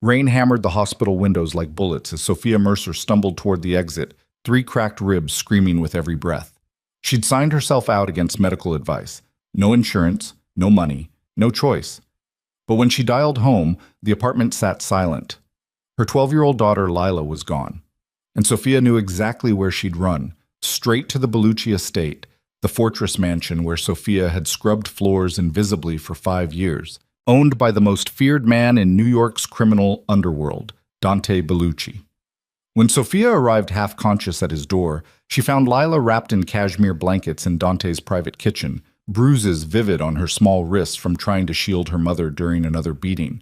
Rain hammered the hospital windows like bullets as Sophia Mercer stumbled toward the exit, three cracked ribs screaming with every breath. She'd signed herself out against medical advice. No insurance, no money, no choice. But when she dialed home, the apartment sat silent. Her 12-year-old daughter Lila was gone. And Sophia knew exactly where she'd run, straight to the Bellucci estate, the fortress mansion where Sophia had scrubbed floors invisibly for 5 years, owned by the most feared man in New York's criminal underworld, Dante Bellucci. When Sophia arrived half-conscious at his door, she found Lila wrapped in cashmere blankets in Dante's private kitchen, bruises vivid on her small wrists from trying to shield her mother during another beating.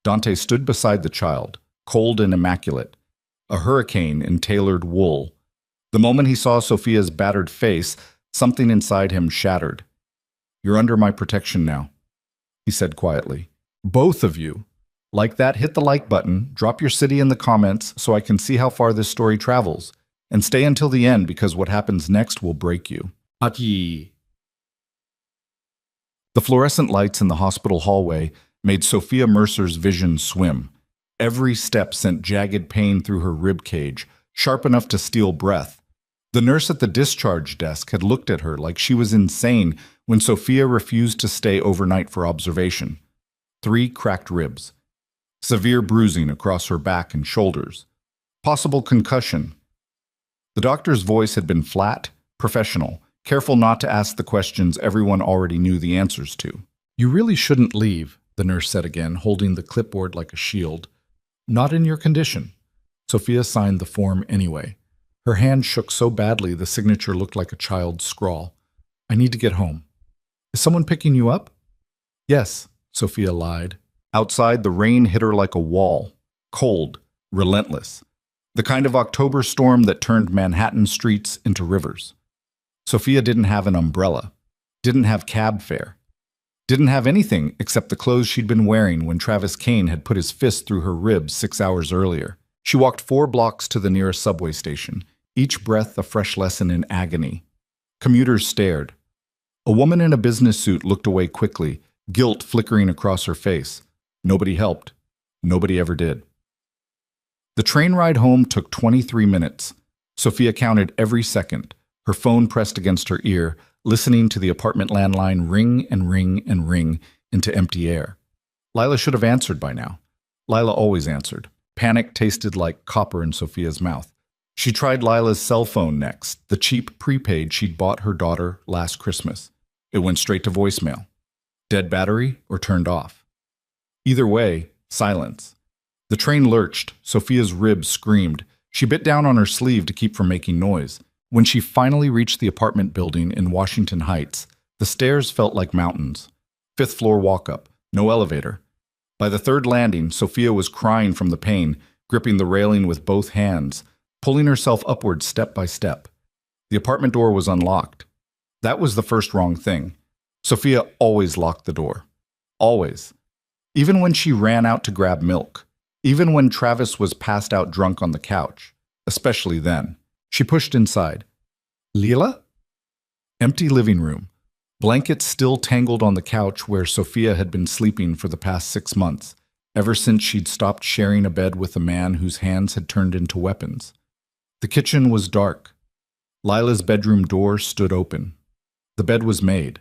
Dante stood beside the child, cold and immaculate, a hurricane in tailored wool. The moment he saw Sophia's battered face, something inside him shattered. "You're under my protection now," he said quietly. "Both of you. Like that, hit the like button, drop your city in the comments so I can see how far this story travels, and stay until the end because what happens next will break you." Aki. The fluorescent lights in the hospital hallway made Sophia Mercer's vision swim. Every step sent jagged pain through her rib cage, sharp enough to steal breath. The nurse at the discharge desk had looked at her like she was insane when Sophia refused to stay overnight for observation. 3 cracked ribs. Severe bruising across her back and shoulders. Possible concussion. The doctor's voice had been flat, professional, careful not to ask the questions everyone already knew the answers to. "You really shouldn't leave," the nurse said again, holding the clipboard like a shield. "Not in your condition." Sophia signed the form anyway. Her hand shook so badly the signature looked like a child's scrawl. "I need to get home." "Is someone picking you up?" "Yes," Sophia lied. Outside, the rain hit her like a wall. Cold, relentless. The kind of October storm that turned Manhattan streets into rivers. Sophia didn't have an umbrella, didn't have cab fare, didn't have anything except the clothes she'd been wearing when Travis Kane had put his fist through her ribs 6 hours earlier. She walked 4 blocks to the nearest subway station, each breath a fresh lesson in agony. Commuters stared. A woman in a business suit looked away quickly, guilt flickering across her face. Nobody helped. Nobody ever did. The train ride home took 23 minutes. Sophia counted every second, her phone pressed against her ear, listening to the apartment landline ring and ring and ring into empty air. Lila should have answered by now. Lila always answered. Panic tasted like copper in Sophia's mouth. She tried Lila's cell phone next, the cheap prepaid she'd bought her daughter last Christmas. It went straight to voicemail. Dead battery or turned off. Either way, silence. The train lurched. Sophia's ribs screamed. She bit down on her sleeve to keep from making noise. When she finally reached the apartment building in Washington Heights, the stairs felt like mountains. 5th floor walk-up, no elevator. By the 3rd landing, Sophia was crying from the pain, gripping the railing with both hands, pulling herself upward step by step. The apartment door was unlocked. That was the first wrong thing. Sophia always locked the door. Always. Even when she ran out to grab milk. Even when Travis was passed out drunk on the couch. Especially then. She pushed inside. Lila? Empty living room. Blankets still tangled on the couch where Sophia had been sleeping for the past 6 months, ever since she'd stopped sharing a bed with a man whose hands had turned into weapons. The kitchen was dark. Lila's bedroom door stood open. The bed was made.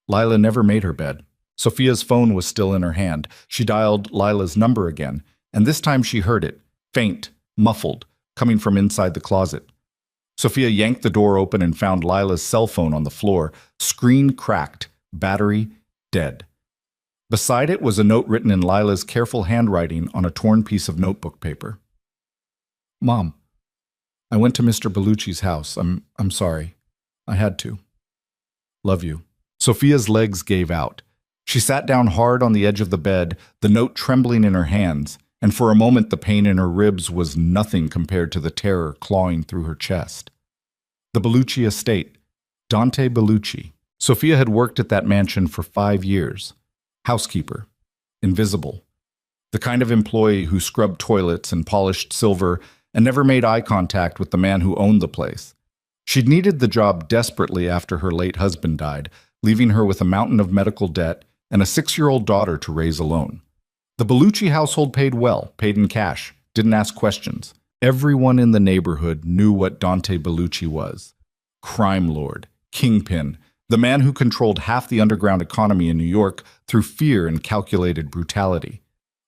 Lila never made her bed. Sophia's phone was still in her hand. She dialed Lila's number again, and this time she heard it, faint, muffled, coming from inside the closet. Sophia yanked the door open and found Lila's cell phone on the floor, screen cracked, battery dead. Beside it was a note written in Lila's careful handwriting on a torn piece of notebook paper. Mom, I went to Mr. Bellucci's house. I'm sorry. I had to. Love you. Sophia's legs gave out. She sat down hard on the edge of the bed, the note trembling in her hands, and for a moment the pain in her ribs was nothing compared to the terror clawing through her chest. The Bellucci estate. Dante Bellucci. Sophia had worked at that mansion for 5 years. Housekeeper. Invisible. The kind of employee who scrubbed toilets and polished silver and never made eye contact with the man who owned the place. She'd needed the job desperately after her late husband died, leaving her with a mountain of medical debt and a 6-year-old daughter to raise alone. The Bellucci household paid well, paid in cash, didn't ask questions. Everyone in the neighborhood knew what Dante Bellucci was. Crime lord, kingpin, the man who controlled half the underground economy in New York through fear and calculated brutality.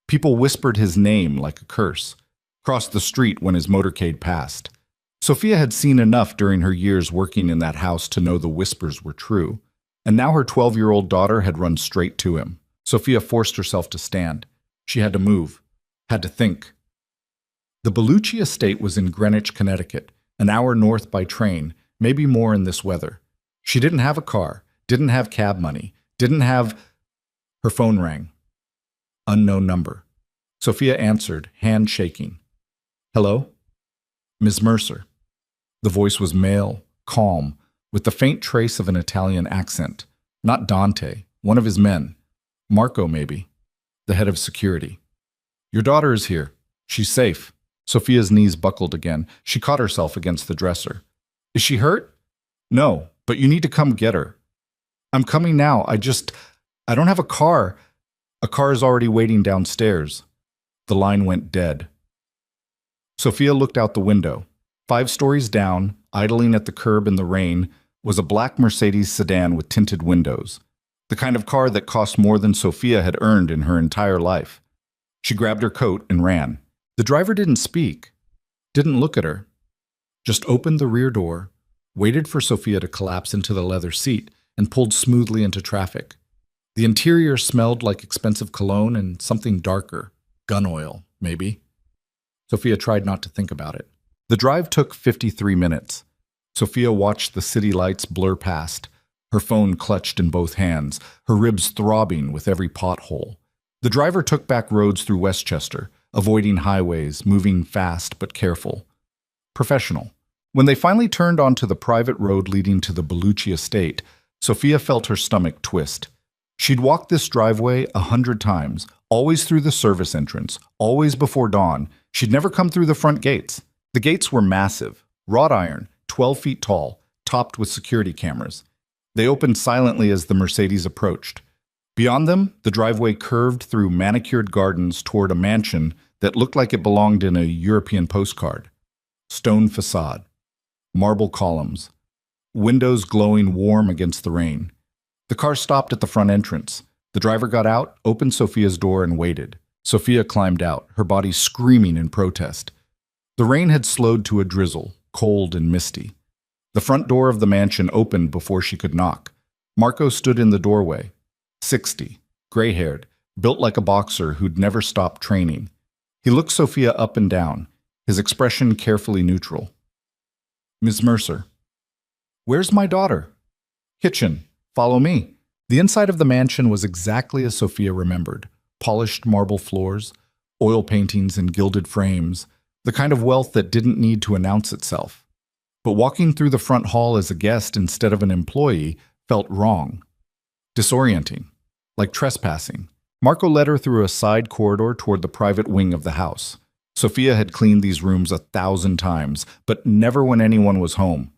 People whispered his name like a curse, crossed the street when his motorcade passed. Sophia had seen enough during her years working in that house to know the whispers were true, and now her 12-year-old daughter had run straight to him. Sophia forced herself to stand. She had to move, had to think. The Bellucci estate was in Greenwich, Connecticut, an hour north by train, maybe more in this weather. She didn't have a car, didn't have cab money, didn't have... Her phone rang. Unknown number. Sophia answered, hand shaking. Hello? Ms. Mercer. The voice was male, calm, with the faint trace of an Italian accent. Not Dante, one of his men. Marco, maybe. The head of security. Your daughter is here. She's safe. Sophia's knees buckled again. She caught herself against the dresser. Is she hurt? No, but you need to come get her. I'm coming now. I don't have a car. A car is already waiting downstairs. The line went dead. Sophia looked out the window. 5 stories down, idling at the curb in the rain, was a black Mercedes sedan with tinted windows. The kind of car that cost more than Sophia had earned in her entire life. She grabbed her coat and ran. The driver didn't speak, didn't look at her, just opened the rear door, waited for Sophia to collapse into the leather seat, and pulled smoothly into traffic. The interior smelled like expensive cologne and something darker, gun oil, maybe. Sophia tried not to think about it. The drive took 53 minutes. Sophia watched the city lights blur past, her phone clutched in both hands, her ribs throbbing with every pothole. The driver took back roads through Westchester, avoiding highways, moving fast but careful. Professional. When they finally turned onto the private road leading to the Bellucci estate, Sophia felt her stomach twist. She'd walked this driveway 100 times, always through the service entrance, always before dawn. She'd never come through the front gates. The gates were massive, wrought iron, 12 feet tall, topped with security cameras. They opened silently as the Mercedes approached. Beyond them, the driveway curved through manicured gardens toward a mansion that looked like it belonged in a European postcard. Stone facade, marble columns, windows glowing warm against the rain. The car stopped at the front entrance. The driver got out, opened Sophia's door, and waited. Sophia climbed out, her body screaming in protest. The rain had slowed to a drizzle, cold and misty. The front door of the mansion opened before she could knock. Marco stood in the doorway. 60, gray-haired, built like a boxer who'd never stopped training. He looked Sophia up and down, his expression carefully neutral. Ms. Mercer. Where's my daughter? Kitchen. Follow me. The inside of the mansion was exactly as Sophia remembered. Polished marble floors, oil paintings in gilded frames, the kind of wealth that didn't need to announce itself. But walking through the front hall as a guest instead of an employee felt wrong. Disorienting. Like trespassing. Marco led her through a side corridor toward the private wing of the house. Sophia had cleaned these rooms 1,000 times, but never when anyone was home.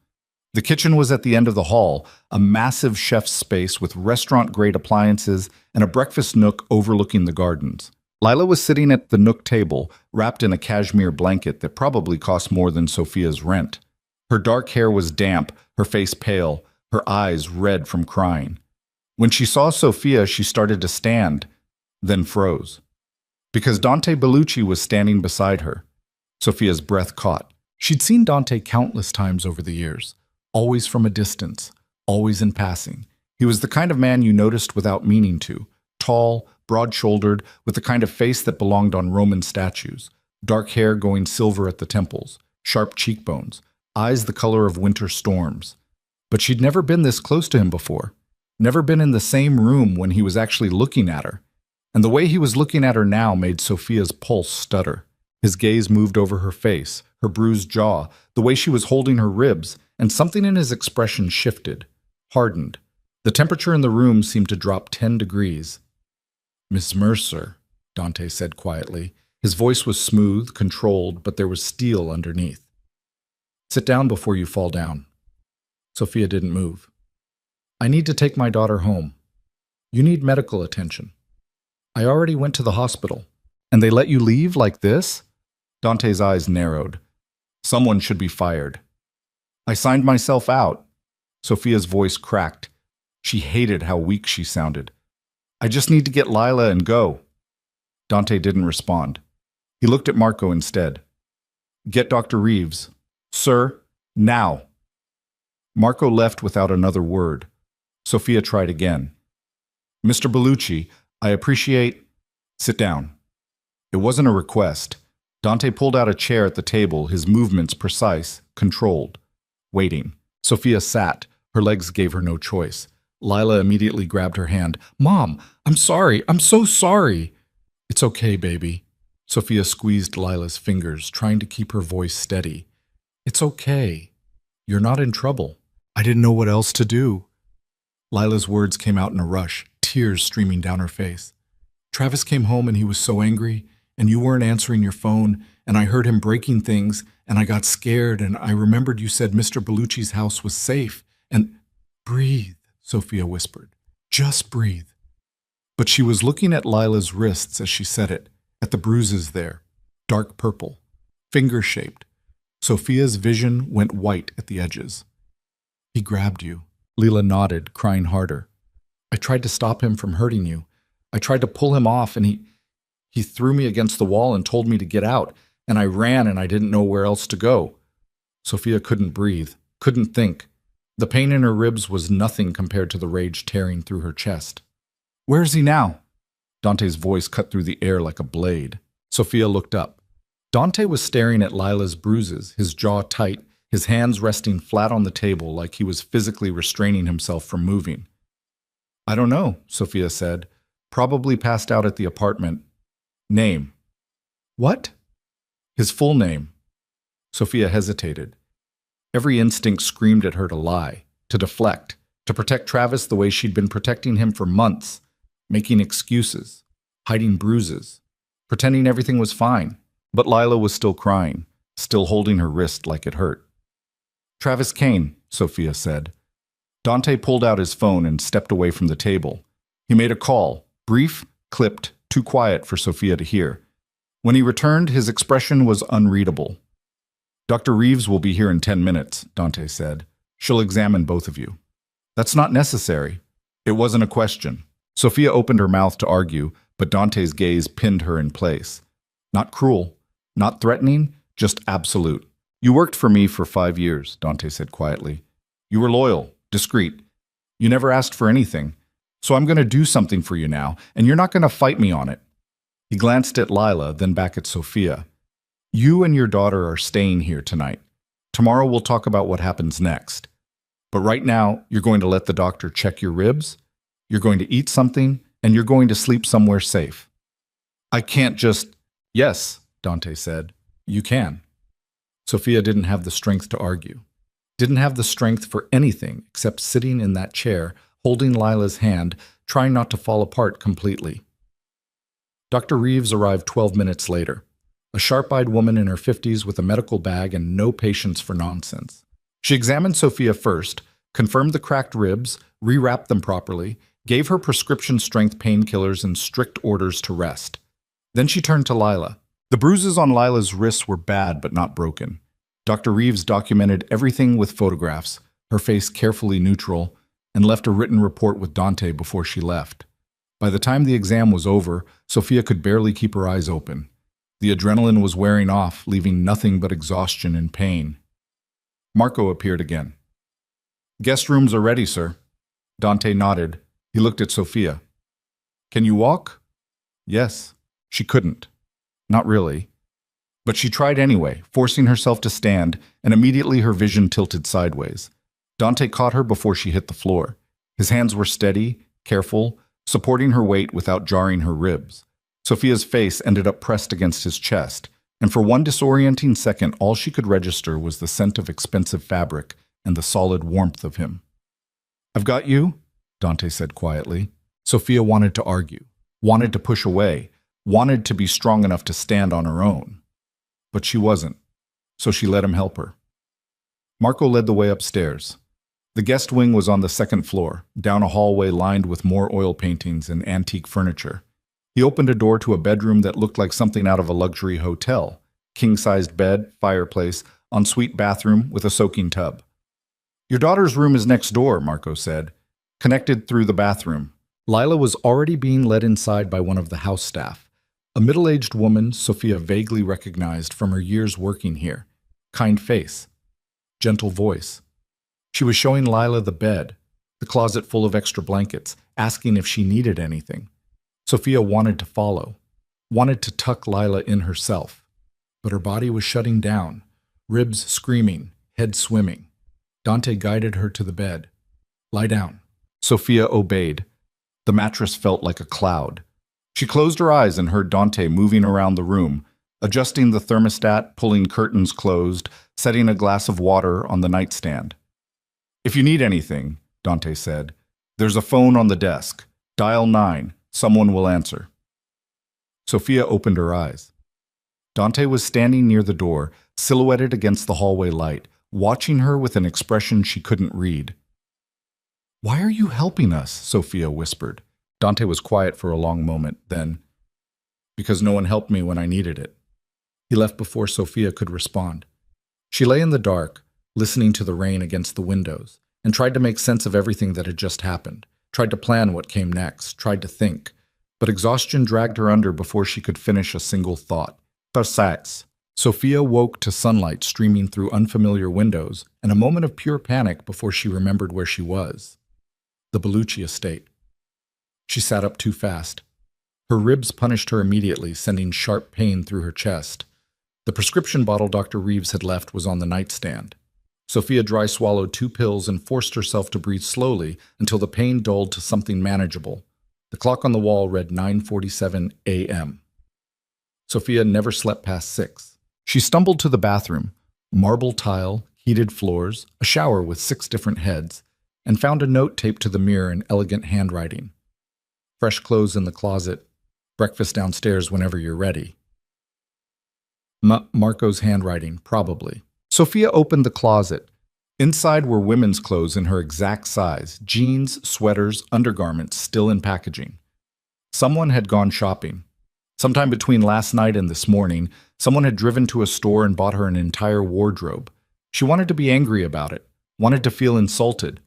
The kitchen was at the end of the hall, a massive chef's space with restaurant-grade appliances and a breakfast nook overlooking the gardens. Lila was sitting at the nook table, wrapped in a cashmere blanket that probably cost more than Sophia's rent. Her dark hair was damp, her face pale, her eyes red from crying. When she saw Sophia, she started to stand, then froze. Because Dante Bellucci was standing beside her. Sophia's breath caught. She'd seen Dante countless times over the years, always from a distance, always in passing. He was the kind of man you noticed without meaning to. Tall, broad-shouldered, with the kind of face that belonged on Roman statues. Dark hair going silver at the temples, sharp cheekbones, eyes the color of winter storms. But she'd never been this close to him before. Never been in the same room when he was actually looking at her. And the way he was looking at her now made Sophia's pulse stutter. His gaze moved over her face, her bruised jaw, the way she was holding her ribs, and something in his expression shifted, hardened. The temperature in the room seemed to drop 10 degrees. Miss Mercer, Dante said quietly. His voice was smooth, controlled, but there was steel underneath. Sit down before you fall down. Sophia didn't move. I need to take my daughter home. You need medical attention. I already went to the hospital. And they let you leave like this? Dante's eyes narrowed. Someone should be fired. I signed myself out. Sophia's voice cracked. She hated how weak she sounded. I just need to get Lila and go. Dante didn't respond. He looked at Marco instead. Get Dr. Reeves. Sir, now. Marco left without another word. Sophia tried again. Mr. Bellucci, I appreciate... Sit down. It wasn't a request. Dante pulled out a chair at the table, his movements precise, controlled. Waiting. Sophia sat. Her legs gave her no choice. Lila immediately grabbed her hand. Mom, I'm sorry. I'm so sorry. It's okay, baby. Sophia squeezed Lila's fingers, trying to keep her voice steady. It's okay. You're not in trouble. I didn't know what else to do. Lila's words came out in a rush, tears streaming down her face. Travis came home and he was so angry, and you weren't answering your phone, and I heard him breaking things, and I got scared, and I remembered you said Mr. Bellucci's house was safe, and... Breathe, Sophia whispered. Just breathe. But she was looking at Lila's wrists as she said it, at the bruises there, dark purple, finger-shaped. Sophia's vision went white at the edges. He grabbed you. Lila nodded, crying harder. I tried to stop him from hurting you. I tried to pull him off, and he threw me against the wall and told me to get out, and I ran and I didn't know where else to go. Sophia couldn't breathe, couldn't think. The pain in her ribs was nothing compared to the rage tearing through her chest. Where is he now? Dante's voice cut through the air like a blade. Sophia looked up. Dante was staring at Lila's bruises, his jaw tight, his hands resting flat on the table like he was physically restraining himself from moving. I don't know, Sophia said. Probably passed out at the apartment. Name. What? His full name. Sophia hesitated. Every instinct screamed at her to lie, to deflect, to protect Travis the way she'd been protecting him for months, making excuses, hiding bruises, pretending everything was fine. But Lila was still crying, still holding her wrist like it hurt. Travis Kane, Sophia said. Dante pulled out his phone and stepped away from the table. He made a call, brief, clipped, too quiet for Sophia to hear. When he returned, his expression was unreadable. Dr. Reeves will be here in 10 minutes, Dante said. She'll examine both of you. That's not necessary. It wasn't a question. Sophia opened her mouth to argue, but Dante's gaze pinned her in place. Not cruel, not threatening, just absolute. You worked for me for 5 years, Dante said quietly. You were loyal, discreet. You never asked for anything. So I'm going to do something for you now, and you're not going to fight me on it. He glanced at Lila, then back at Sophia. You and your daughter are staying here tonight. Tomorrow we'll talk about what happens next. But right now, you're going to let the doctor check your ribs, you're going to eat something, and you're going to sleep somewhere safe. I can't just... Yes, Dante said. You can. Sophia didn't have the strength to argue. Didn't have the strength for anything except sitting in that chair, holding Lila's hand, trying not to fall apart completely. Dr. Reeves arrived 12 minutes later. A sharp-eyed woman in her 50s with a medical bag and no patience for nonsense. She examined Sophia first, confirmed the cracked ribs, rewrapped them properly, gave her prescription-strength painkillers and strict orders to rest. Then she turned to Lila. The bruises on Lila's wrists were bad but not broken. Dr. Reeves documented everything with photographs, her face carefully neutral, and left a written report with Dante before she left. By the time the exam was over, Sophia could barely keep her eyes open. The adrenaline was wearing off, leaving nothing but exhaustion and pain. Marco appeared again. Guest rooms are ready, sir. Dante nodded. He looked at Sophia. Can you walk? Yes. She couldn't. Not really. But she tried anyway, forcing herself to stand, and immediately her vision tilted sideways. Dante caught her before she hit the floor. His hands were steady, careful, supporting her weight without jarring her ribs. Sophia's face ended up pressed against his chest, and for one disorienting second all she could register was the scent of expensive fabric and the solid warmth of him. I've got you, Dante said quietly. Sophia wanted to argue, wanted to push away, wanted to be strong enough to stand on her own. But she wasn't, so she let him help her. Marco led the way upstairs. The guest wing was on the second floor, down a hallway lined with more oil paintings and antique furniture. He opened a door to a bedroom that looked like something out of a luxury hotel. King-sized bed, fireplace, ensuite bathroom with a soaking tub. "Your daughter's room is next door," Marco said, connected through the bathroom. Lila was already being led inside by one of the house staff, a middle-aged woman Sophia vaguely recognized from her years working here. Kind face, gentle voice. She was showing Lila the bed, the closet full of extra blankets, asking if she needed anything. Sophia wanted to follow, wanted to tuck Lila in herself, but her body was shutting down, ribs screaming, head swimming. Dante guided her to the bed. "Lie down." Sophia obeyed. The mattress felt like a cloud. She closed her eyes and heard Dante moving around the room, adjusting the thermostat, pulling curtains closed, setting a glass of water on the nightstand. "If you need anything," Dante said, "there's a phone on the desk. Dial 9. Someone will answer." Sophia opened her eyes. Dante was standing near the door, silhouetted against the hallway light, watching her with an expression she couldn't read. "Why are you helping us?" Sophia whispered. Dante was quiet for a long moment, then, "Because no one helped me when I needed it." He left before Sophia could respond. She lay in the dark, listening to the rain against the windows, and tried to make sense of everything that had just happened, tried to plan what came next, tried to think, but exhaustion dragged her under before she could finish a single thought. Thursats. Sophia woke to sunlight streaming through unfamiliar windows and a moment of pure panic before she remembered where she was. The Bellucci estate. She sat up too fast. Her ribs punished her immediately, sending sharp pain through her chest. The prescription bottle Dr. Reeves had left was on the nightstand. Sophia dry swallowed 2 pills and forced herself to breathe slowly until the pain dulled to something manageable. The clock on the wall read 9:47 a.m. Sophia never slept past 6. She stumbled to the bathroom, marble tile, heated floors, a shower with 6 different heads, and found a note taped to the mirror in elegant handwriting. "Fresh clothes in the closet. Breakfast downstairs whenever you're ready." Marco's handwriting, probably. Sophia opened the closet. Inside were women's clothes in her exact size, jeans, sweaters, undergarments still in packaging. Someone had gone shopping. Sometime between last night and this morning, someone had driven to a store and bought her an entire wardrobe. She wanted to be angry about it, wanted to feel insulted.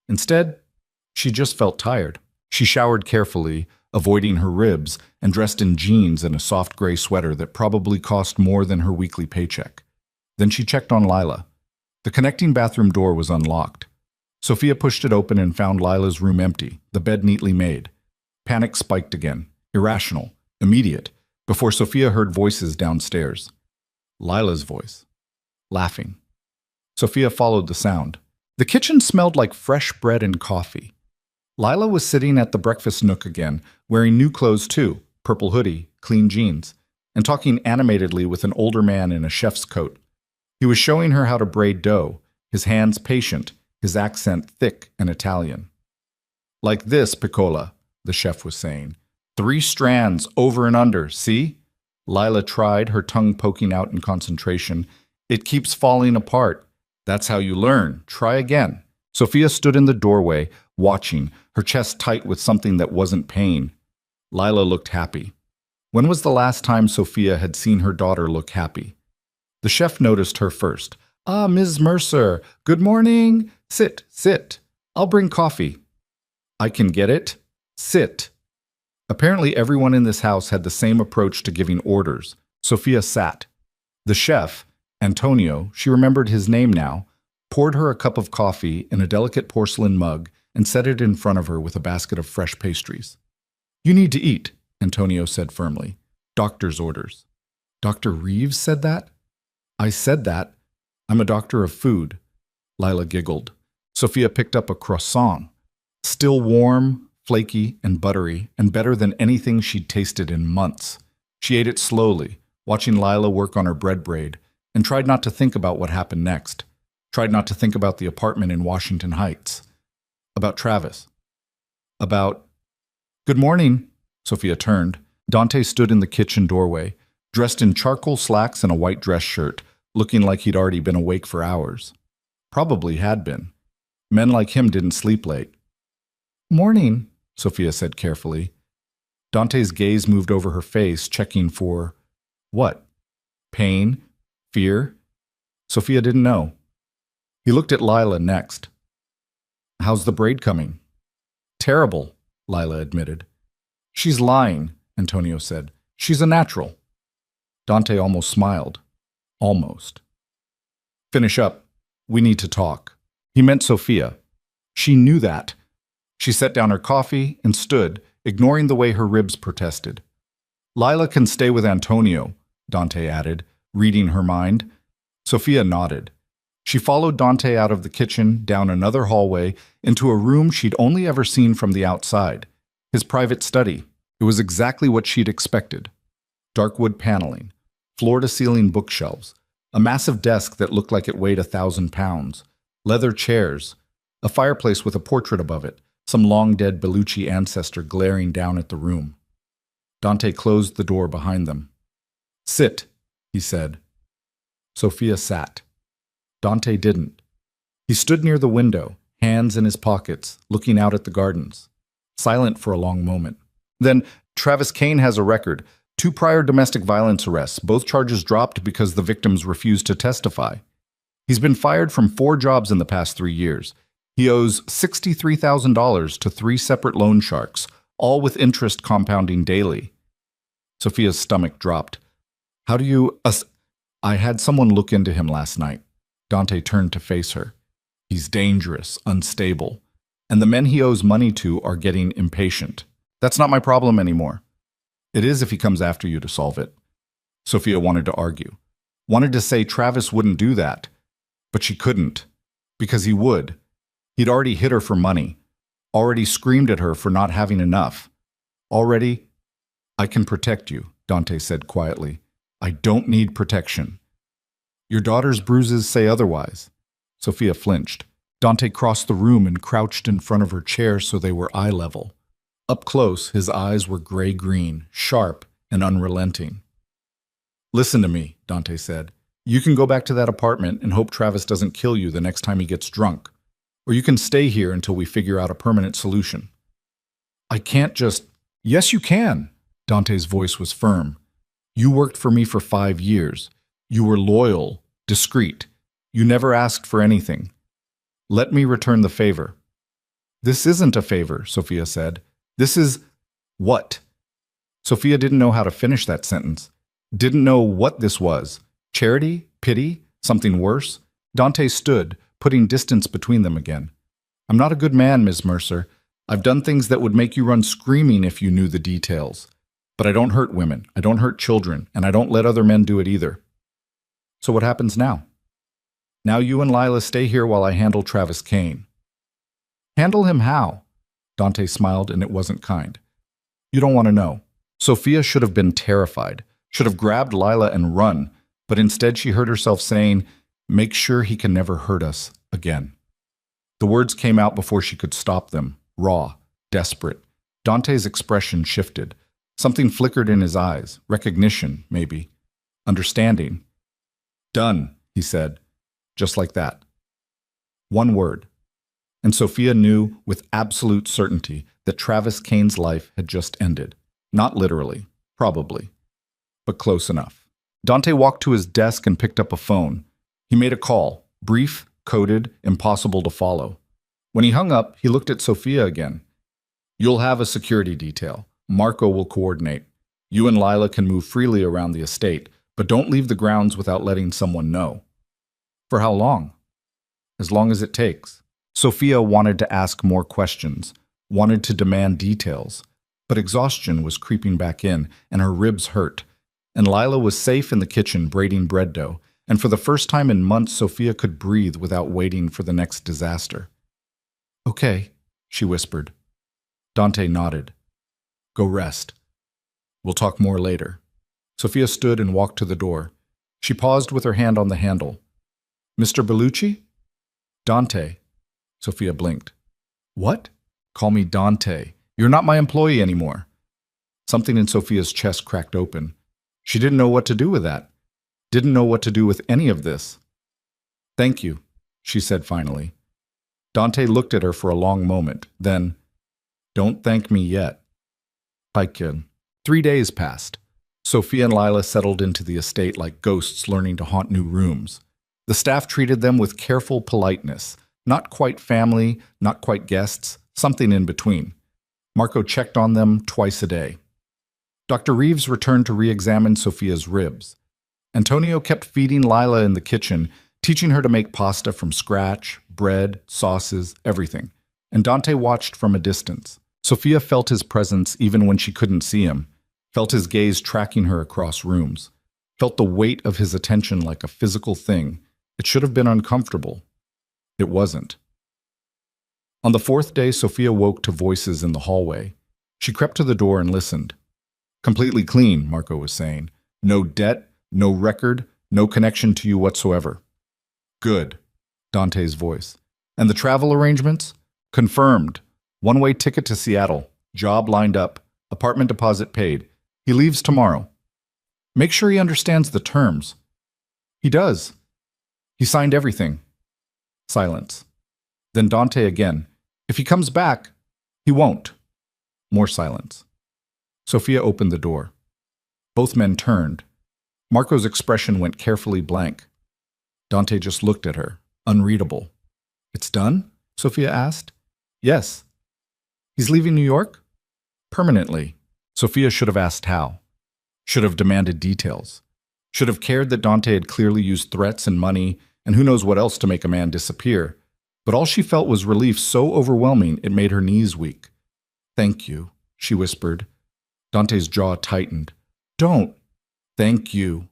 Instead, she just felt tired. She showered carefully, avoiding her ribs, and dressed in jeans and a soft gray sweater that probably cost more than her weekly paycheck. Then she checked on Lila. The connecting bathroom door was unlocked. Sophia pushed it open and found Lila's room empty, the bed neatly made. Panic spiked again, irrational, immediate, before Sophia heard voices downstairs. Lila's voice, laughing. Sophia followed the sound. The kitchen smelled like fresh bread and coffee. Lila was sitting at the breakfast nook again, wearing new clothes too, purple hoodie, clean jeans, and talking animatedly with an older man in a chef's coat. He was showing her how to braid dough, his hands patient, his accent thick and Italian. "Like this, Piccola," the chef was saying. 3 strands, over and under, see? Lila tried, her tongue poking out in concentration. "It keeps falling apart. That's how you learn. Try again." Sophia stood in the doorway, watching, her chest tight with something that wasn't pain. Lila looked happy. When was the last time Sophia had seen her daughter look happy? The chef noticed her first. "Ah, Ms. Mercer, good morning. Sit, sit. I'll bring coffee." "I can get it. Sit." Apparently everyone in this house had the same approach to giving orders. Sophia sat. The chef, Antonio, she remembered his name now, poured her a cup of coffee in a delicate porcelain mug and set it in front of her with a basket of fresh pastries. "You need to eat," Antonio said firmly. "Doctor's orders." "Dr. Reeves said that?" "I said that. I'm a doctor of food." Lila giggled. Sophia picked up a croissant. Still warm, flaky, and buttery, and better than anything she'd tasted in months. She ate it slowly, watching Lila work on her bread braid, and tried not to think about what happened next. Tried not to think about the apartment in Washington Heights. About Travis. About... "Good morning." Sophia turned. Dante stood in the kitchen doorway, dressed in charcoal slacks and a white dress shirt, looking like he'd already been awake for hours. Probably had been. Men like him didn't sleep late. "Morning," Sophia said carefully. Dante's gaze moved over her face, checking for what? Pain? Fear? Sophia didn't know. He looked at Lila next. How's the braid coming? Terrible, Lila admitted. She's lying, Antonio said. She's a natural. Dante almost smiled. Almost. Finish up. We need to talk. He meant Sophia. She knew that. She set down her coffee and stood, ignoring the way her ribs protested. Lila can stay with Antonio, Dante added, reading her mind. Sophia nodded. She followed Dante out of the kitchen, down another hallway, into a room she'd only ever seen from the outside. His private study. It was exactly what she'd expected. Dark wood paneling, floor-to-ceiling bookshelves, a massive desk that looked like it weighed 1,000 pounds, leather chairs, a fireplace with a portrait above it, some long-dead Bellucci ancestor glaring down at the room. Dante closed the door behind them. Sit, he said. Sophia sat. Dante didn't. He stood near the window, hands in his pockets, looking out at the gardens, silent for a long moment. Then, Travis Kane has a record, 2 prior domestic violence arrests, both charges dropped because the victims refused to testify. He's been fired from 4 jobs in the past 3 years. He owes $63,000 to 3 separate loan sharks, all with interest compounding daily. Sophia's stomach dropped. How do you... I had someone look into him last night. Dante turned to face her. He's dangerous, unstable, and the men he owes money to are getting impatient. That's not my problem anymore. It is if he comes after you to solve it. Sophia wanted to argue, wanted to say Travis wouldn't do that, but she couldn't, because he would. He'd already hit her for money, already screamed at her for not having enough. Already, I can protect you, Dante said quietly. I don't need protection. Your daughter's bruises say otherwise. Sophia flinched. Dante crossed the room and crouched in front of her chair so they were eye level. Up close, his eyes were gray-green, sharp and unrelenting. Listen to me, Dante said. You can go back to that apartment and hope Travis doesn't kill you the next time he gets drunk. Or you can stay here until we figure out a permanent solution. I can't just... Yes, you can. Dante's voice was firm. You worked for me for 5 years. You were loyal, discreet. You never asked for anything. Let me return the favor. This isn't a favor, Sophia said. This is... what? Sophia didn't know how to finish that sentence. Didn't know what this was. Charity? Pity? Something worse? Dante stood, putting distance between them again. I'm not a good man, Miss Mercer. I've done things that would make you run screaming if you knew the details. But I don't hurt women, I don't hurt children, and I don't let other men do it either. So what happens now? Now you and Lila stay here while I handle Travis Kane. Handle him how? Dante smiled, and it wasn't kind. You don't want to know. Sophia should have been terrified, should have grabbed Lila and run, but instead she heard herself saying, make sure he can never hurt us again. The words came out before she could stop them, raw, desperate. Dante's expression shifted. Something flickered in his eyes, recognition, maybe, understanding. Done, he said, just like that. One word. And Sophia knew with absolute certainty that Travis Kane's life had just ended. Not literally, probably, but close enough. Dante walked to his desk and picked up a phone. He made a call, brief, coded, impossible to follow. When he hung up, he looked at Sophia again. You'll have a security detail. Marco will coordinate. You and Lila can move freely around the estate, but don't leave the grounds without letting someone know. For how long? As long as it takes. Sophia wanted to ask more questions, wanted to demand details, but exhaustion was creeping back in, and her ribs hurt. And Lila was safe in the kitchen braiding bread dough, and for the first time in months, Sophia could breathe without waiting for the next disaster. Okay, she whispered. Dante nodded. Go rest. We'll talk more later. Sophia stood and walked to the door. She paused with her hand on the handle. Mr. Bellucci? Dante. Sophia blinked. What? Call me Dante. You're not my employee anymore. Something in Sophia's chest cracked open. She didn't know what to do with that. Didn't know what to do with any of this. Thank you, she said finally. Dante looked at her for a long moment, then, don't thank me yet. Hi, kid. 3 days passed. Sophia and Lila settled into the estate like ghosts learning to haunt new rooms. The staff treated them with careful politeness. Not quite family, not quite guests, something in between. Marco checked on them twice a day. Dr. Reeves returned to re-examine Sophia's ribs. Antonio kept feeding Lila in the kitchen, teaching her to make pasta from scratch, bread, sauces, everything. And Dante watched from a distance. Sophia felt his presence even when she couldn't see him, felt his gaze tracking her across rooms, felt the weight of his attention like a physical thing. It should have been uncomfortable. It wasn't. On the fourth day, Sophia woke to voices in the hallway. She crept to the door and listened. Completely clean, Marco was saying. No debt, no record, no connection to you whatsoever. Good, Dante's voice. And the travel arrangements? Confirmed. One-way ticket to Seattle. Job lined up. Apartment deposit paid. He leaves tomorrow. Make sure he understands the terms. He does. He signed everything. Silence. Then Dante again. If he comes back, he won't. More silence. Sophia opened the door. Both men turned. Marco's expression went carefully blank. Dante just looked at her, unreadable. It's done? Sophia asked. Yes. He's leaving New York? Permanently. Sophia should have asked how. Should have demanded details. Should have cared that Dante had clearly used threats and money, and who knows what else to make a man disappear. But all she felt was relief so overwhelming it made her knees weak. Thank you, she whispered. Dante's jaw tightened. Don't. Thank you.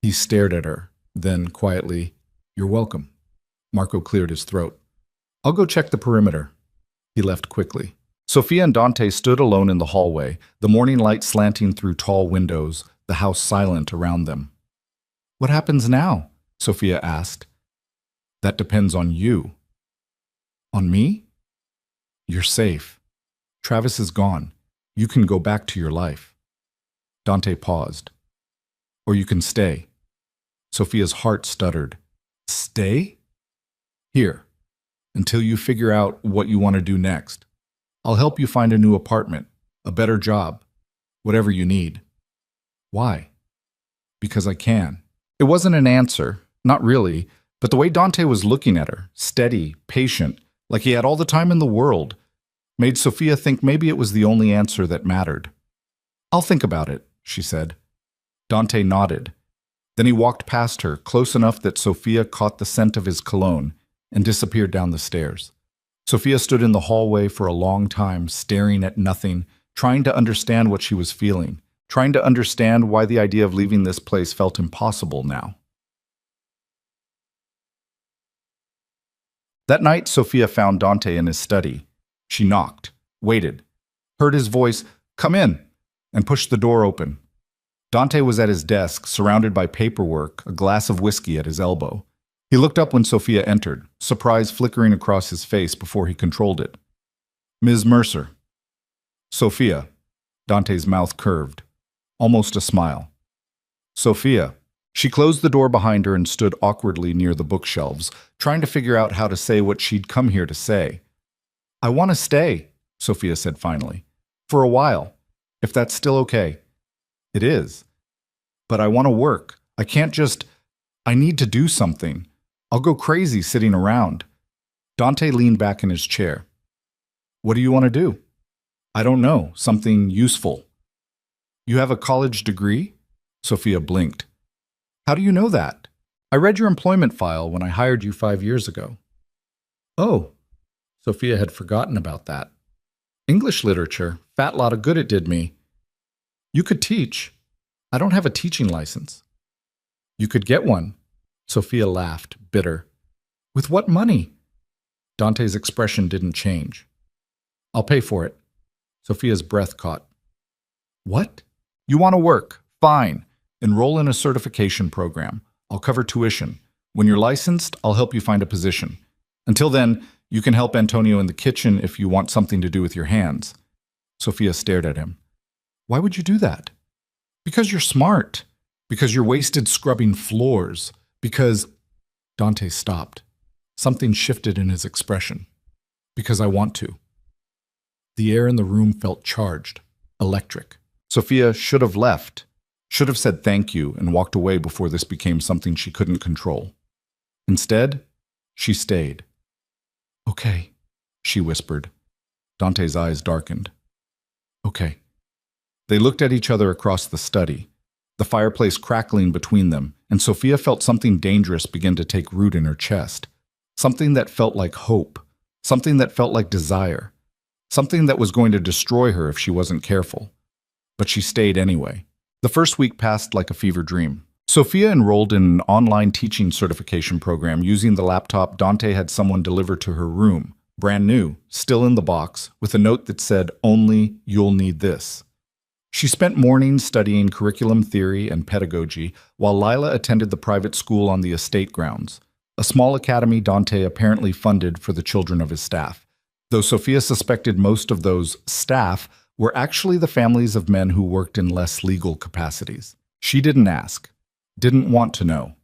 He stared at her. Then, quietly, You're welcome. Marco cleared his throat. I'll go check the perimeter. He left quickly. Sophia and Dante stood alone in the hallway, the morning light slanting through tall windows, the house silent around them. What happens now? Sophia asked. That depends on you. On me? You're safe. Travis is gone. You can go back to your life. Dante paused. Or you can stay. Sophia's heart stuttered. Stay? Here, until you figure out what you want to do next. I'll help you find a new apartment, a better job, whatever you need. Why? Because I can. It wasn't an answer, not really, but the way Dante was looking at her, steady, patient, like he had all the time in the world, made Sophia think maybe it was the only answer that mattered. I'll think about it, she said. Dante nodded. Then he walked past her, close enough that Sophia caught the scent of his cologne, and disappeared down the stairs. Sophia stood in the hallway for a long time, staring at nothing, trying to understand what she was feeling, trying to understand why the idea of leaving this place felt impossible now. That night, Sophia found Dante in his study. She knocked, waited, heard his voice, "Come in," and pushed the door open. Dante was at his desk, surrounded by paperwork, a glass of whiskey at his elbow. He looked up when Sophia entered, surprise flickering across his face before he controlled it. Ms. Mercer. Sophia. Dante's mouth curved. Almost a smile. Sophia. She closed the door behind her and stood awkwardly near the bookshelves, trying to figure out how to say what she'd come here to say. I want to stay, Sophia said finally. For a while, if that's still okay. It is. But I want to work. I can't just... I need to do something. I'll go crazy sitting around. Dante leaned back in his chair. What do you want to do? I don't know. Something useful. You have a college degree? Sophia blinked. How do you know that? I read your employment file when I hired you 5 years ago. Oh, Sophia had forgotten about that. English literature. Fat lot of good it did me. You could teach. I don't have a teaching license. You could get one. Sophia laughed, bitter. With what money? Dante's expression didn't change. I'll pay for it. Sophia's breath caught. What? You want to work? Fine. Enroll in a certification program. I'll cover tuition. When you're licensed, I'll help you find a position. Until then, you can help Antonio in the kitchen if you want something to do with your hands. Sophia stared at him. Why would you do that? Because you're smart. Because you're wasted scrubbing floors. Because... Dante stopped. Something shifted in his expression. Because I want to. The air in the room felt charged. Electric. Sophia should have left, should have said thank you and walked away before this became something she couldn't control. Instead, she stayed. Okay, she whispered. Dante's eyes darkened. Okay. They looked at each other across the study, the fireplace crackling between them, and Sophia felt something dangerous begin to take root in her chest. Something that felt like hope, something that felt like desire, something that was going to destroy her if she wasn't careful. But she stayed anyway. The first week passed like a fever dream. Sophia enrolled in an online teaching certification program using the laptop Dante had someone deliver to her room, brand new, still in the box, with a note that said, "Only you'll need this." She spent mornings studying curriculum theory and pedagogy while Lila attended the private school on the estate grounds, a small academy Dante apparently funded for the children of his staff, though Sophia suspected most of those staff were actually the families of men who worked in less legal capacities. She didn't ask, didn't want to know.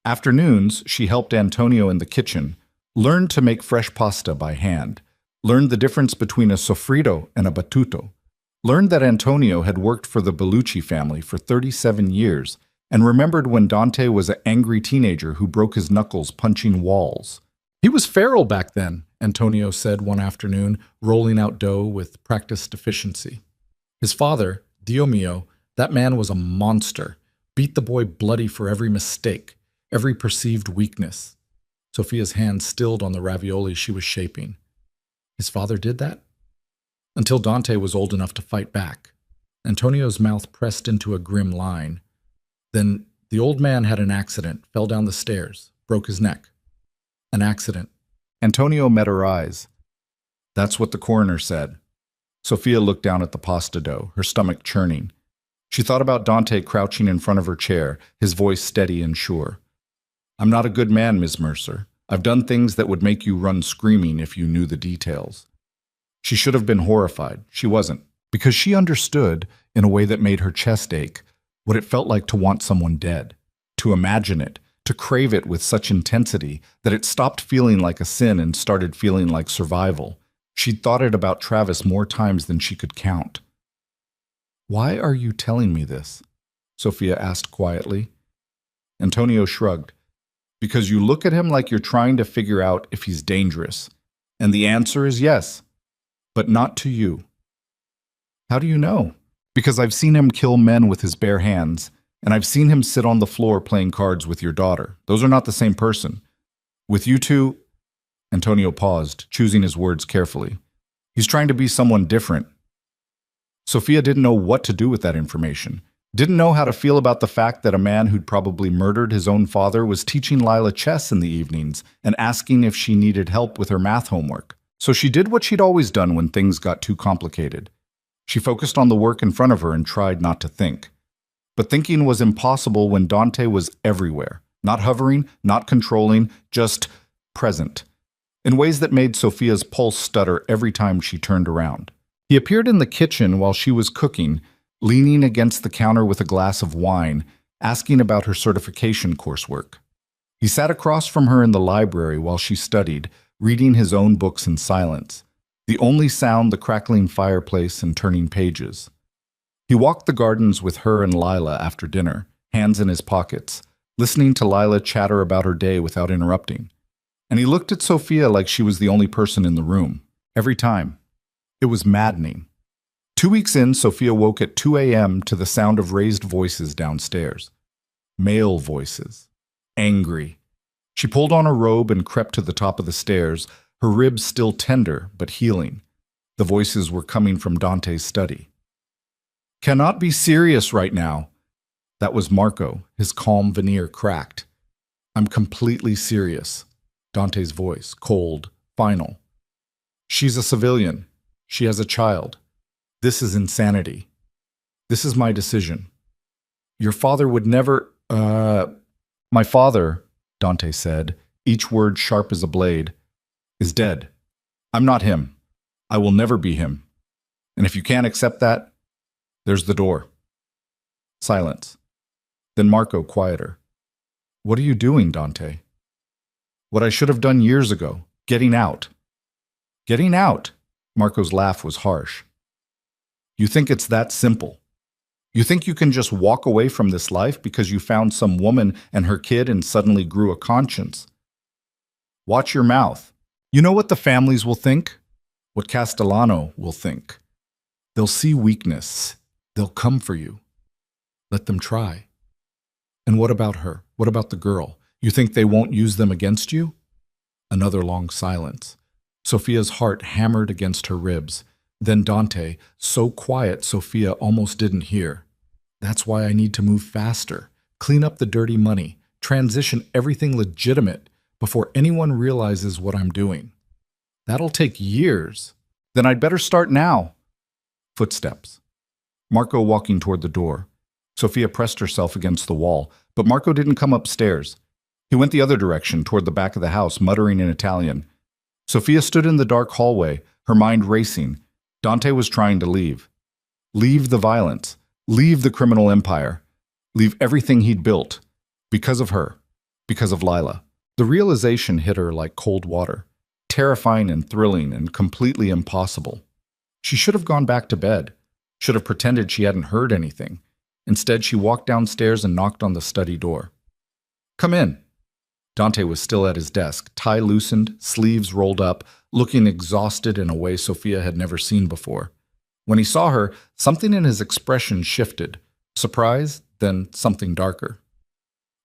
Afternoons, she helped Antonio in the kitchen, learned to make fresh pasta by hand, learned the difference between a sofrito and a battuto, learned that Antonio had worked for the Bellucci family for 37 years, and remembered when Dante was an angry teenager who broke his knuckles punching walls. He was feral back then, Antonio said one afternoon, rolling out dough with practiced efficiency. His father, Dio mio, that man was a monster, beat the boy bloody for every mistake, every perceived weakness. Sophia's hand stilled on the ravioli she was shaping. His father did that? Until Dante was old enough to fight back. Antonio's mouth pressed into a grim line. Then the old man had an accident, fell down the stairs, broke his neck. An accident. Antonio met her eyes. That's what the coroner said. Sophia looked down at the pasta dough, her stomach churning. She thought about Dante crouching in front of her chair, his voice steady and sure. I'm not a good man, Miss Mercer. I've done things that would make you run screaming if you knew the details. She should have been horrified. She wasn't, because she understood, in a way that made her chest ache, what it felt like to want someone dead, to imagine it, to crave it with such intensity that it stopped feeling like a sin and started feeling like survival. She'd thought it about Travis more times than she could count. Why are you telling me this? Sophia asked quietly. Antonio shrugged. Because you look at him like you're trying to figure out if he's dangerous. And the answer is yes. But not to you. How do you know? Because I've seen him kill men with his bare hands, and I've seen him sit on the floor playing cards with your daughter. Those are not the same person. With you two, Antonio paused, choosing his words carefully. He's trying to be someone different. Sophia didn't know what to do with that information. Didn't know how to feel about the fact that a man who'd probably murdered his own father was teaching Lila chess in the evenings and asking if she needed help with her math homework. So she did what she'd always done when things got too complicated. She focused on the work in front of her and tried not to think. But thinking was impossible when Dante was everywhere, not hovering, not controlling, just present, in ways that made Sophia's pulse stutter every time she turned around. He appeared in the kitchen while she was cooking, leaning against the counter with a glass of wine, asking about her certification coursework. He sat across from her in the library while she studied, reading his own books in silence, the only sound the crackling fireplace and turning pages. He walked the gardens with her and Lila after dinner, hands in his pockets, listening to Lila chatter about her day without interrupting. And he looked at Sophia like she was the only person in the room, every time. It was maddening. 2 weeks in, Sophia woke at 2 a.m. to the sound of raised voices downstairs. Male voices. Angry. She pulled on her robe and crept to the top of the stairs, her ribs still tender but healing. The voices were coming from Dante's study. Cannot be serious right now. That was Marco, his calm veneer cracked. I'm completely serious. Dante's voice, cold, final. She's a civilian. She has a child. This is insanity. This is my decision. Your father would never, My father, Dante said, each word sharp as a blade, is dead. I'm not him. I will never be him. And if you can't accept that, there's the door. Silence. Then Marco, quieter. What are you doing, Dante? What I should have done years ago. Getting out. Getting out. Marco's laugh was harsh. You think it's that simple. You think you can just walk away from this life because you found some woman and her kid and suddenly grew a conscience. Watch your mouth. You know what the families will think? What Castellano will think. They'll see weakness. They'll come for you. Let them try. And what about her? What about the girl? You think they won't use them against you? Another long silence. Sophia's heart hammered against her ribs. Then Dante, so quiet Sophia almost didn't hear. That's why I need to move faster, clean up the dirty money, transition everything legitimate before anyone realizes what I'm doing. That'll take years. Then I'd better start now. Footsteps. Marco walking toward the door. Sophia pressed herself against the wall, but Marco didn't come upstairs. He went the other direction, toward the back of the house, muttering in Italian. Sophia stood in the dark hallway, her mind racing. Dante was trying to leave. Leave the violence. Leave the criminal empire. Leave everything he'd built. Because of her. Because of Lila. The realization hit her like cold water. Terrifying and thrilling and completely impossible. She should have gone back to bed. Should have pretended she hadn't heard anything. Instead, she walked downstairs and knocked on the study door. Come in. Dante was still at his desk, tie loosened, sleeves rolled up, looking exhausted in a way Sophia had never seen before. When he saw her, something in his expression shifted. Surprise, then something darker.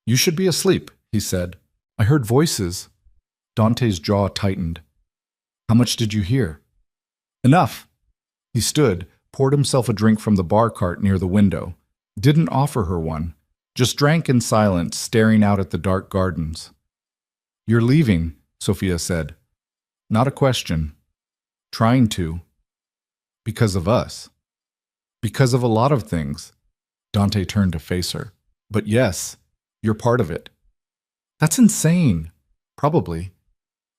You should be asleep, he said. I heard voices. Dante's jaw tightened. How much did you hear? Enough. He stood, poured himself a drink from the bar cart near the window. Didn't offer her one. Just drank in silence, staring out at the dark gardens. You're leaving, Sophia said. Not a question. Trying to. Because of us. Because of a lot of things. Dante turned to face her. But yes, you're part of it. That's insane. Probably.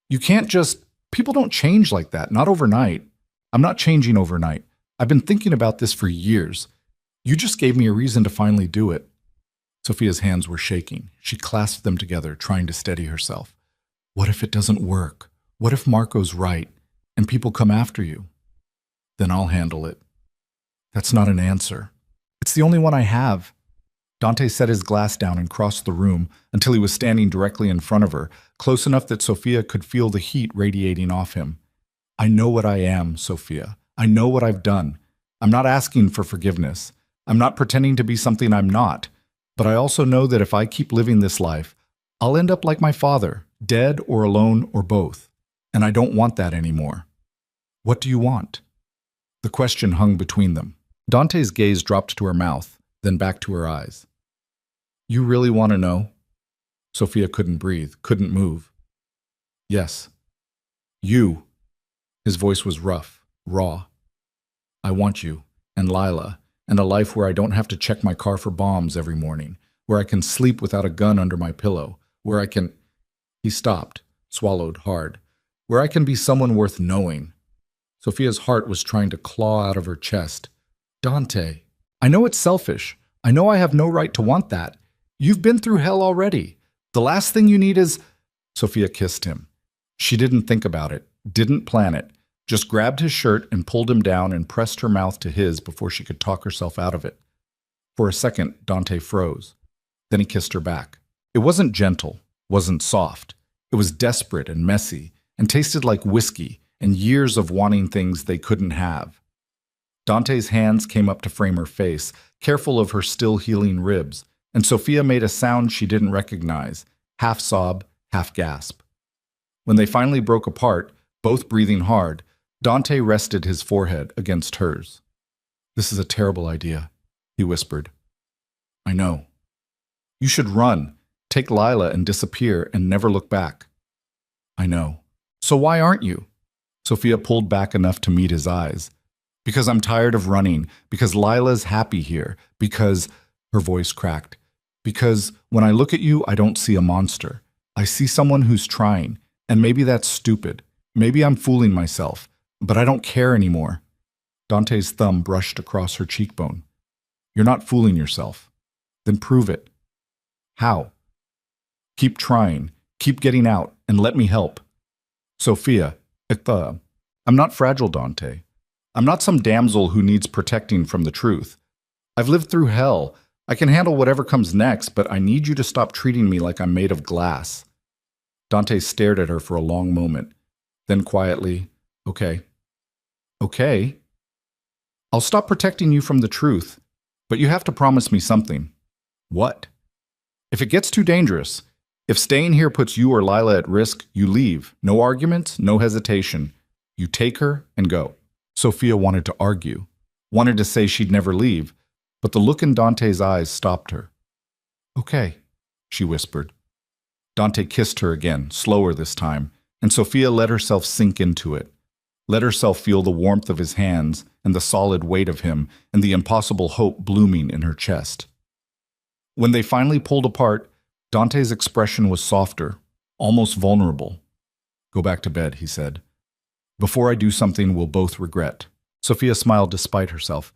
You can't just... People don't change like that, not overnight. I'm not changing overnight. I've been thinking about this for years. You just gave me a reason to finally do it. Sophia's hands were shaking. She clasped them together, trying to steady herself. What if it doesn't work? What if Marco's right, and people come after you? Then I'll handle it. That's not an answer. It's the only one I have. Dante set his glass down and crossed the room until he was standing directly in front of her, close enough that Sophia could feel the heat radiating off him. I know what I am, Sophia. I know what I've done. I'm not asking for forgiveness. I'm not pretending to be something I'm not. But I also know that if I keep living this life, I'll end up like my father, dead or alone or both. And I don't want that anymore. What do you want? The question hung between them. Dante's gaze dropped to her mouth, then back to her eyes. You really want to know? Sophia couldn't breathe, couldn't move. Yes. You. His voice was rough, raw. I want you, and Lila, and a life where I don't have to check my car for bombs every morning, where I can sleep without a gun under my pillow, where I can... He stopped, swallowed hard. Where I can be someone worth knowing. Sophia's heart was trying to claw out of her chest. Dante, I know it's selfish. I know I have no right to want that. You've been through hell already. The last thing you need is... Sophia kissed him. She didn't think about it, didn't plan it, just grabbed his shirt and pulled him down and pressed her mouth to his before she could talk herself out of it. For a second, Dante froze. Then he kissed her back. It wasn't gentle, wasn't soft. It was desperate and messy, and tasted like whiskey and years of wanting things they couldn't have. Dante's hands came up to frame her face, careful of her still healing ribs, and Sophia made a sound she didn't recognize, half sob, half gasp. When they finally broke apart, both breathing hard, Dante rested his forehead against hers. This is a terrible idea, he whispered. I know. You should run, take Lila and disappear and never look back. I know. So why aren't you? Sophia pulled back enough to meet his eyes. Because I'm tired of running, because Lila's happy here, because... Her voice cracked. Because when I look at you, I don't see a monster. I see someone who's trying, and maybe that's stupid. Maybe I'm fooling myself, but I don't care anymore. Dante's thumb brushed across her cheekbone. You're not fooling yourself. Then prove it. How? Keep trying, keep getting out, and let me help. Sophia, I'm not fragile, Dante. I'm not some damsel who needs protecting from the truth. I've lived through hell. I can handle whatever comes next, but I need you to stop treating me like I'm made of glass. Dante stared at her for a long moment. Then quietly, okay. Okay? I'll stop protecting you from the truth, but you have to promise me something. What? If it gets too dangerous, if staying here puts you or Lila at risk, you leave. No arguments, no hesitation. You take her and go. Sophia wanted to argue, wanted to say she'd never leave, but the look in Dante's eyes stopped her. Okay, she whispered. Dante kissed her again, slower this time, and Sophia let herself sink into it. Let herself feel the warmth of his hands and the solid weight of him and the impossible hope blooming in her chest. When they finally pulled apart, Dante's expression was softer, almost vulnerable. Go back to bed, he said. Before I do something we'll both regret. Sophia smiled despite herself.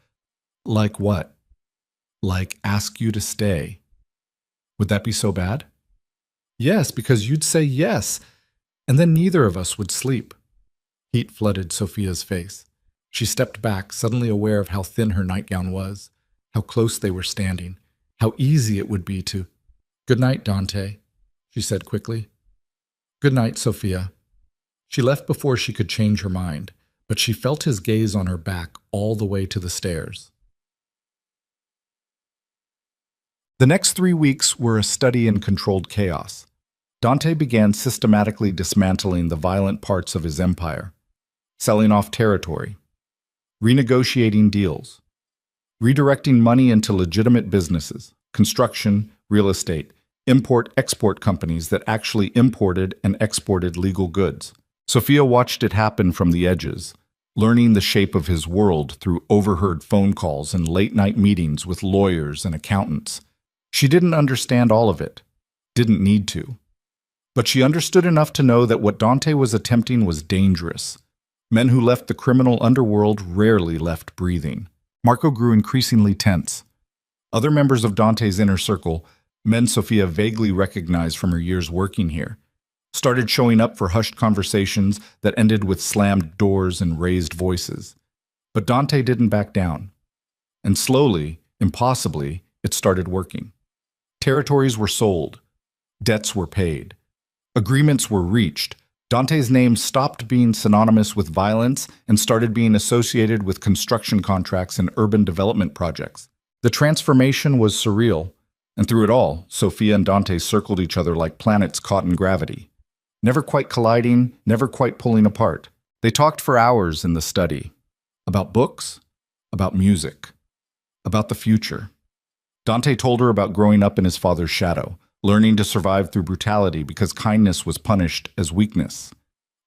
Like what? Like ask you to stay. Would that be so bad? Yes, because you'd say yes, and then neither of us would sleep. Heat flooded Sophia's face. She stepped back, suddenly aware of how thin her nightgown was, how close they were standing, how easy it would be to... Good night, Dante, she said quickly. Good night, Sophia. She left before she could change her mind, but she felt his gaze on her back all the way to the stairs. The next 3 weeks were a study in controlled chaos. Dante began systematically dismantling the violent parts of his empire, selling off territory, renegotiating deals, redirecting money into legitimate businesses, construction, real estate, import-export companies that actually imported and exported legal goods. Sophia watched it happen from the edges, learning the shape of his world through overheard phone calls and late-night meetings with lawyers and accountants. She didn't understand all of it, didn't need to. But she understood enough to know that what Dante was attempting was dangerous. Men who left the criminal underworld rarely left breathing. Marco grew increasingly tense. Other members of Dante's inner circle, men Sophia vaguely recognized from her years working here, started showing up for hushed conversations that ended with slammed doors and raised voices. But Dante didn't back down. And slowly, impossibly, it started working. Territories were sold. Debts were paid. Agreements were reached. Dante's name stopped being synonymous with violence and started being associated with construction contracts and urban development projects. The transformation was surreal, and through it all, Sophia and Dante circled each other like planets caught in gravity. Never quite colliding, never quite pulling apart. They talked for hours in the study. About books, about music, about the future. Dante told her about growing up in his father's shadow, learning to survive through brutality because kindness was punished as weakness.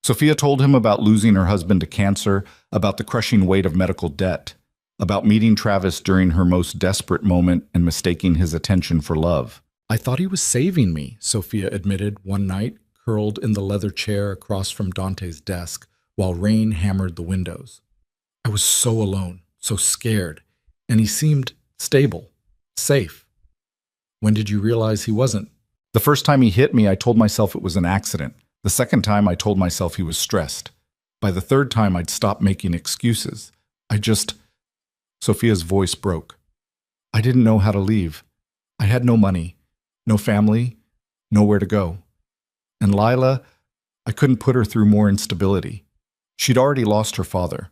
Sophia told him about losing her husband to cancer, about the crushing weight of medical debt, about meeting Travis during her most desperate moment and mistaking his attention for love. I thought he was saving me, Sophia admitted one night, curled in the leather chair across from Dante's desk, while rain hammered the windows. I was so alone, so scared, and he seemed stable, safe. When did you realize he wasn't? The first time he hit me, I told myself it was an accident. The second time, I told myself he was stressed. By the third time, I'd stopped making excuses. Sophia's voice broke. I didn't know how to leave. I had no money, no family, nowhere to go. And Lila, I couldn't put her through more instability. She'd already lost her father.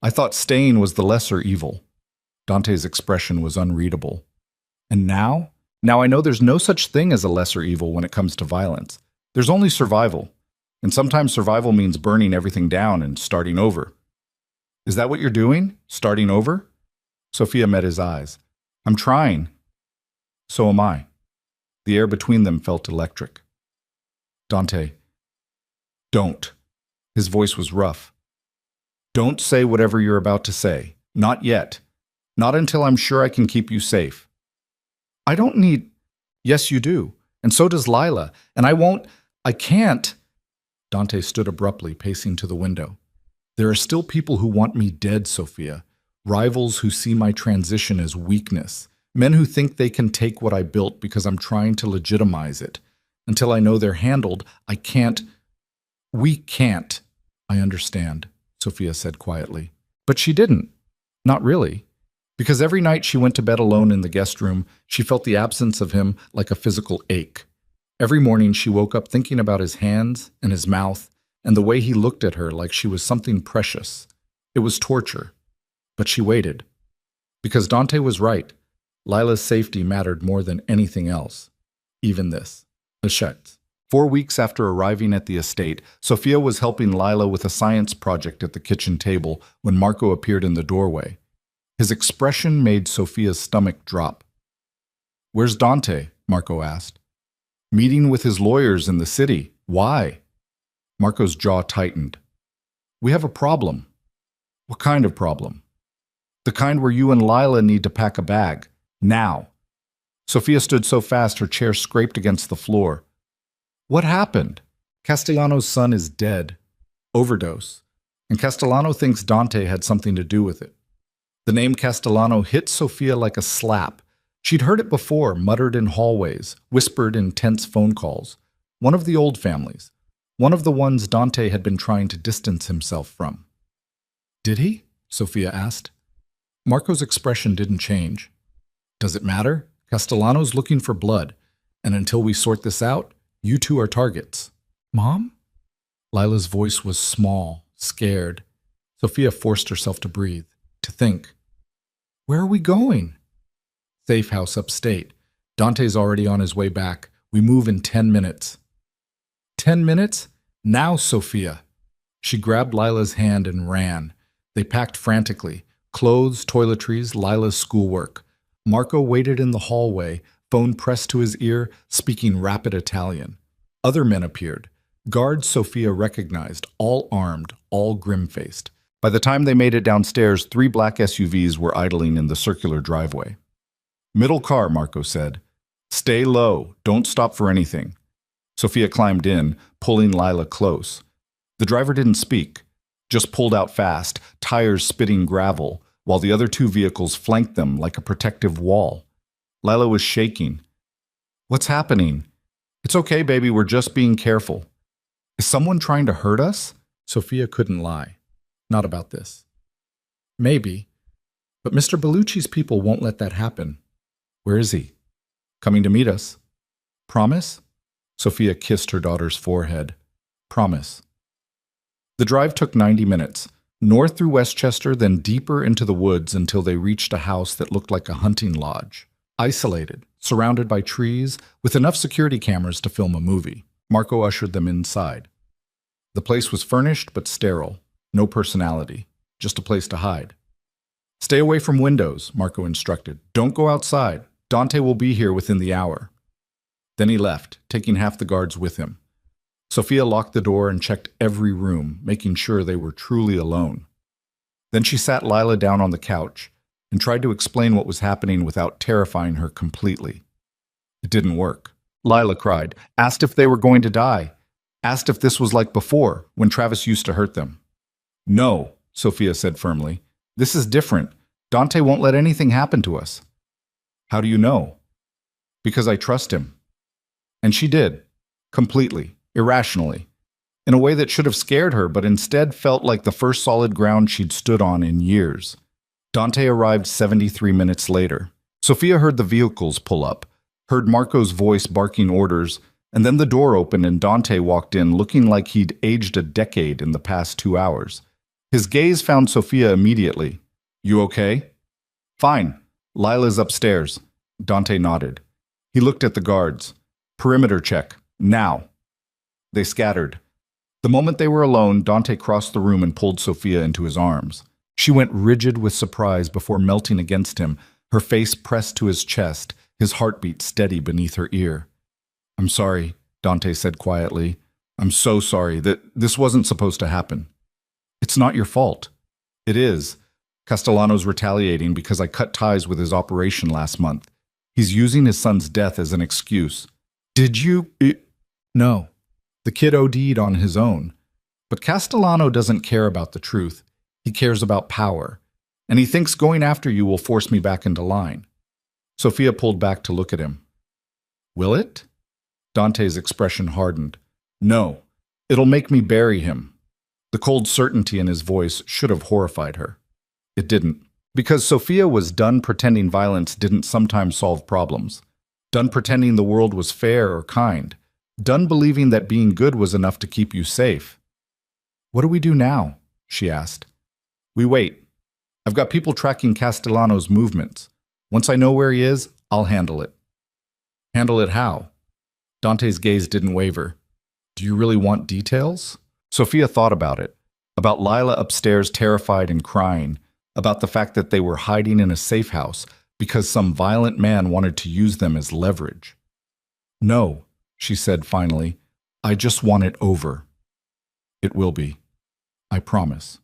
I thought staying was the lesser evil. Dante's expression was unreadable. And now? Now I know there's no such thing as a lesser evil when it comes to violence. There's only survival. And sometimes survival means burning everything down and starting over. Is that what you're doing? Starting over? Sophia met his eyes. I'm trying. So am I. The air between them felt electric. Dante, don't. His voice was rough. Don't say whatever you're about to say. Not yet. Not until I'm sure I can keep you safe. I don't need... Yes, you do. And so does Lila. And I can't... Dante stood abruptly, pacing to the window. There are still people who want me dead, Sophia. Rivals who see my transition as weakness. Men who think they can take what I built because I'm trying to legitimize it. Until I know they're handled, I can't... We can't. I understand, Sophia said quietly. But she didn't. Not really. Because every night she went to bed alone in the guest room, she felt the absence of him like a physical ache. Every morning she woke up thinking about his hands and his mouth and the way he looked at her like she was something precious. It was torture. But she waited. Because Dante was right. Lila's safety mattered more than anything else. Even this. Hachette. 4 weeks after arriving at the estate, Sophia was helping Lila with a science project at the kitchen table when Marco appeared in the doorway. His expression made Sophia's stomach drop. "Where's Dante?" Marco asked. "Meeting with his lawyers in the city. Why?" Marco's jaw tightened. "We have a problem." "What kind of problem?" "The kind where you and Lila need to pack a bag. Now." Sophia stood so fast her chair scraped against the floor. "What happened?" "Castellano's son is dead. Overdose. And Castellano thinks Dante had something to do with it." The name Castellano hit Sophia like a slap. She'd heard it before, muttered in hallways, whispered in tense phone calls. One of the old families. One of the ones Dante had been trying to distance himself from. "Did he?" Sophia asked. Marco's expression didn't change. "Does it matter? Castellano's looking for blood, and until we sort this out, you two are targets." "Mom?" Lila's voice was small, scared. Sophia forced herself to breathe, to think. "Where are we going?" "Safe house upstate. Dante's already on his way back. We move in 10 minutes. 10 minutes? Now, Sophia." She grabbed Lila's hand and ran. They packed frantically. Clothes, toiletries, Lila's schoolwork. Marco waited in the hallway, phone pressed to his ear, speaking rapid Italian. Other men appeared. Guards Sophia recognized, all armed, all grim-faced. By the time they made it downstairs, 3 black SUVs were idling in the circular driveway. "Middle car," Marco said. "Stay low. Don't stop for anything." Sophia climbed in, pulling Lila close. The driver didn't speak, just pulled out fast, tires spitting gravel, while the other 2 vehicles flanked them like a protective wall. Lila was shaking. "What's happening?" "It's okay, baby. We're just being careful." "Is someone trying to hurt us?" Sophia couldn't lie. Not about this. "Maybe. But Mr. Bellucci's people won't let that happen." "Where is he?" "Coming to meet us." "Promise?" Sophia kissed her daughter's forehead. "Promise." The drive took 90 minutes. North through Westchester, then deeper into the woods until they reached a house that looked like a hunting lodge. Isolated, surrounded by trees, with enough security cameras to film a movie. Marco ushered them inside. The place was furnished but sterile. No personality. Just a place to hide. "Stay away from windows," Marco instructed. "Don't go outside. Dante will be here within the hour." Then he left, taking half the guards with him. Sophia locked the door and checked every room, making sure they were truly alone. Then she sat Lila down on the couch and tried to explain what was happening without terrifying her completely. It didn't work. Lila cried, asked if they were going to die, asked if this was like before, when Travis used to hurt them. "No," Sophia said firmly. "This is different. Dante won't let anything happen to us." "How do you know?" "Because I trust him." And she did. Completely. Irrationally, in a way that should have scared her, but instead felt like the first solid ground she'd stood on in years. Dante arrived 73 minutes later. Sophia heard the vehicles pull up, heard Marco's voice barking orders, and then the door opened and Dante walked in looking like he'd aged a decade in the past 2 hours. His gaze found Sophia immediately. "You okay?" "Fine. Lila's upstairs." Dante nodded. He looked at the guards. "Perimeter check. Now." They scattered. The moment they were alone, Dante crossed the room and pulled Sophia into his arms. She went rigid with surprise before melting against him, her face pressed to his chest, his heartbeat steady beneath her ear. "I'm sorry," Dante said quietly. "I'm so sorry. This wasn't supposed to happen." "It's not your fault." "It is. Castellano's retaliating because I cut ties with his operation last month. He's using his son's death as an excuse." "Did you?" "No. The kid OD'd on his own. But Castellano doesn't care about the truth. He cares about power. And he thinks going after you will force me back into line." Sophia pulled back to look at him. "Will it?" Dante's expression hardened. "No. It'll make me bury him." The cold certainty in his voice should have horrified her. It didn't. Because Sophia was done pretending violence didn't sometimes solve problems. Done pretending the world was fair or kind. Done believing that being good was enough to keep you safe. "What do we do now?" she asked. "We wait. I've got people tracking Castellano's movements. Once I know where he is, I'll handle it." "Handle it how?" Dante's gaze didn't waver. "Do you really want details?" Sophia thought about it. About Lila upstairs terrified and crying. About the fact that they were hiding in a safe house because some violent man wanted to use them as leverage. "No," she said finally. "I just want it over." "It will be. I promise."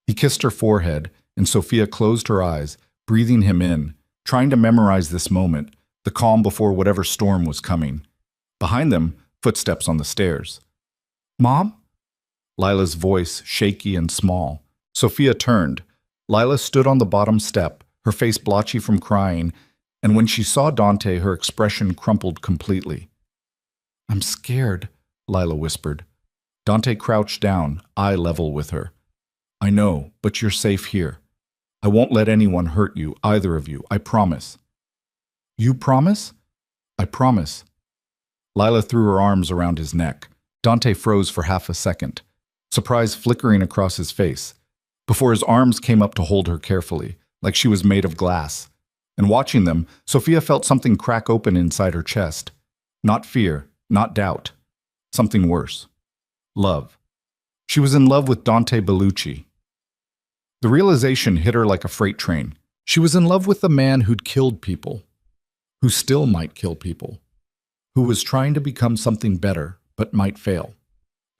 He kissed her forehead, and Sophia closed her eyes, breathing him in, trying to memorize this moment, the calm before whatever storm was coming. Behind them, footsteps on the stairs. "Mom?" Lila's voice, shaky and small. Sophia turned. Lila stood on the bottom step, her face blotchy from crying, and when she saw Dante, her expression crumpled completely. "I'm scared," Lila whispered. Dante crouched down, eye level with her. "I know, but you're safe here. I won't let anyone hurt you, either of you, I promise." "You promise?" "I promise." Lila threw her arms around his neck. Dante froze for half a second, surprise flickering across his face, before his arms came up to hold her carefully, like she was made of glass. And watching them, Sophia felt something crack open inside her chest. Not fear, not doubt. Something worse. Love. She was in love with Dante Bellucci. The realization hit her like a freight train. She was in love with the man who'd killed people, who still might kill people, who was trying to become something better, but might fail,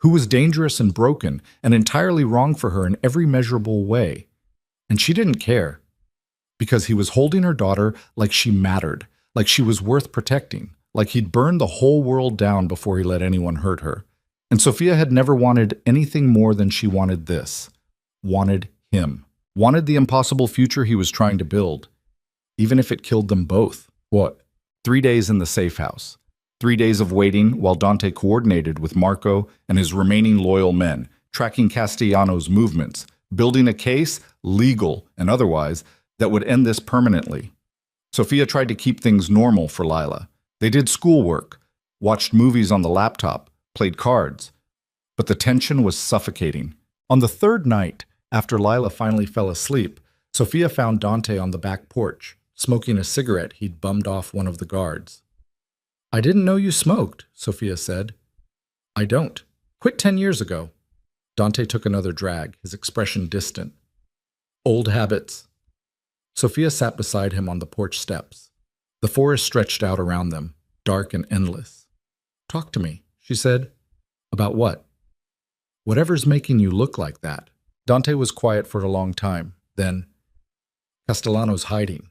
who was dangerous and broken and entirely wrong for her in every measurable way. And she didn't care, because he was holding her daughter like she mattered, like she was worth protecting, like he'd burned the whole world down before he let anyone hurt her. And Sophia had never wanted anything more than she wanted this. Wanted him. Wanted the impossible future he was trying to build, even if it killed them both. What? 3 days in the safe house. 3 days of waiting while Dante coordinated with Marco and his remaining loyal men, tracking Castellano's movements, building a case, legal and otherwise, that would end this permanently. Sophia tried to keep things normal for Lila. They did schoolwork, watched movies on the laptop, played cards. But the tension was suffocating. On the third night, after Lila finally fell asleep, Sophia found Dante on the back porch, smoking a cigarette he'd bummed off one of the guards. "I didn't know you smoked," Sophia said. "I don't. Quit 10 years ago." Dante took another drag, his expression distant. "Old habits." Sophia sat beside him on the porch steps. The forest stretched out around them, dark and endless. "Talk to me," she said. "About what?" "Whatever's making you look like that." Dante was quiet for a long time. Then, "Castellano's hiding,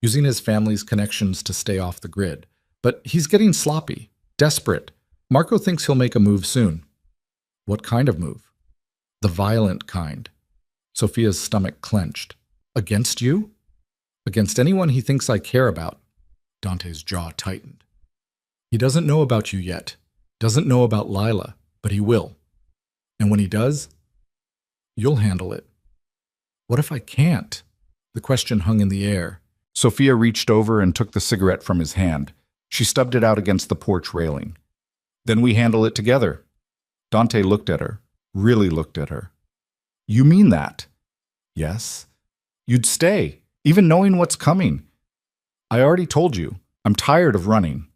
using his family's connections to stay off the grid. But he's getting sloppy, desperate. Marco thinks he'll make a move soon." "What kind of move?" "The violent kind." Sophia's stomach clenched. "Against you?" "Against anyone he thinks I care about." Dante's jaw tightened. "He doesn't know about you yet. Doesn't know about Lila, but he will. And when he does, you'll handle it." "What if I can't?" The question hung in the air. Sophia reached over and took the cigarette from his hand. She stubbed it out against the porch railing. "Then we handle it together." Dante looked at her, really looked at her. "You mean that?" "Yes. You'd stay, even knowing what's coming." "I already told you, I'm tired of running."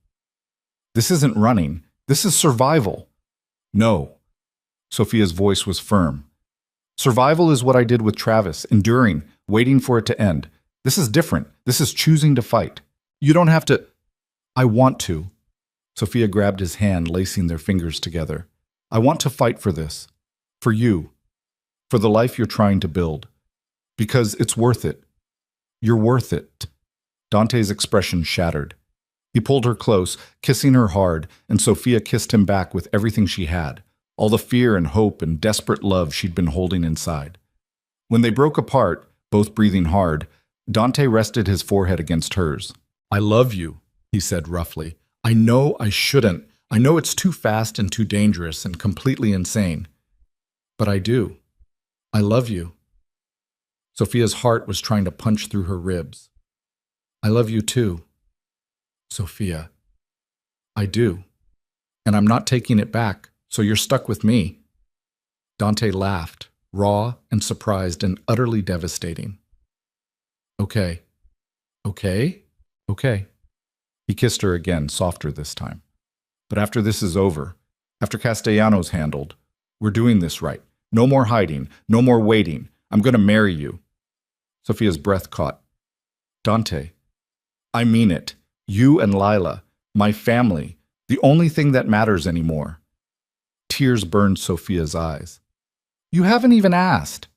"This isn't running. This is survival." "No." Sophia's voice was firm. "Survival is what I did with Travis, enduring, waiting for it to end. This is different. This is choosing to fight. You don't have to—" "I want to." Sophia grabbed his hand, lacing their fingers together. "I want to fight for this. For you. For the life you're trying to build. Because it's worth it. You're worth it." Dante's expression shattered. He pulled her close, kissing her hard, and Sophia kissed him back with everything she had, all the fear and hope and desperate love she'd been holding inside. When they broke apart, both breathing hard, Dante rested his forehead against hers. "I love you," he said roughly. "I know I shouldn't. I know it's too fast and too dangerous and completely insane. But I do. I love you." Sophia's heart was trying to punch through her ribs. I love you too, Sophia. I do. And I'm not taking it back, so you're stuck with me. Dante laughed, raw and surprised and utterly devastating. Okay. Okay? Okay. He kissed her again, softer this time. But after this is over, after Castellanos handled, we're doing this right. No more hiding, no more waiting. I'm going to marry you. Sophia's breath caught. Dante, I mean it. You and Lila, my family, the only thing that matters anymore. Tears burned Sophia's eyes. You haven't even asked.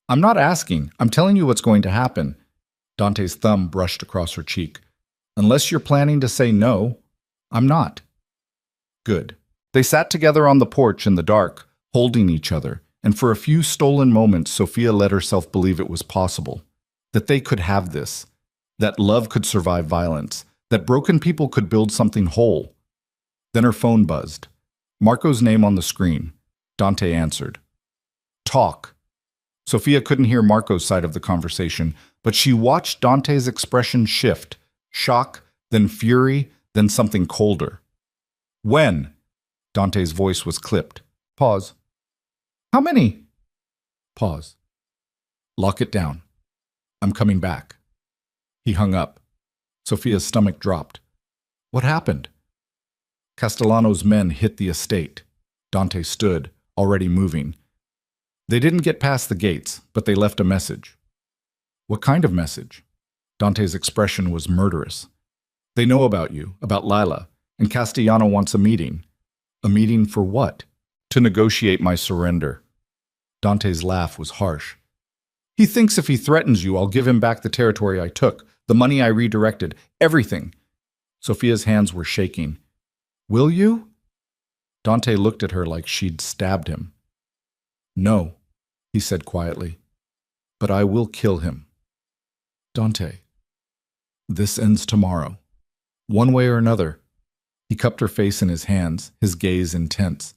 I'm not asking. I'm telling you what's going to happen. Dante's thumb brushed across her cheek. Unless you're planning to say no, I'm not. Good. They sat together on the porch in the dark, holding each other, and for a few stolen moments, Sophia let herself believe it was possible, that they could have this, that love could survive violence, that broken people could build something whole. Then her phone buzzed. Marco's name on the screen. Dante answered. Talk. Sophia couldn't hear Marco's side of the conversation, but she watched Dante's expression shift, shock, then fury, then something colder. When? Dante's voice was clipped. Pause. How many? Pause. Lock it down. I'm coming back. He hung up. Sophia's stomach dropped. What happened? Castellano's men hit the estate. Dante stood, already moving. They didn't get past the gates, but they left a message. What kind of message? Dante's expression was murderous. They know about you, about Lila, and Castellano wants a meeting. A meeting for what? To negotiate my surrender. Dante's laugh was harsh. He thinks if he threatens you, I'll give him back the territory I took, the money I redirected, everything. Sophia's hands were shaking. Will you? Dante looked at her like she'd stabbed him. No, he said quietly, but I will kill him. Dante, this ends tomorrow. One way or another. He cupped her face in his hands, his gaze intense.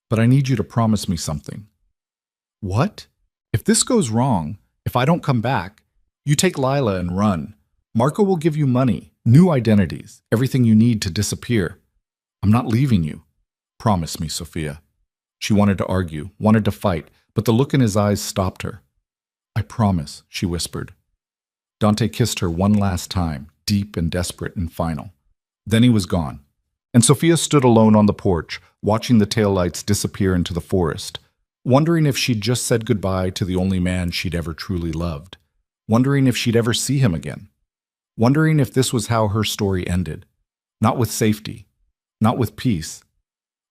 But I need you to promise me something. What? If this goes wrong, if I don't come back, you take Lila and run. Marco will give you money, new identities, everything you need to disappear. I'm not leaving you. Promise me, Sophia. She wanted to argue, wanted to fight, but the look in his eyes stopped her. I promise, she whispered. Dante kissed her one last time, deep and desperate and final. Then he was gone, and Sophia stood alone on the porch, watching the taillights disappear into the forest, wondering if she'd just said goodbye to the only man she'd ever truly loved, wondering if she'd ever see him again, wondering if this was how her story ended, not with safety, not with peace,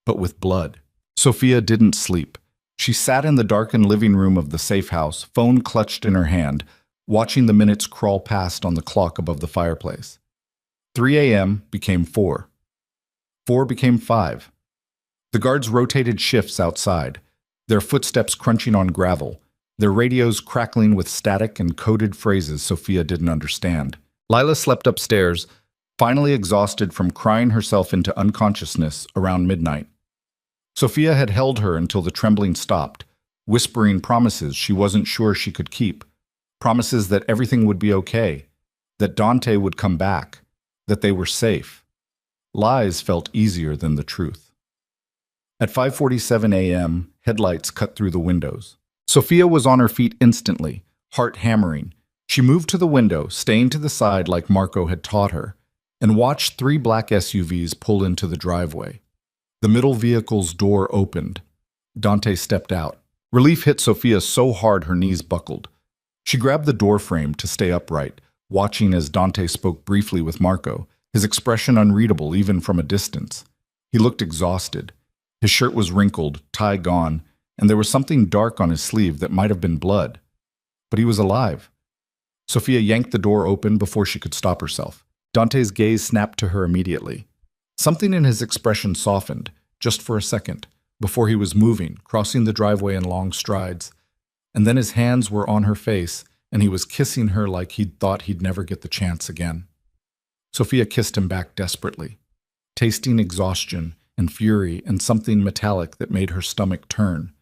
but with blood. Sophia didn't sleep. She sat in the darkened living room of the safe house, phone clutched in her hand, watching the minutes crawl past on the clock above the fireplace. 3 a.m. became 4. 4 became 5. The guards rotated shifts outside, their footsteps crunching on gravel, their radios crackling with static and coded phrases Sophia didn't understand. Lila slept upstairs, finally exhausted from crying herself into unconsciousness around midnight. Sophia had held her until the trembling stopped, whispering promises she wasn't sure she could keep, promises that everything would be okay, that Dante would come back, that they were safe. Lies felt easier than the truth. At 5:47 a.m., headlights cut through the windows. Sophia was on her feet instantly, heart hammering. She moved to the window, staying to the side like Marco had taught her, and watched 3 black SUVs pull into the driveway. The middle vehicle's door opened. Dante stepped out. Relief hit Sophia so hard her knees buckled. She grabbed the door frame to stay upright, watching as Dante spoke briefly with Marco, his expression unreadable even from a distance. He looked exhausted. His shirt was wrinkled, tie gone, and there was something dark on his sleeve that might have been blood. But he was alive. Sophia yanked the door open before she could stop herself. Dante's gaze snapped to her immediately. Something in his expression softened, just for a second, before he was moving, crossing the driveway in long strides. And then his hands were on her face, and he was kissing her like he'd thought he'd never get the chance again. Sophia kissed him back desperately, tasting exhaustion and fury and something metallic that made her stomach turn.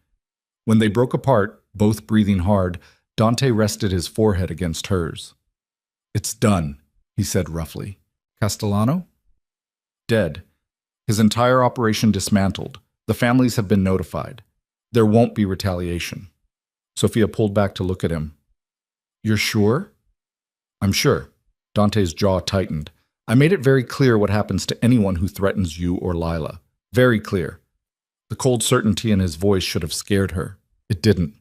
When they broke apart, both breathing hard, Dante rested his forehead against hers. "It's done," he said roughly. "Castellano?" "Dead. His entire operation dismantled. The families have been notified. There won't be retaliation." Sophia pulled back to look at him. "You're sure?" "I'm sure." Dante's jaw tightened. "I made it very clear what happens to anyone who threatens you or Lila. Very clear." The cold certainty in his voice should have scared her. It didn't.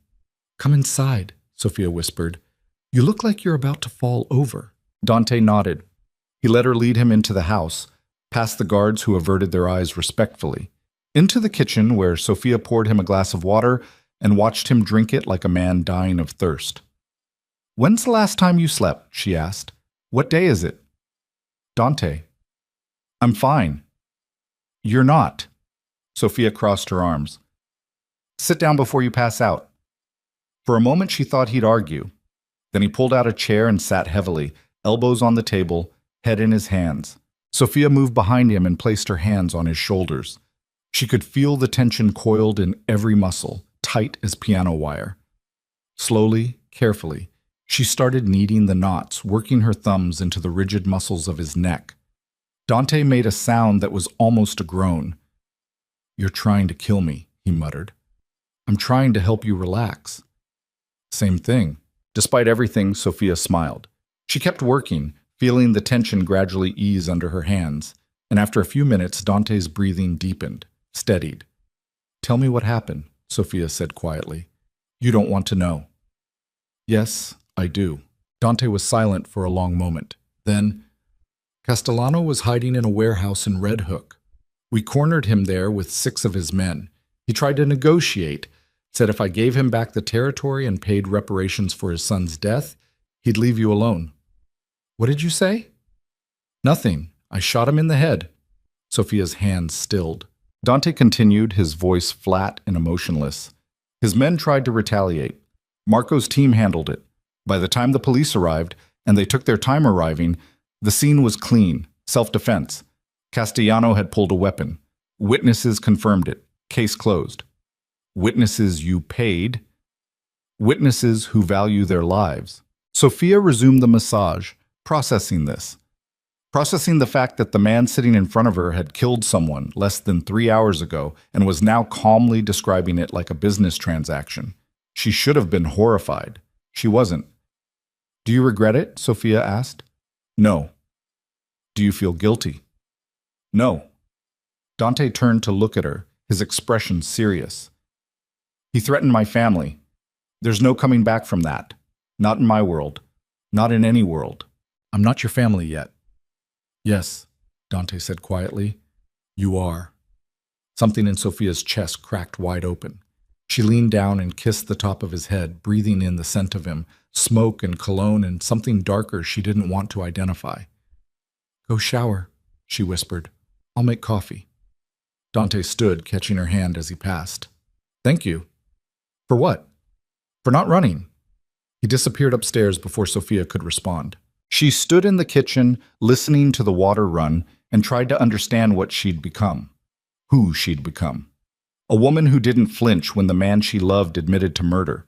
"Come inside," Sophia whispered. "You look like you're about to fall over." Dante nodded. He let her lead him into the house, past the guards who averted their eyes respectfully, into the kitchen where Sophia poured him a glass of water and watched him drink it like a man dying of thirst. "When's the last time you slept?" she asked. "What day is it?" "Dante." "I'm fine." "You're not." Sophia crossed her arms. "Sit down before you pass out." For a moment she thought he'd argue. Then he pulled out a chair and sat heavily, elbows on the table, head in his hands. Sophia moved behind him and placed her hands on his shoulders. She could feel the tension coiled in every muscle, tight as piano wire. Slowly, carefully, she started kneading the knots, working her thumbs into the rigid muscles of his neck. Dante made a sound that was almost a groan. "You're trying to kill me," he muttered. "I'm trying to help you relax." Same thing. Despite everything, Sophia smiled. She kept working, feeling the tension gradually ease under her hands, and after a few minutes, Dante's breathing deepened, steadied. "Tell me what happened," Sophia said quietly. "You don't want to know." "Yes, I do." Dante was silent for a long moment. Then, "Castellano was hiding in a warehouse in Red Hook. We cornered him there with 6 of his men. He tried to negotiate, said if I gave him back the territory and paid reparations for his son's death, he'd leave you alone." "What did you say?" "Nothing. I shot him in the head." Sophia's hands stilled. Dante continued, his voice flat and emotionless. "His men tried to retaliate. Marco's team handled it. By the time the police arrived, and they took their time arriving, the scene was clean, self-defense. Castellano had pulled a weapon. Witnesses confirmed it. Case closed." "Witnesses you paid?" "Witnesses who value their lives." Sophia resumed the massage, processing this. Processing the fact that the man sitting in front of her had killed someone less than 3 hours ago and was now calmly describing it like a business transaction. She should have been horrified. She wasn't. "Do you regret it?" Sophia asked. "No." "Do you feel guilty?" "No." Dante turned to look at her, his expression serious. "He threatened my family. There's no coming back from that. Not in my world. Not in any world. I'm not your family yet." "Yes," Dante said quietly. "You are." Something in Sophia's chest cracked wide open. She leaned down and kissed the top of his head, breathing in the scent of him, smoke and cologne and something darker she didn't want to identify. "Go shower," she whispered. "I'll make coffee." Dante stood, catching her hand as he passed. "Thank you." "For what?" "For not running." He disappeared upstairs before Sophia could respond. She stood in the kitchen, listening to the water run, and tried to understand what she'd become. Who she'd become. A woman who didn't flinch when the man she loved admitted to murder.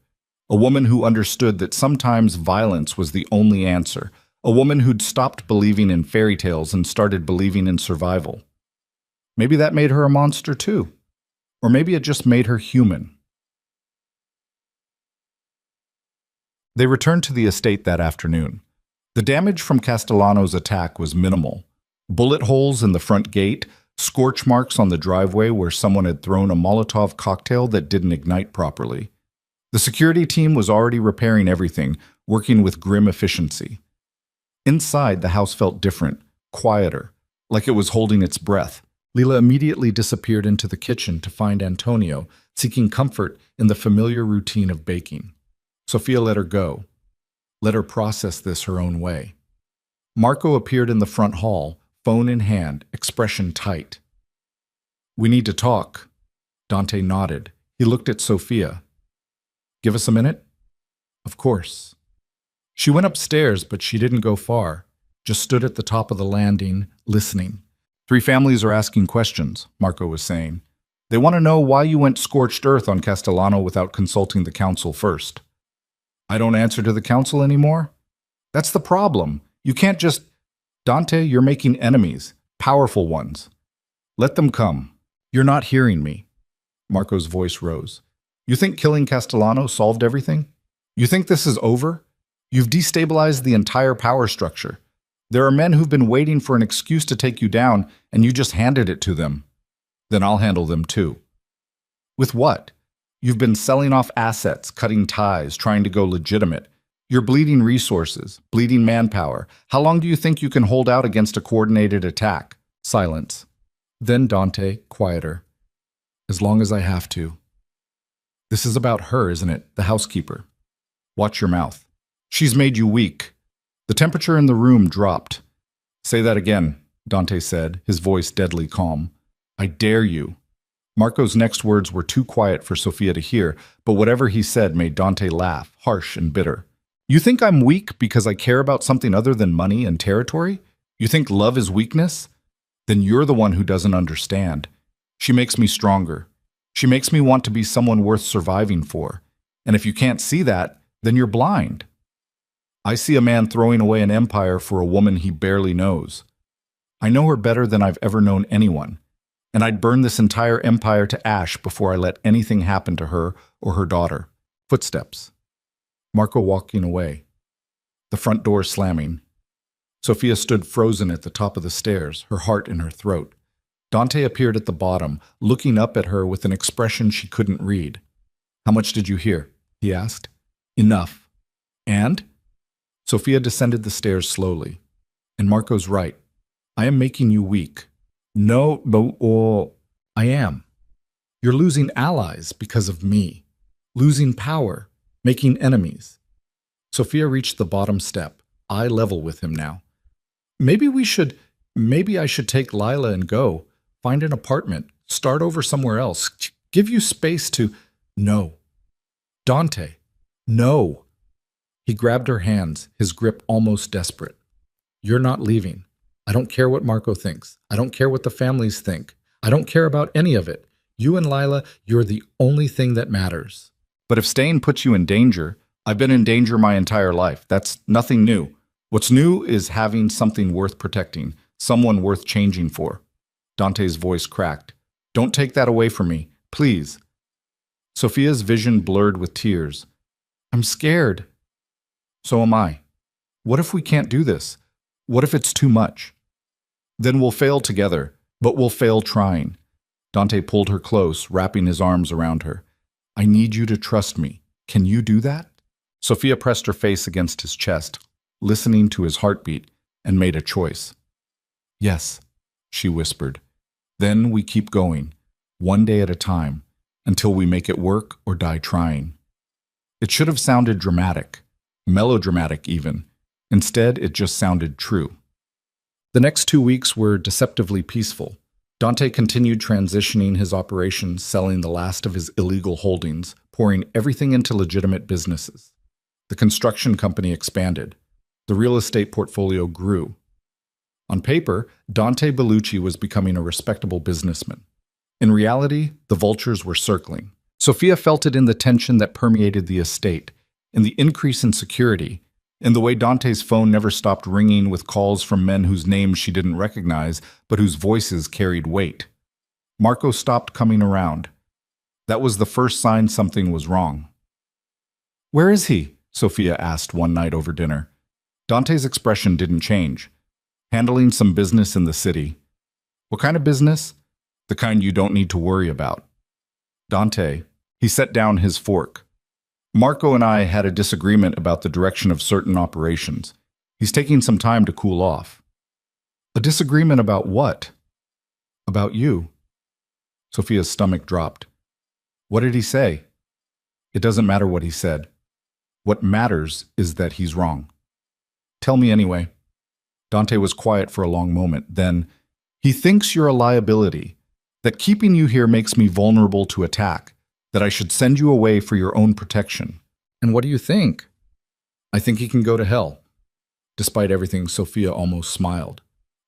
A woman who understood that sometimes violence was the only answer. A woman who'd stopped believing in fairy tales and started believing in survival. Maybe that made her a monster too. Or maybe it just made her human. They returned to the estate that afternoon. The damage from Castellano's attack was minimal. Bullet holes in the front gate, scorch marks on the driveway where someone had thrown a Molotov cocktail that didn't ignite properly. The security team was already repairing everything, working with grim efficiency. Inside, the house felt different, quieter, like it was holding its breath. Lila immediately disappeared into the kitchen to find Antonio, seeking comfort in the familiar routine of baking. Sophia let her go. Let her process this her own way. Marco appeared in the front hall, phone in hand, expression tight. "We need to talk." Dante nodded. He looked at Sophia. "Give us a minute?" "Of course." She went upstairs, but she didn't go far, just stood at the top of the landing, listening. "3 families are asking questions," Marco was saying. "They want to know why you went scorched earth on Castellano without consulting the council first." I don't answer to the council anymore? That's the problem. You can't just... Dante, you're making enemies, powerful ones. Let them come. You're not hearing me. Marco's voice rose. You think killing Castellano solved everything? You think this is over? You've destabilized the entire power structure. There are men who've been waiting for an excuse to take you down, and you just handed it to them. Then I'll handle them too. With what? You've been selling off assets, cutting ties, trying to go legitimate. You're bleeding resources, bleeding manpower. How long do you think you can hold out against a coordinated attack? Silence. Then Dante, quieter. As long as I have to. This is about her, isn't it? The housekeeper. Watch your mouth. She's made you weak. The temperature in the room dropped. Say that again, Dante said, his voice deadly calm. I dare you. Marco's next words were too quiet for Sophia to hear, but whatever he said made Dante laugh, harsh and bitter. You think I'm weak because I care about something other than money and territory? You think love is weakness? Then you're the one who doesn't understand. She makes me stronger. She makes me want to be someone worth surviving for. And if you can't see that, then you're blind. I see a man throwing away an empire for a woman he barely knows. I know her better than I've ever known anyone, and I'd burn this entire empire to ash before I let anything happen to her or her daughter. Footsteps. Marco walking away. The front door slamming. Sophia stood frozen at the top of the stairs, her heart in her throat. Dante appeared at the bottom, looking up at her with an expression she couldn't read. How much did you hear? He asked. Enough. And? Sophia descended the stairs slowly. And Marco's right. I am making you weak. No, but I am. You're losing allies because of me. Losing power. Making enemies. Sophia reached the bottom step, eye level with him now. Maybe I should take Lila and go. Find an apartment. Start over somewhere else. Give you space to... No. Dante. No. He grabbed her hands, his grip almost desperate. You're not leaving. I don't care what Marco thinks. I don't care what the families think. I don't care about any of it. You and Lila, you're the only thing that matters. But if staying puts you in danger, I've been in danger my entire life. That's nothing new. What's new is having something worth protecting, someone worth changing for. Dante's voice cracked. Don't take that away from me, please. Sophia's vision blurred with tears. I'm scared. So am I. What if we can't do this? What if it's too much? Then we'll fail together, but we'll fail trying. Dante pulled her close, wrapping his arms around her. I need you to trust me. Can you do that? Sophia pressed her face against his chest, listening to his heartbeat, and made a choice. Yes, she whispered. Then we keep going, one day at a time, until we make it work or die trying. It should have sounded dramatic, melodramatic even. Instead, it just sounded true. The next 2 weeks were deceptively peaceful. Dante continued transitioning his operations, selling the last of his illegal holdings, pouring everything into legitimate businesses. The construction company expanded. The real estate portfolio grew. On paper, Dante Bellucci was becoming a respectable businessman. In reality, the vultures were circling. Sophia felt it in the tension that permeated the estate, in the increase in security, in the way Dante's phone never stopped ringing with calls from men whose names she didn't recognize, but whose voices carried weight. Marco stopped coming around. That was the first sign something was wrong. Where is he? Sophia asked one night over dinner. Dante's expression didn't change. Handling some business in the city. What kind of business? The kind you don't need to worry about. Dante, he set down his fork. Marco and I had a disagreement about the direction of certain operations. He's taking some time to cool off. A disagreement about what? About you. Sophia's stomach dropped. What did he say? It doesn't matter what he said. What matters is that he's wrong. Tell me anyway. Dante was quiet for a long moment. Then, he thinks you're a liability, that keeping you here makes me vulnerable to attack, that I should send you away for your own protection. And what do you think? I think he can go to hell. Despite everything, Sophia almost smiled.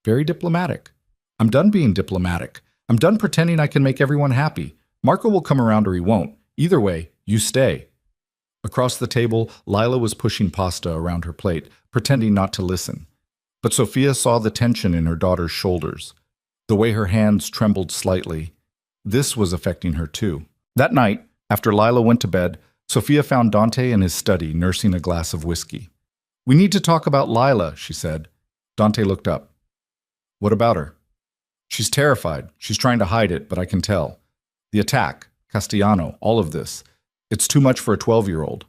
Very diplomatic. I'm done being diplomatic. I'm done pretending I can make everyone happy. Marco will come around or he won't. Either way, you stay. Across the table, Lila was pushing pasta around her plate, pretending not to listen. But Sophia saw the tension in her daughter's shoulders, the way her hands trembled slightly. This was affecting her too. That night, after Lila went to bed, Sophia found Dante in his study nursing a glass of whiskey. "We need to talk about Lila," she said. Dante looked up. "What about her?" "She's terrified. She's trying to hide it, but I can tell. The attack, Castellano, all of this. It's too much for a 12-year-old.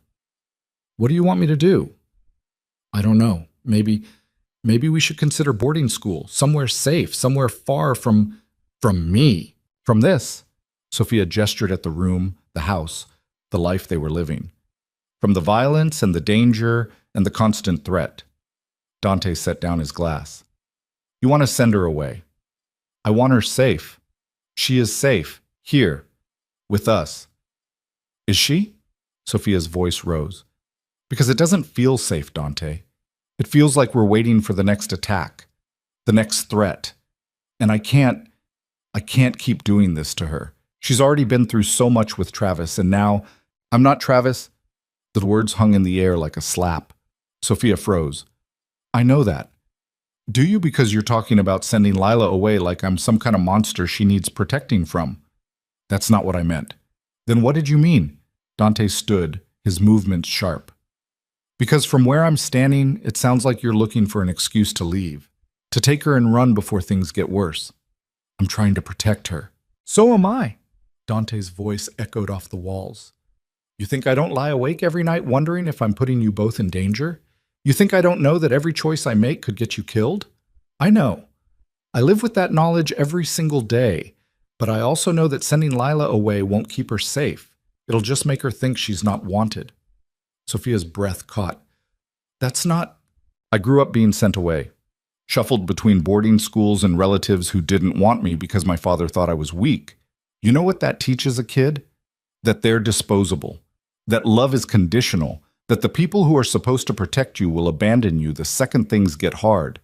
"What do you want me to do?" "I don't know. Maybe we should consider boarding school, somewhere safe, somewhere far from me, from this." Sophia gestured at the room, the house, the life they were living. "From the violence and the danger and the constant threat." Dante set down his glass. "You want to send her away. I want her safe. She is safe, here, with us." "Is she?" Sophia's voice rose. "Because it doesn't feel safe, Dante. It feels like we're waiting for the next attack, the next threat. And I can't keep doing this to her. She's already been through so much with Travis, and now, I'm not Travis." The words hung in the air like a slap. Sophia froze. "I know that. Do you because you're talking about sending Lila away like I'm some kind of monster she needs protecting from?" "That's not what I meant." "Then what did you mean?" Dante stood, his movements sharp. "Because from where I'm standing, it sounds like you're looking for an excuse to leave, to take her and run before things get worse. I'm trying to protect her." "So am I." Dante's voice echoed off the walls. "You think I don't lie awake every night wondering if I'm putting you both in danger? You think I don't know that every choice I make could get you killed? I know. I live with that knowledge every single day, but I also know that sending Lila away won't keep her safe. It'll just make her think she's not wanted." Sophia's breath caught. "That's not—" "I grew up being sent away, shuffled between boarding schools and relatives who didn't want me because my father thought I was weak. You know what that teaches a kid? That they're disposable, that love is conditional, that the people who are supposed to protect you will abandon you the second things get hard."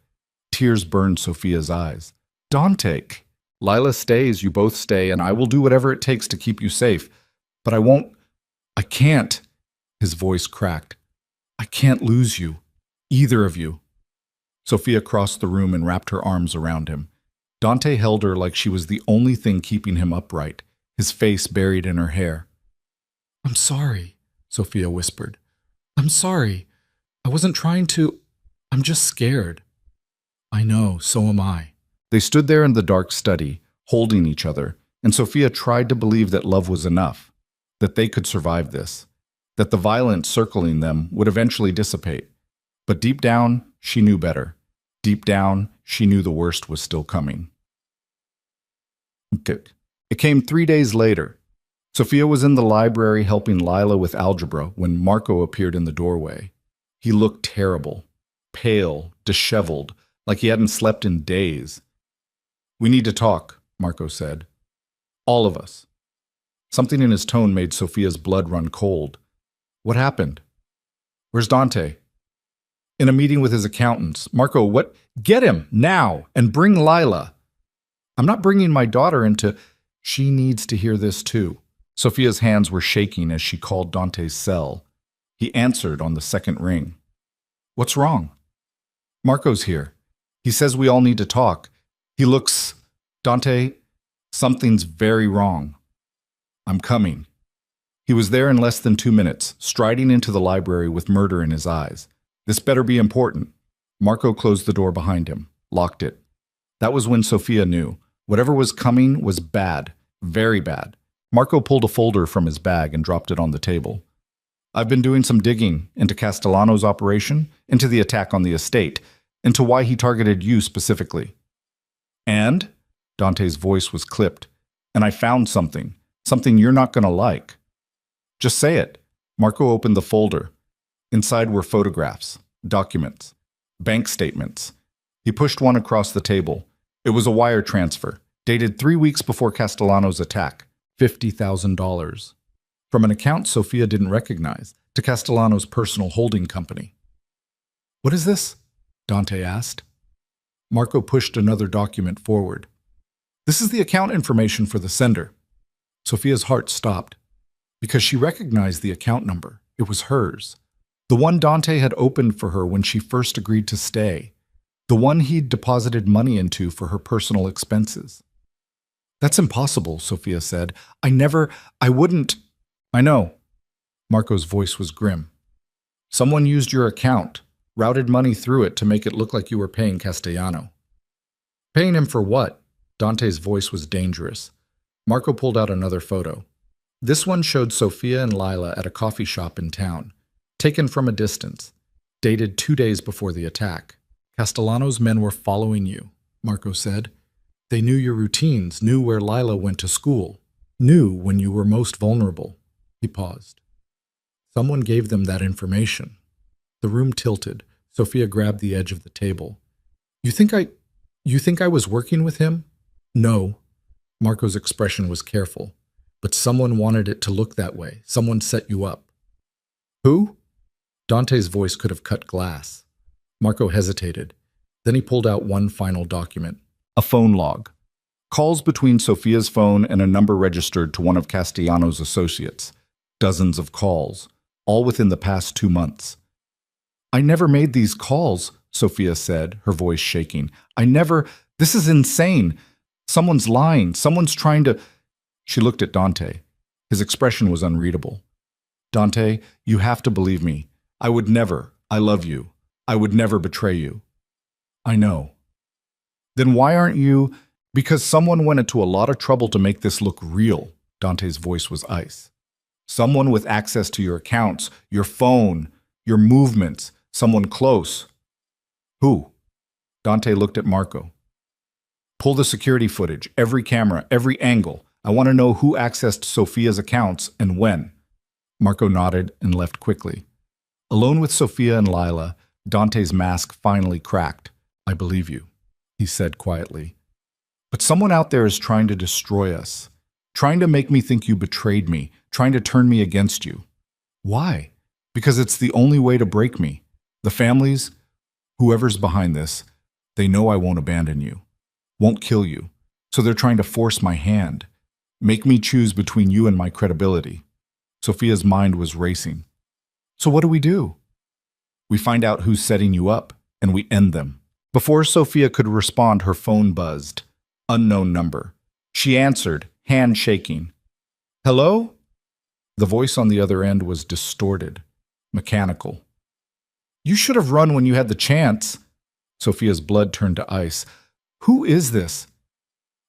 Tears burned Sophia's eyes. "Dante, Lila stays, you both stay, and I will do whatever it takes to keep you safe. But I can't." His voice cracked. "I can't lose you, either of you." Sophia crossed the room and wrapped her arms around him. Dante held her like she was the only thing keeping him upright, his face buried in her hair. "I'm sorry," Sophia whispered. "I'm sorry. I wasn't trying to. I'm just scared." "I know, so am I." They stood there in the dark study, holding each other, and Sophia tried to believe that love was enough, that they could survive this, that the violence circling them would eventually dissipate. But deep down, she knew better. Deep down, she knew the worst was still coming. It came 3 days later. Sophia was in the library helping Lila with algebra when Marco appeared in the doorway. He looked terrible, pale, disheveled, like he hadn't slept in days. "We need to talk," Marco said. "All of us." Something in his tone made Sophia's blood run cold. "What happened?" "Where's Dante?" "In a meeting with his accountants." "Marco, what? Get him, now, and bring Lila." "I'm not bringing my daughter into—" "She needs to hear this too." Sophia's hands were shaking as she called Dante's cell. He answered on the second ring. "What's wrong?" "Marco's here. He says we all need to talk. He looks— Dante, something's very wrong." "I'm coming." He was there in less than 2 minutes, striding into the library with murder in his eyes. "This better be important." Marco closed the door behind him, locked it. That was when Sophia knew. Whatever was coming was bad, very bad. Marco pulled a folder from his bag and dropped it on the table. "I've been doing some digging into Castellano's operation, into the attack on the estate, into why he targeted you specifically." "And?" Dante's voice was clipped. "And I found something you're not going to like." "Just say it." Marco opened the folder. Inside were photographs, documents, bank statements. He pushed one across the table. It was a wire transfer, dated 3 weeks before Castellano's attack, $50,000. From an account Sophia didn't recognize, to Castellano's personal holding company. "What is this?" Dante asked. Marco pushed another document forward. "This is the account information for the sender." Sophia's heart stopped, because she recognized the account number. It was hers. The one Dante had opened for her when she first agreed to stay. The one he'd deposited money into for her personal expenses. That's impossible, Sophia said. I wouldn't. I know. Marco's voice was grim. Someone used your account, routed money through it to make it look like you were paying Castellano. Paying him for what? Dante's voice was dangerous. Marco pulled out another photo. This one showed Sophia and Lila at a coffee shop in town, taken from a distance, dated 2 days before the attack. Castellano's men were following you, Marco said. They knew your routines, knew where Lila went to school, knew when you were most vulnerable. He paused. Someone gave them that information. The room tilted. Sophia grabbed the edge of the table. You think I was working with him? No. Marco's expression was careful. But someone wanted it to look that way. Someone set you up. Who? Dante's voice could have cut glass. Marco hesitated. Then he pulled out one final document. A phone log. Calls between Sophia's phone and a number registered to one of Castellano's associates. Dozens of calls, all within the past 2 months. I never made these calls, Sophia said, her voice shaking. This is insane. Someone's lying. Someone's trying to... She looked at Dante. His expression was unreadable. Dante, you have to believe me. I love you. I would never betray you. I know. Then why aren't you... Because someone went into a lot of trouble to make this look real. Dante's voice was ice. Someone with access to your accounts, your phone, your movements, someone close. Who? Dante looked at Marco. Pull the security footage, every camera, every angle. I want to know who accessed Sophia's accounts and when. Marco nodded and left quickly. Alone with Sophia and Lila, Dante's mask finally cracked. I believe you, he said quietly. But someone out there is trying to destroy us, trying to make me think you betrayed me, trying to turn me against you. Why? Because it's the only way to break me. The families, whoever's behind this, they know I won't abandon you, won't kill you, so they're trying to force my hand, make me choose between you and my credibility. Sophia's mind was racing. So what do? We find out who's setting you up, and we end them. Before Sophia could respond, her phone buzzed. Unknown number. She answered, hand shaking. Hello? The voice on the other end was distorted, mechanical. You should have run when you had the chance. Sophia's blood turned to ice. Who is this?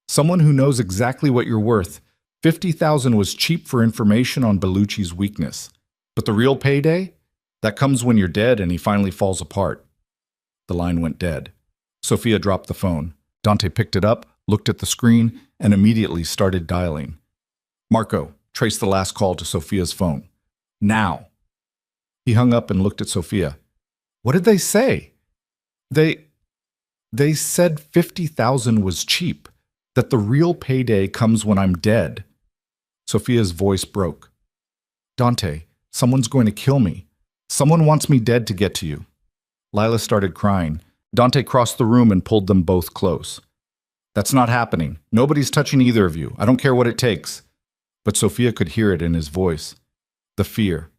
Someone who knows exactly what you're worth. 50,000 was cheap for information on Bellucci's weakness. But the real payday? That comes when you're dead and he finally falls apart. The line went dead. Sophia dropped the phone. Dante picked it up, looked at the screen, and immediately started dialing. Marco, trace the last call to Sophia's phone. Now. He hung up and looked at Sophia. What did they say? They said 50,000 was cheap, that the real payday comes when I'm dead. Sophia's voice broke. Dante, someone's going to kill me. Someone wants me dead to get to you. Lila started crying. Dante crossed the room and pulled them both close. That's not happening. Nobody's touching either of you. I don't care what it takes. But Sophia could hear it in his voice. The fear.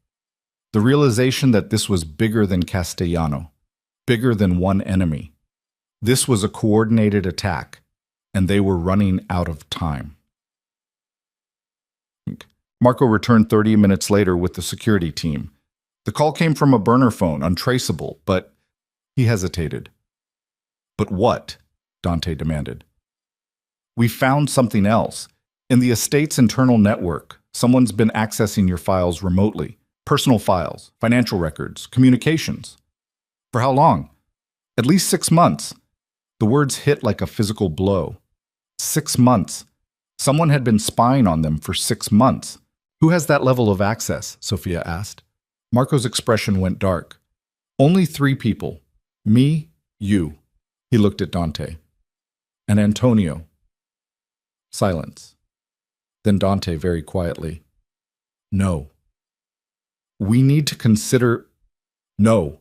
The realization that this was bigger than Castellano. Bigger than one enemy. This was a coordinated attack, and they were running out of time. Marco returned 30 minutes later with the security team. The call came from a burner phone, untraceable, but he hesitated. But what? Dante demanded. We found something else. In the estate's internal network, someone's been accessing your files remotely. Personal files, financial records, communications. For how long? At least 6 months. The words hit like a physical blow. 6 months. Someone had been spying on them for 6 months. Who has that level of access? Sophia asked. Marco's expression went dark. Only 3 people. Me, you. He looked at Dante. And Antonio. Silence. Then Dante very quietly. No. We need to consider... No.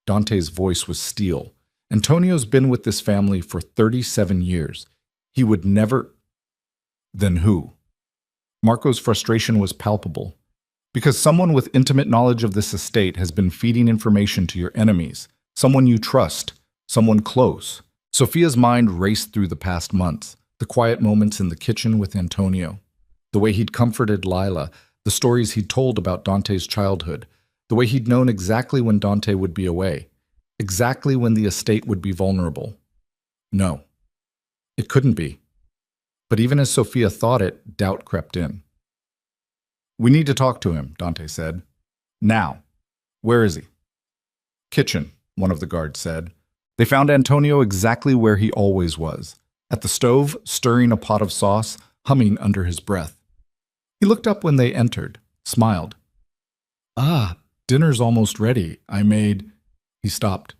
Dante's voice was steel. Antonio's been with this family for 37 years. He would never... Then who? Marco's frustration was palpable. Because someone with intimate knowledge of this estate has been feeding information to your enemies, someone you trust, someone close. Sophia's mind raced through the past months, the quiet moments in the kitchen with Antonio, the way he'd comforted Lila, the stories he'd told about Dante's childhood, the way he'd known exactly when Dante would be away, exactly when the estate would be vulnerable. No, it couldn't be. But even as Sophia thought it, doubt crept in. "We need to talk to him," Dante said. "Now. Where is he?" "Kitchen," one of the guards said. They found Antonio exactly where he always was, at the stove, stirring a pot of sauce, humming under his breath. He looked up when they entered, smiled. "Ah, dinner's almost ready. I made—" He stopped.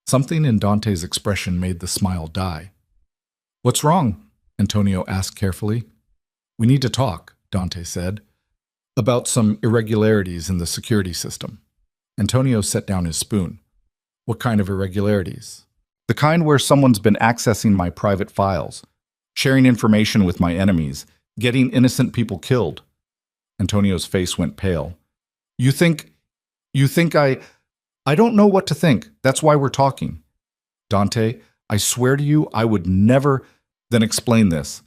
Something in Dante's expression made the smile die. "What's wrong?" Antonio asked carefully. "We need to talk," Dante said, "about some irregularities in the security system." Antonio set down his spoon. "What kind of irregularities?" "The kind where someone's been accessing my private files, sharing information with my enemies, getting innocent people killed." Antonio's face went pale. You think I don't know what to think. That's why we're talking." "Dante, I swear to you, I would never—" "Then explain this."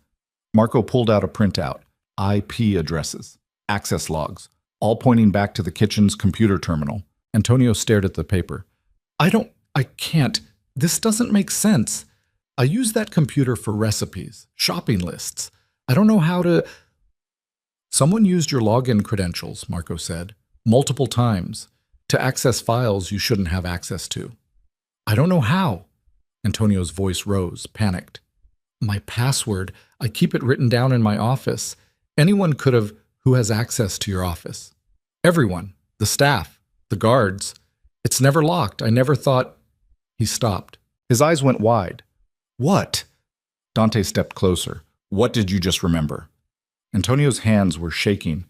Marco pulled out a printout. IP addresses, access logs, all pointing back to the kitchen's computer terminal. Antonio stared at the paper. I can't. This doesn't make sense. I use that computer for recipes, shopping lists. I don't know how to—" "Someone used your login credentials," Marco said, "multiple times, to access files you shouldn't have access to." "I don't know how." Antonio's voice rose, panicked. "My password, I keep it written down in my office. Anyone could have who has access to your office. Everyone, the staff, the guards. It's never locked. I never thought—" He stopped. His eyes went wide. "What?" Dante stepped closer. "What did you just remember?" Antonio's hands were shaking.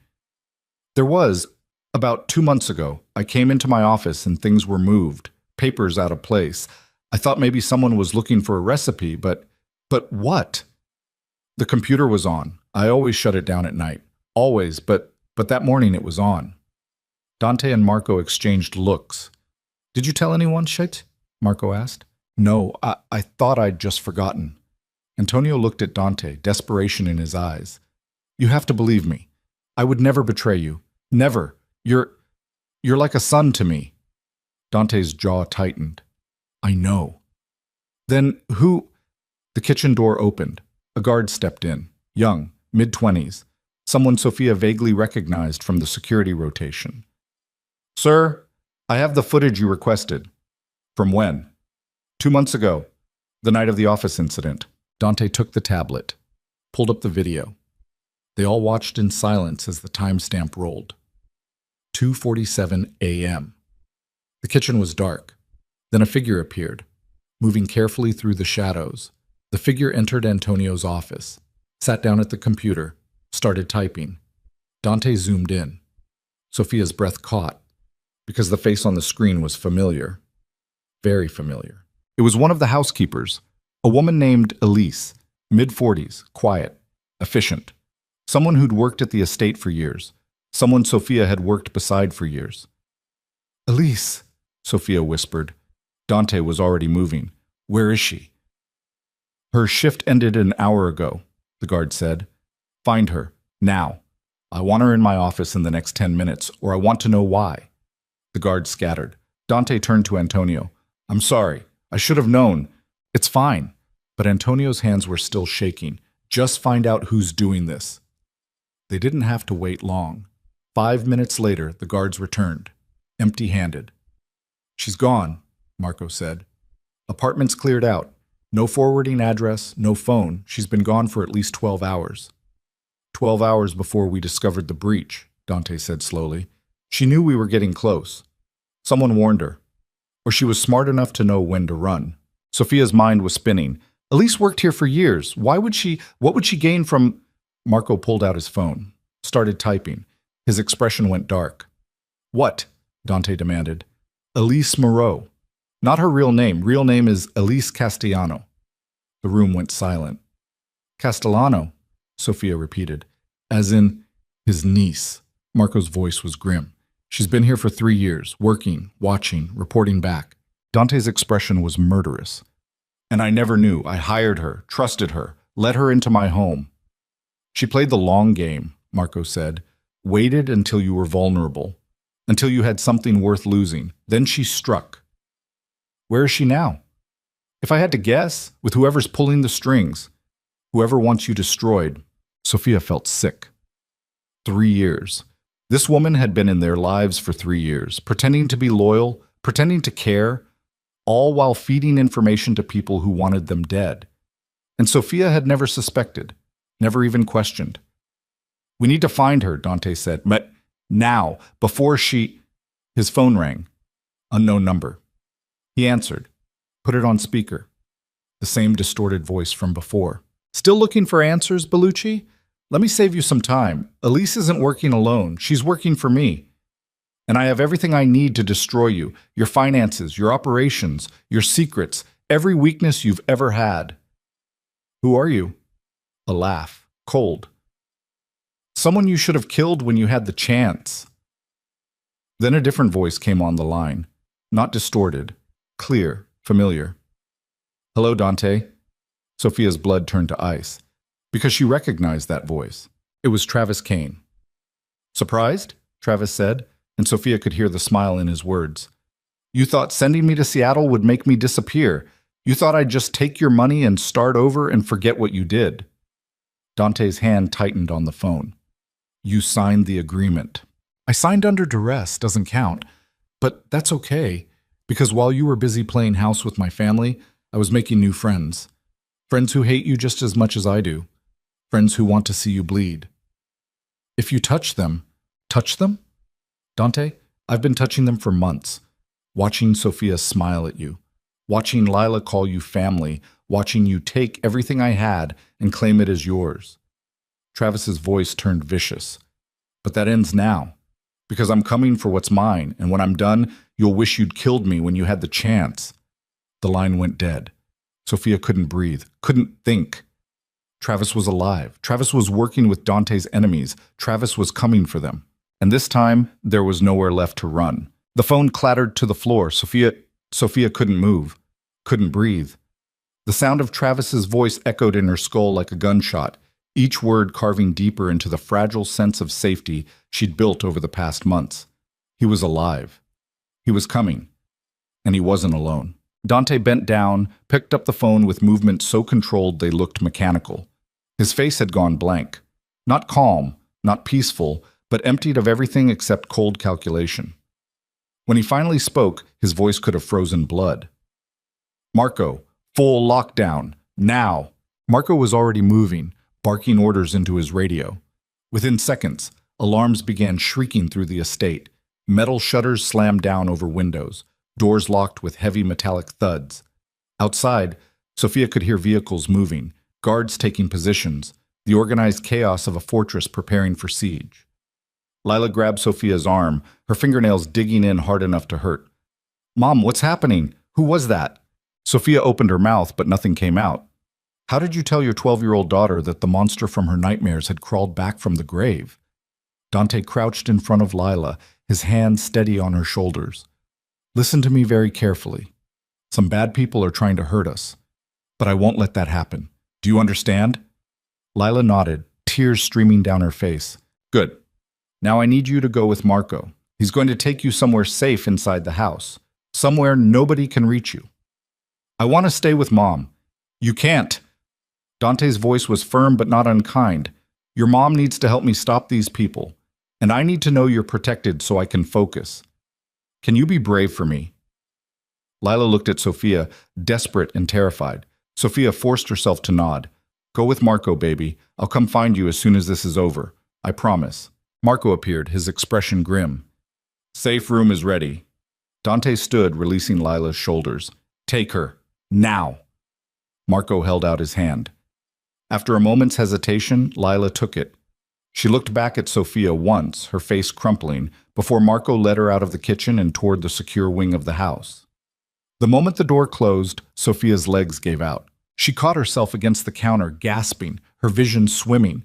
"There was, about 2 months ago, I came into my office and things were moved, papers out of place. I thought maybe someone was looking for a recipe, but what?" "The computer was on. I always shut it down at night. Always, but that morning it was on." Dante and Marco exchanged looks. "Did you tell anyone, shit?" Marco asked. "No, I thought I'd just forgotten." Antonio looked at Dante, desperation in his eyes. "You have to believe me. I would never betray you. Never. You're like a son to me." Dante's jaw tightened. "I know." "Then who—" The kitchen door opened. A guard stepped in, young, mid-20s, someone Sophia vaguely recognized from the security rotation. "Sir, I have the footage you requested." "From when?" 2 months ago, the night of the office incident." Dante took the tablet, pulled up the video. They all watched in silence as the timestamp rolled. 2:47 a.m. The kitchen was dark. Then a figure appeared, moving carefully through the shadows. The figure entered Antonio's office, sat down at the computer, started typing. Dante zoomed in. Sophia's breath caught, because the face on the screen was familiar. Very familiar. It was one of the housekeepers, a woman named Elise, mid-40s, quiet, efficient. Someone who'd worked at the estate for years. Someone Sophia had worked beside for years. "Elise," Sophia whispered. Dante was already moving. "Where is she?" "Her shift ended an hour ago," the guard said. "Find her, now. I want her in my office in the next 10 minutes, or I want to know why." The guard scattered. Dante turned to Antonio. "I'm sorry. I should have known. It's fine." But Antonio's hands were still shaking. "Just find out who's doing this." They didn't have to wait long. 5 minutes later, the guards returned, empty-handed. "She's gone," Marco said. "Apartment's cleared out. No forwarding address, no phone. She's been gone for at least 12 hours. 12 hours before we discovered the breach," Dante said slowly. "She knew we were getting close. Someone warned her. Or she was smart enough to know when to run." Sophia's mind was spinning. "Elise worked here for years. What would she gain from—" Marco pulled out his phone, started typing. His expression went dark. "What?" Dante demanded. "Elise Moreau. Not her real name. Real name is Elise Castellano." The room went silent. "Castellano," Sophia repeated, "as in his niece." Marco's voice was grim. She's been here for 3 years, working, watching, reporting back. Dante's expression was murderous. And I never knew. I hired her, trusted her, let her into my home. She played the long game, Marco said, waited until you were vulnerable, until you had something worth losing. Then she struck. Where is she now? If I had to guess, with whoever's pulling the strings, whoever wants you destroyed. Sophia felt sick. 3 years. This woman had been in their lives for 3 years, pretending to be loyal, pretending to care, all while feeding information to people who wanted them dead. And Sophia had never suspected, never even questioned. We need to find her, Dante said, but now, before she... His phone rang. Unknown number. He answered. Put it on speaker. The same distorted voice from before. Still looking for answers, Bellucci? Let me save you some time. Elise isn't working alone. She's working for me. And I have everything I need to destroy you. Your finances, your operations, your secrets, every weakness you've ever had. Who are you? A laugh. Cold. Someone you should have killed when you had the chance. Then a different voice came on the line. Not distorted. Clear. Familiar. Hello, Dante. Sophia's blood turned to ice, because she recognized that voice. It was Travis Kane. Surprised? Travis said, and Sophia could hear the smile in his words. You thought sending me to Seattle would make me disappear. You thought I'd just take your money and start over and forget what you did. Dante's hand tightened on the phone. You signed the agreement. I signed under duress, doesn't count. But that's okay, because while you were busy playing house with my family, I was making new friends. Friends who hate you just as much as I do. Friends who want to see you bleed. If you touch them? Dante, I've been touching them for months. Watching Sophia smile at you. Watching Lila call you family. Watching you take everything I had and claim it as yours. Travis's voice turned vicious. But that ends now. Because I'm coming for what's mine, and when I'm done, you'll wish you'd killed me when you had the chance. The line went dead. Sophia couldn't breathe, couldn't think. Travis was alive. Travis was working with Dante's enemies. Travis was coming for them. And this time, there was nowhere left to run. The phone clattered to the floor. Sophia couldn't move, couldn't breathe. The sound of Travis's voice echoed in her skull like a gunshot, each word carving deeper into the fragile sense of safety she'd built over the past months. He was alive. He was coming. And he wasn't alone. Dante bent down, picked up the phone with movements so controlled they looked mechanical. His face had gone blank. Not calm, not peaceful, but emptied of everything except cold calculation. When he finally spoke, his voice could have frozen blood. Marco, full lockdown, now. Marco was already moving, barking orders into his radio. Within seconds, alarms began shrieking through the estate. Metal shutters slammed down over windows. Doors locked with heavy metallic thuds. Outside, Sophia could hear vehicles moving, guards taking positions, the organized chaos of a fortress preparing for siege. Lila grabbed Sophia's arm, her fingernails digging in hard enough to hurt. Mom, what's happening? Who was that? Sophia opened her mouth, but nothing came out. How did you tell your 12-year-old daughter that the monster from her nightmares had crawled back from the grave? Dante crouched in front of Lila, his hands steady on her shoulders. Listen to me very carefully. Some bad people are trying to hurt us, but I won't let that happen. Do you understand? Lila nodded, tears streaming down her face. Good. Now I need you to go with Marco. He's going to take you somewhere safe inside the house, somewhere nobody can reach you. I want to stay with Mom. You can't. Dante's voice was firm but not unkind. Your mom needs to help me stop these people, and I need to know you're protected so I can focus. Can you be brave for me? Lila looked at Sophia, desperate and terrified. Sophia forced herself to nod. Go with Marco, baby. I'll come find you as soon as this is over. I promise. Marco appeared, his expression grim. Safe room is ready. Dante stood, releasing Lila's shoulders. Take her. Now. Marco held out his hand. After a moment's hesitation, Lila took it. She looked back at Sophia once, her face crumpling, before Marco led her out of the kitchen and toward the secure wing of the house. The moment the door closed, Sophia's legs gave out. She caught herself against the counter, gasping, her vision swimming.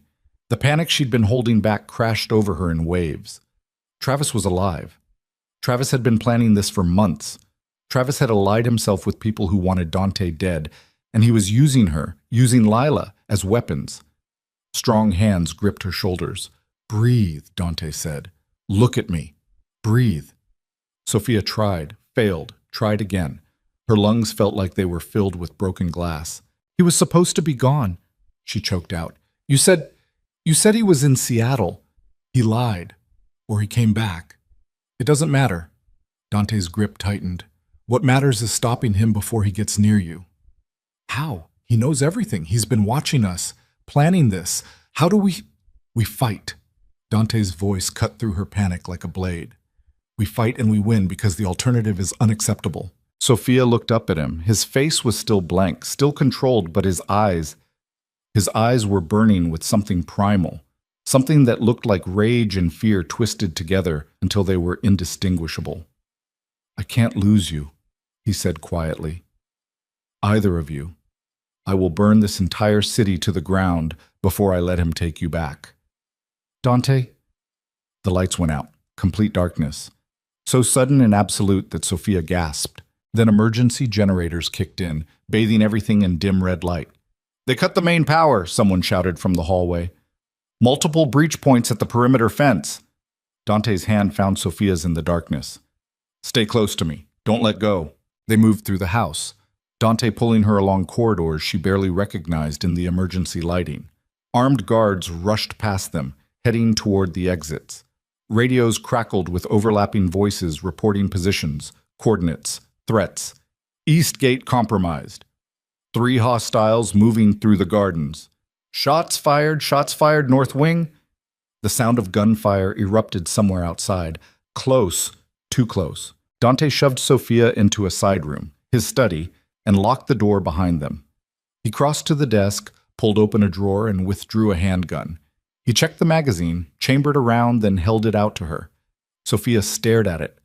The panic she'd been holding back crashed over her in waves. Travis was alive. Travis had been planning this for months. Travis had allied himself with people who wanted Dante dead, and he was using her, using Lila, as weapons. Strong hands gripped her shoulders. "Breathe," Dante said. "Look at me. Breathe." Sophia tried, failed, tried again. Her lungs felt like they were filled with broken glass. "He was supposed to be gone," she choked out. You said he was in Seattle. He lied. Or he came back. It doesn't matter." Dante's grip tightened. "What matters is stopping him before he gets near you." "How? He knows everything. He's been watching us, planning this. How do we... We fight." Dante's voice cut through her panic like a blade. "We fight and we win because the alternative is unacceptable." Sophia looked up at him. His face was still blank, still controlled, but his eyes were burning with something primal, something that looked like rage and fear twisted together until they were indistinguishable. "I can't lose you," he said quietly. "Either of you. I will burn this entire city to the ground before I let him take you back." "Dante?" The lights went out. Complete darkness. So sudden and absolute that Sophia gasped. Then emergency generators kicked in, bathing everything in dim red light. "They cut the main power," someone shouted from the hallway. "Multiple breach points at the perimeter fence." Dante's hand found Sophia's in the darkness. "Stay close to me. Don't let go." They moved through the house, Dante pulling her along corridors she barely recognized in the emergency lighting. Armed guards rushed past them, heading toward the exits. Radios crackled with overlapping voices reporting positions, coordinates, threats. "East gate compromised. 3 hostiles moving through the gardens. Shots fired, north wing." The sound of gunfire erupted somewhere outside. Close, too close. Dante shoved Sophia into a side room, his study, and locked the door behind them. He crossed to the desk, pulled open a drawer, and withdrew a handgun. He checked the magazine, chambered around, then held it out to her. Sophia stared at it.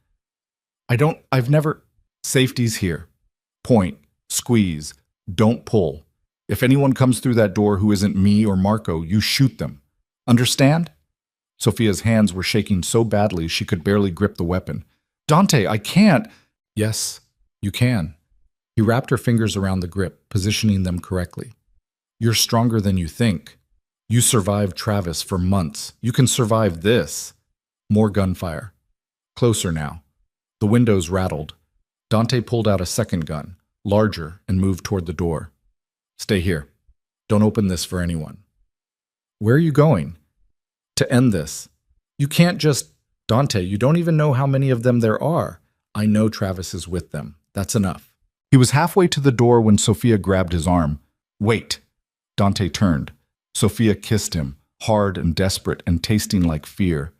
I've never... Safety's here. Point. Squeeze. Don't pull. If anyone comes through that door who isn't me or Marco, you shoot them. Understand?" Sophia's hands were shaking so badly she could barely grip the weapon. "Dante, I can't." "Yes, you can." He wrapped her fingers around the grip, positioning them correctly. "You're stronger than you think. You survived Travis for months. You can survive this." More gunfire. Closer now. The windows rattled. Dante pulled out a second gun, larger, and moved toward the door. "Stay here. Don't open this for anyone." "Where are you going?" "To end this. You can't just..." "Dante, you don't even know how many of them there are." "I know Travis is with them. That's enough." He was halfway to the door when Sophia grabbed his arm. "Wait." Dante turned. Sophia kissed him, hard and desperate and tasting like fear.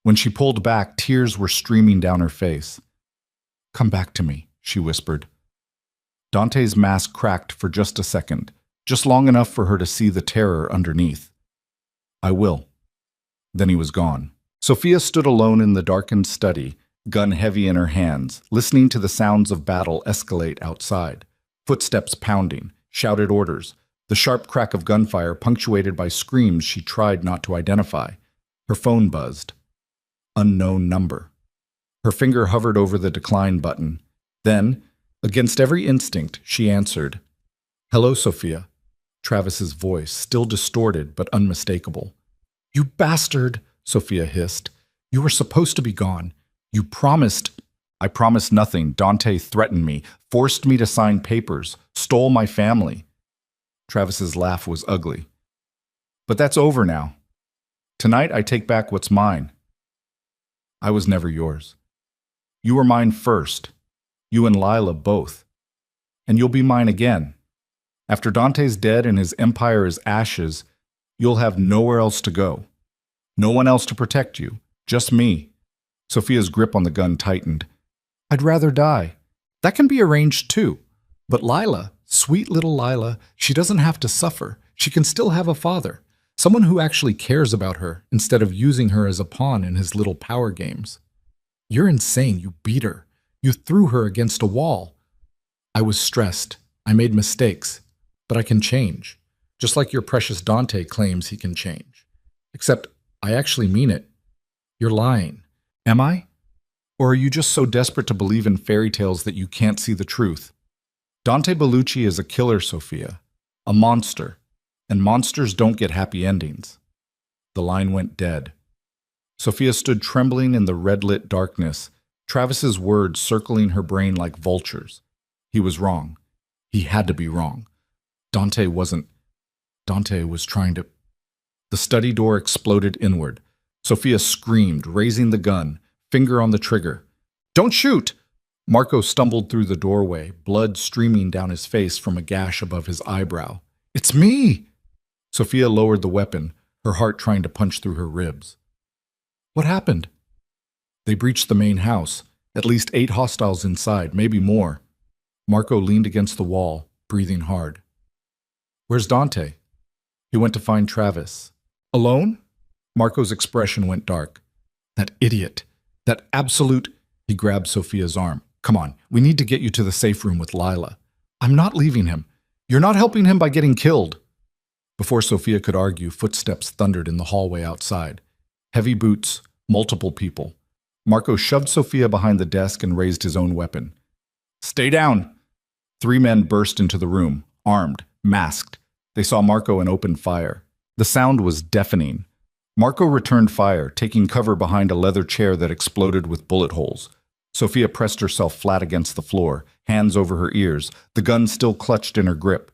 When she pulled back, tears were streaming down her face. "Come back to me," she whispered. Dante's mask cracked for just a second, just long enough for her to see the terror underneath. "I will." Then he was gone. Sophia stood alone in the darkened study, gun heavy in her hands, listening to the sounds of battle escalate outside. Footsteps pounding, shouted orders, the sharp crack of gunfire punctuated by screams she tried not to identify. Her phone buzzed. Unknown number. Her finger hovered over the decline button. Then, against every instinct, she answered. "Hello, Sophia." Travis's voice, still distorted but unmistakable. "You bastard," Sophia hissed. "You were supposed to be gone. You promised..." "I promised nothing. Dante threatened me, forced me to sign papers, stole my family." Travis's laugh was ugly. "But that's over now. Tonight I take back what's mine." "I was never yours. You were mine first. You and Lila both. And you'll be mine again. After Dante's dead and his empire is ashes, you'll have nowhere else to go. No one else to protect you. Just me." Sophia's grip on the gun tightened. "I'd rather die. That can be arranged too. But Lila, sweet little Lila, she doesn't have to suffer. She can still have a father. Someone who actually cares about her instead of using her as a pawn in his little power games." "You're insane. You beat her. You threw her against a wall." "I was stressed. I made mistakes. But I can change. Just like your precious Dante claims he can change." Except I actually mean it. You're lying. Am I? Or are you just so desperate to believe in fairy tales that you can't see the truth? Dante Bellucci is a killer, Sophia. A monster. And monsters don't get happy endings. The line went dead. Sophia stood trembling in the red-lit darkness, Travis's words circling her brain like vultures. He was wrong. He had to be wrong. Dante wasn't. Dante was trying to. The study door exploded inward. Sophia screamed, raising the gun, finger on the trigger. Don't shoot! Marco stumbled through the doorway, blood streaming down his face from a gash above his eyebrow. It's me! Sophia lowered the weapon, her heart trying to punch through her ribs. What happened? They breached the main house. At least 8 hostiles inside, maybe more. Marco leaned against the wall, breathing hard. Where's Dante? He went to find Travis. Alone? Marco's expression went dark. That idiot. That absolute... He grabbed Sophia's arm. Come on, we need to get you to the safe room with Lila. I'm not leaving him. You're not helping him by getting killed. Before Sophia could argue, footsteps thundered in the hallway outside. Heavy boots, multiple people. Marco shoved Sophia behind the desk and raised his own weapon. Stay down! 3 men burst into the room, armed, masked. They saw Marco and opened fire. The sound was deafening. Marco returned fire, taking cover behind a leather chair that exploded with bullet holes. Sophia pressed herself flat against the floor, hands over her ears, the gun still clutched in her grip.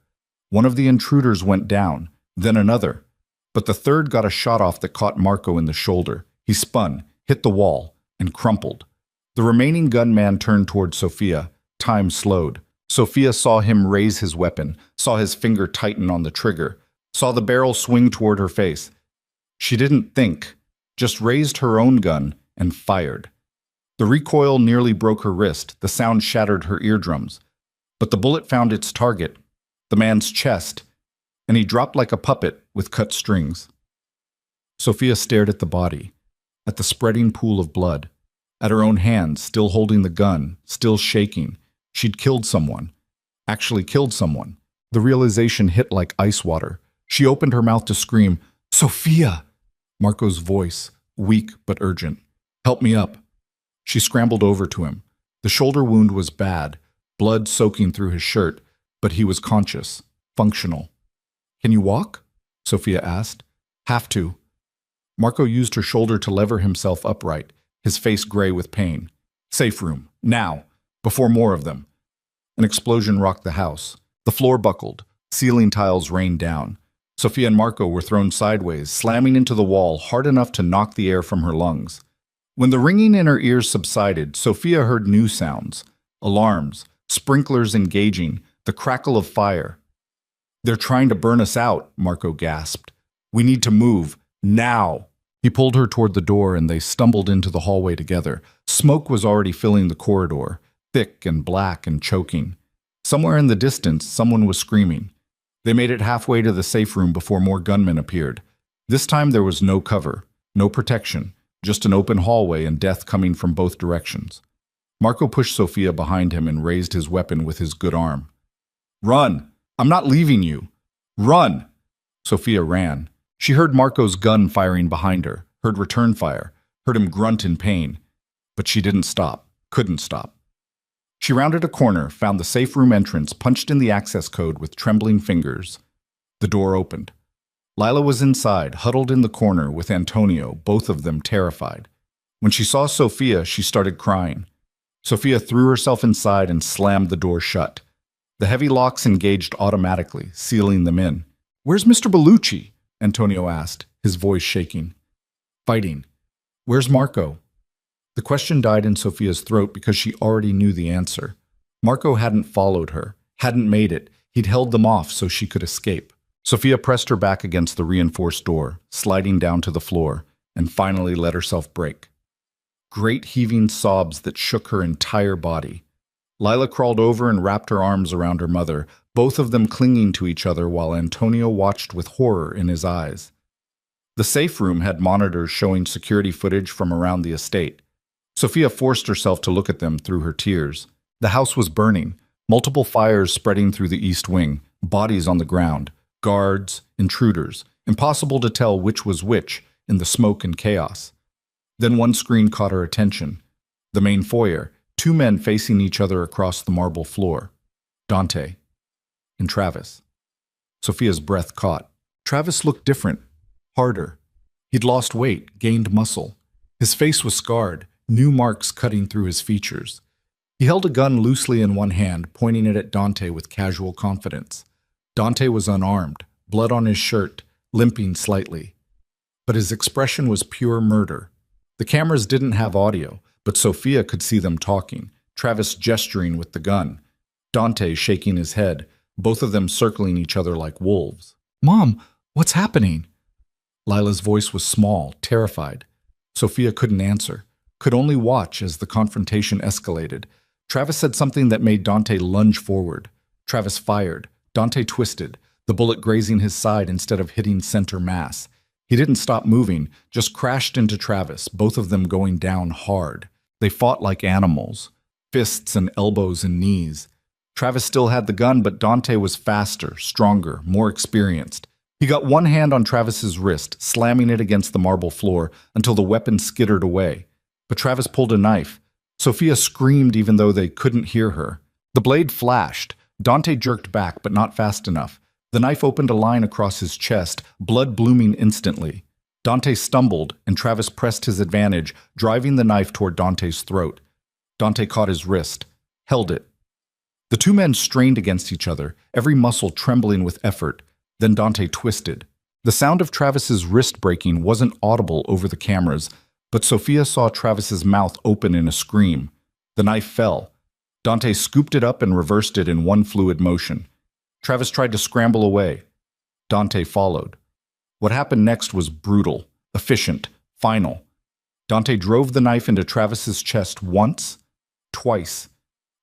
One of the intruders went down, then another. But the third got a shot off that caught Marco in the shoulder. He spun, hit the wall, and crumpled. The remaining gunman turned toward Sophia. Time slowed. Sophia saw him raise his weapon, saw his finger tighten on the trigger, saw the barrel swing toward her face. She didn't think, just raised her own gun and fired. The recoil nearly broke her wrist, the sound shattered her eardrums. But the bullet found its target, the man's chest, and he dropped like a puppet with cut strings. Sophia stared at the body, at the spreading pool of blood, at her own hands, still holding the gun, still shaking. She'd killed someone, actually killed someone. The realization hit like ice water. She opened her mouth to scream, Sophia! Marco's voice, weak but urgent. Help me up. She scrambled over to him. The shoulder wound was bad, blood soaking through his shirt, but he was conscious, functional. Can you walk? Sophia asked. Have to. Marco used her shoulder to lever himself upright, his face gray with pain. Safe room, now, before more of them. An explosion rocked the house. The floor buckled, ceiling tiles rained down. Sophia and Marco were thrown sideways, slamming into the wall hard enough to knock the air from her lungs. When the ringing in her ears subsided, Sophia heard new sounds. Alarms, sprinklers engaging, the crackle of fire. They're trying to burn us out, Marco gasped. We need to move, now. He pulled her toward the door and they stumbled into the hallway together. Smoke was already filling the corridor, thick and black and choking. Somewhere in the distance, someone was screaming. They made it halfway to the safe room before more gunmen appeared. This time there was no cover, no protection, just an open hallway and death coming from both directions. Marco pushed Sophia behind him and raised his weapon with his good arm. Run! I'm not leaving you! Run! Sophia ran. She heard Marco's gun firing behind her, heard return fire, heard him grunt in pain. But she didn't stop, couldn't stop. She rounded a corner, found the safe room entrance, punched in the access code with trembling fingers. The door opened. Lila was inside, huddled in the corner with Antonio, both of them terrified. When she saw Sophia, she started crying. Sophia threw herself inside and slammed the door shut. The heavy locks engaged automatically, sealing them in. Where's Mr. Bellucci? Antonio asked, his voice shaking. Fighting. Where's Marco? The question died in Sophia's throat because she already knew the answer. Marco hadn't followed her, hadn't made it. He'd held them off so she could escape. Sophia pressed her back against the reinforced door, sliding down to the floor, and finally let herself break. Great heaving sobs that shook her entire body. Lila crawled over and wrapped her arms around her mother, both of them clinging to each other while Antonio watched with horror in his eyes. The safe room had monitors showing security footage from around the estate. Sophia forced herself to look at them through her tears. The house was burning, multiple fires spreading through the east wing, bodies on the ground, guards, intruders. Impossible to tell which was which, in the smoke and chaos. Then one screen caught her attention. The main foyer, two men facing each other across the marble floor. Dante and Travis. Sophia's breath caught. Travis looked different, harder. He'd lost weight, gained muscle. His face was scarred, new marks cutting through his features. He held a gun loosely in one hand, pointing it at Dante with casual confidence. Dante was unarmed, blood on his shirt, limping slightly. But his expression was pure murder. The cameras didn't have audio, but Sophia could see them talking, Travis gesturing with the gun, Dante shaking his head, both of them circling each other like wolves. "Mom, what's happening?" Lila's voice was small, terrified. Sophia couldn't answer, could only watch as the confrontation escalated. Travis said something that made Dante lunge forward. Travis fired. Dante twisted, the bullet grazing his side instead of hitting center mass. He didn't stop moving, just crashed into Travis, both of them going down hard. They fought like animals, fists and elbows and knees. Travis still had the gun, but Dante was faster, stronger, more experienced. He got one hand on Travis's wrist, slamming it against the marble floor until the weapon skittered away. But Travis pulled a knife. Sophia screamed even though they couldn't hear her. The blade flashed. Dante jerked back, but not fast enough. The knife opened a line across his chest, blood blooming instantly. Dante stumbled, and Travis pressed his advantage, driving the knife toward Dante's throat. Dante caught his wrist, held it. The two men strained against each other, every muscle trembling with effort. Then Dante twisted. The sound of Travis's wrist breaking wasn't audible over the cameras, but Sophia saw Travis's mouth open in a scream. The knife fell. Dante scooped it up and reversed it in one fluid motion. Travis tried to scramble away. Dante followed. What happened next was brutal, efficient, final. Dante drove the knife into Travis's chest once, twice,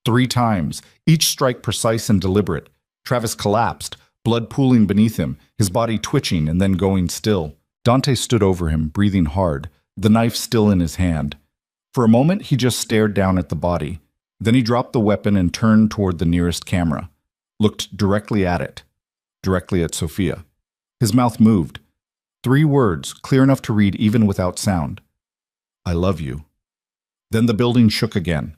3 times, each strike precise and deliberate. Travis collapsed, blood pooling beneath him, his body twitching and then going still. Dante stood over him, breathing hard, the knife still in his hand. For a moment, he just stared down at the body. Then he dropped the weapon and turned toward the nearest camera, looked directly at it, directly at Sophia. His mouth moved. 3 words, clear enough to read even without sound. "I love you." Then the building shook again.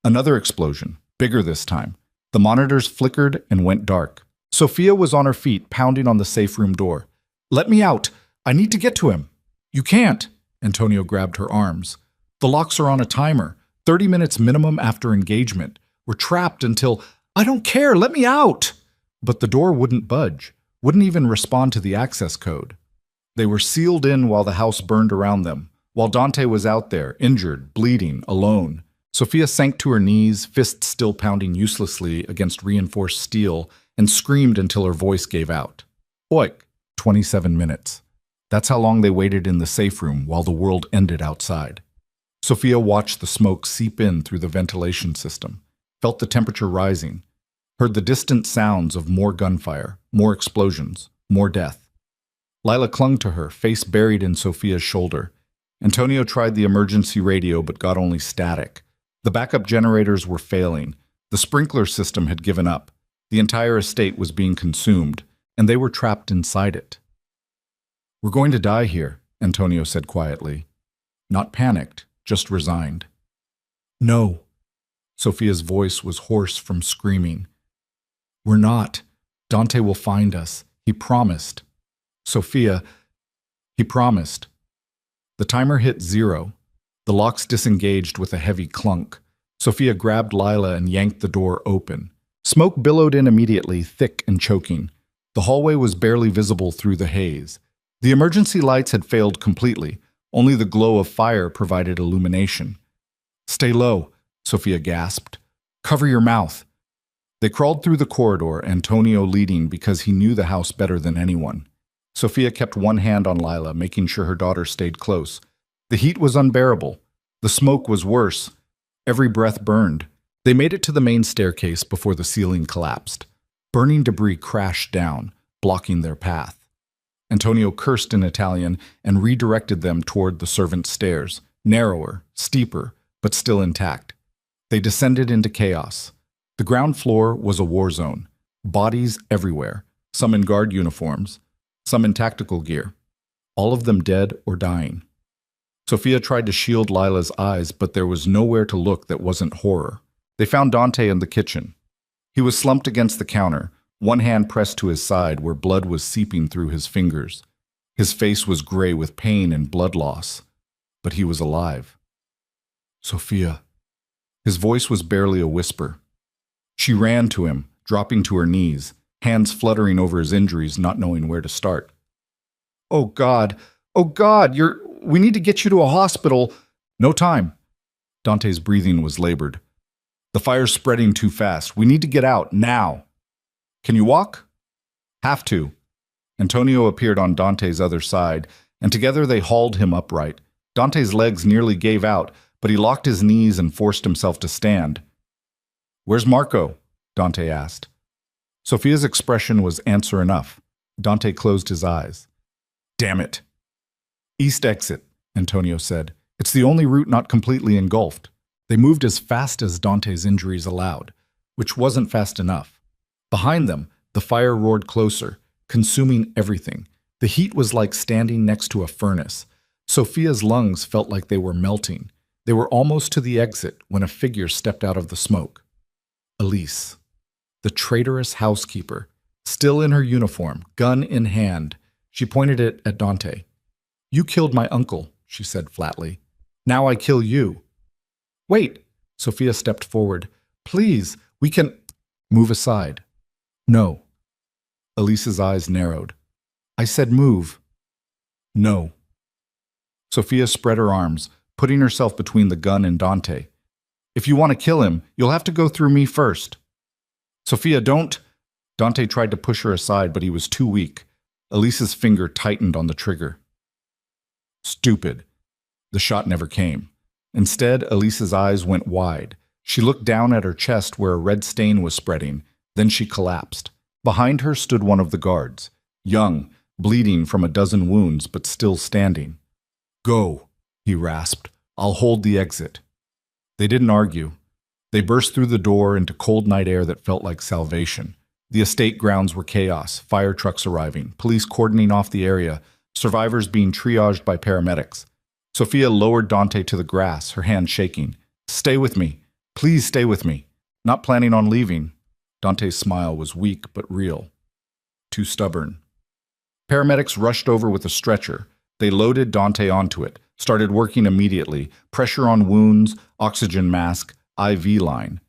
Another explosion, bigger this time. The monitors flickered and went dark. Sophia was on her feet, pounding on the safe room door. "Let me out! I need to get to him!" "You can't!" Antonio grabbed her arms. "The locks are on a timer. 30 minutes minimum after engagement. We're trapped until— I don't care! Let me out!" But the door wouldn't budge, wouldn't even respond to the access code. They were sealed in while the house burned around them, while Dante was out there, injured, bleeding, alone. Sophia sank to her knees, fists still pounding uselessly against reinforced steel, and screamed until her voice gave out. Oik! 27 minutes. That's how long they waited in the safe room while the world ended outside. Sophia watched the smoke seep in through the ventilation system, felt the temperature rising, heard the distant sounds of more gunfire, more explosions, more death. Lila clung to her, face buried in Sophia's shoulder. Antonio tried the emergency radio but got only static. The backup generators were failing. The sprinkler system had given up. The entire estate was being consumed, and they were trapped inside it. "We're going to die here," Antonio said quietly. Not panicked, just resigned. "No." Sophia's voice was hoarse from screaming. "We're not. Dante will find us. He promised." "Sophia, he promised." The timer hit 0. The locks disengaged with a heavy clunk. Sophia grabbed Lila and yanked the door open. Smoke billowed in immediately, thick and choking. The hallway was barely visible through the haze. The emergency lights had failed completely. Only the glow of fire provided illumination. "Stay low," Sophia gasped. "Cover your mouth." They crawled through the corridor, Antonio leading because he knew the house better than anyone. Sophia kept one hand on Lila, making sure her daughter stayed close. The heat was unbearable. The smoke was worse. Every breath burned. They made it to the main staircase before the ceiling collapsed. Burning debris crashed down, blocking their path. Antonio cursed in Italian and redirected them toward the servants' stairs, narrower, steeper, but still intact. They descended into chaos. The ground floor was a war zone. Bodies everywhere, some in guard uniforms, some in tactical gear. all of them dead or dying. Sophia tried to shield Lila's eyes, but there was nowhere to look that wasn't horror. They found Dante in the kitchen. He was slumped against the counter, one hand pressed to his side where blood was seeping through his fingers. His face was gray with pain and blood loss, but he was alive. Sophia. His voice was barely a whisper. She ran to him, dropping to her knees, hands fluttering over his injuries, not knowing where to start. Oh God, we need to get you to a hospital. No time. Dante's breathing was labored. The fire's spreading too fast. We need to get out, now. Can you walk? Have to. Antonio appeared on Dante's other side, and together they hauled him upright. Dante's legs nearly gave out, but he locked his knees and forced himself to stand. Where's Marco? Dante asked. Sophia's expression was answer enough. Dante closed his eyes. Damn it. East exit, Antonio said. It's the only route not completely engulfed. They moved as fast as Dante's injuries allowed, which wasn't fast enough. Behind them, the fire roared closer, consuming everything. The heat was like standing next to a furnace. Sophia's lungs felt like they were melting. They were almost to the exit when a figure stepped out of the smoke. Elise, the traitorous housekeeper, still in her uniform, gun in hand. She pointed it at Dante. You killed my uncle, she said flatly. Now I kill you. Wait, Sophia stepped forward. Please, we can... Move aside. No. Elise's eyes narrowed. I said move. No. Sophia spread her arms, putting herself between the gun and Dante. If you want to kill him, you'll have to go through me first. Sophia, don't... Dante tried to push her aside, but he was too weak. Elise's finger tightened on the trigger. Stupid. The shot never came. Instead, Elise's eyes went wide. She looked down at her chest where a red stain was spreading. Then she collapsed. Behind her stood one of the guards, young, bleeding from a dozen wounds, but still standing. Go, he rasped. I'll hold the exit. They didn't argue. They burst through the door into cold night air that felt like salvation. The estate grounds were chaos, fire trucks arriving, police cordoning off the area, survivors being triaged by paramedics. Sophia lowered Dante to the grass, her hand shaking. Stay with me. Please stay with me. Not planning on leaving. Dante's smile was weak but real. Too stubborn. Paramedics rushed over with a stretcher. They loaded Dante onto it, started working immediately, pressure on wounds, oxygen mask, IV line.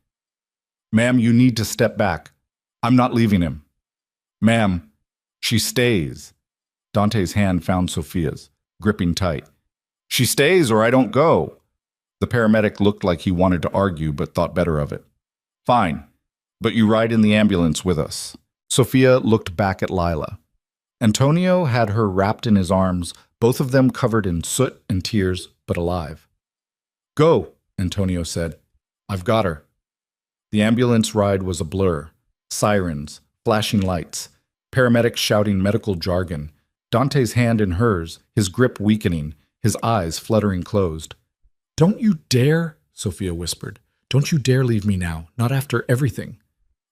Ma'am, you need to step back. I'm not leaving him. Ma'am, she stays. Dante's hand found Sophia's, gripping tight. She stays or I don't go. The paramedic looked like he wanted to argue but thought better of it. Fine, but you ride in the ambulance with us. Sophia looked back at Lila. Antonio had her wrapped in his arms, both of them covered in soot and tears, but alive. Go, Antonio said. I've got her. The ambulance ride was a blur. Sirens, flashing lights, paramedics shouting medical jargon. Dante's hand in hers, his grip weakening, his eyes fluttering closed. Don't you dare, Sophia whispered. Don't you dare leave me now, not after everything.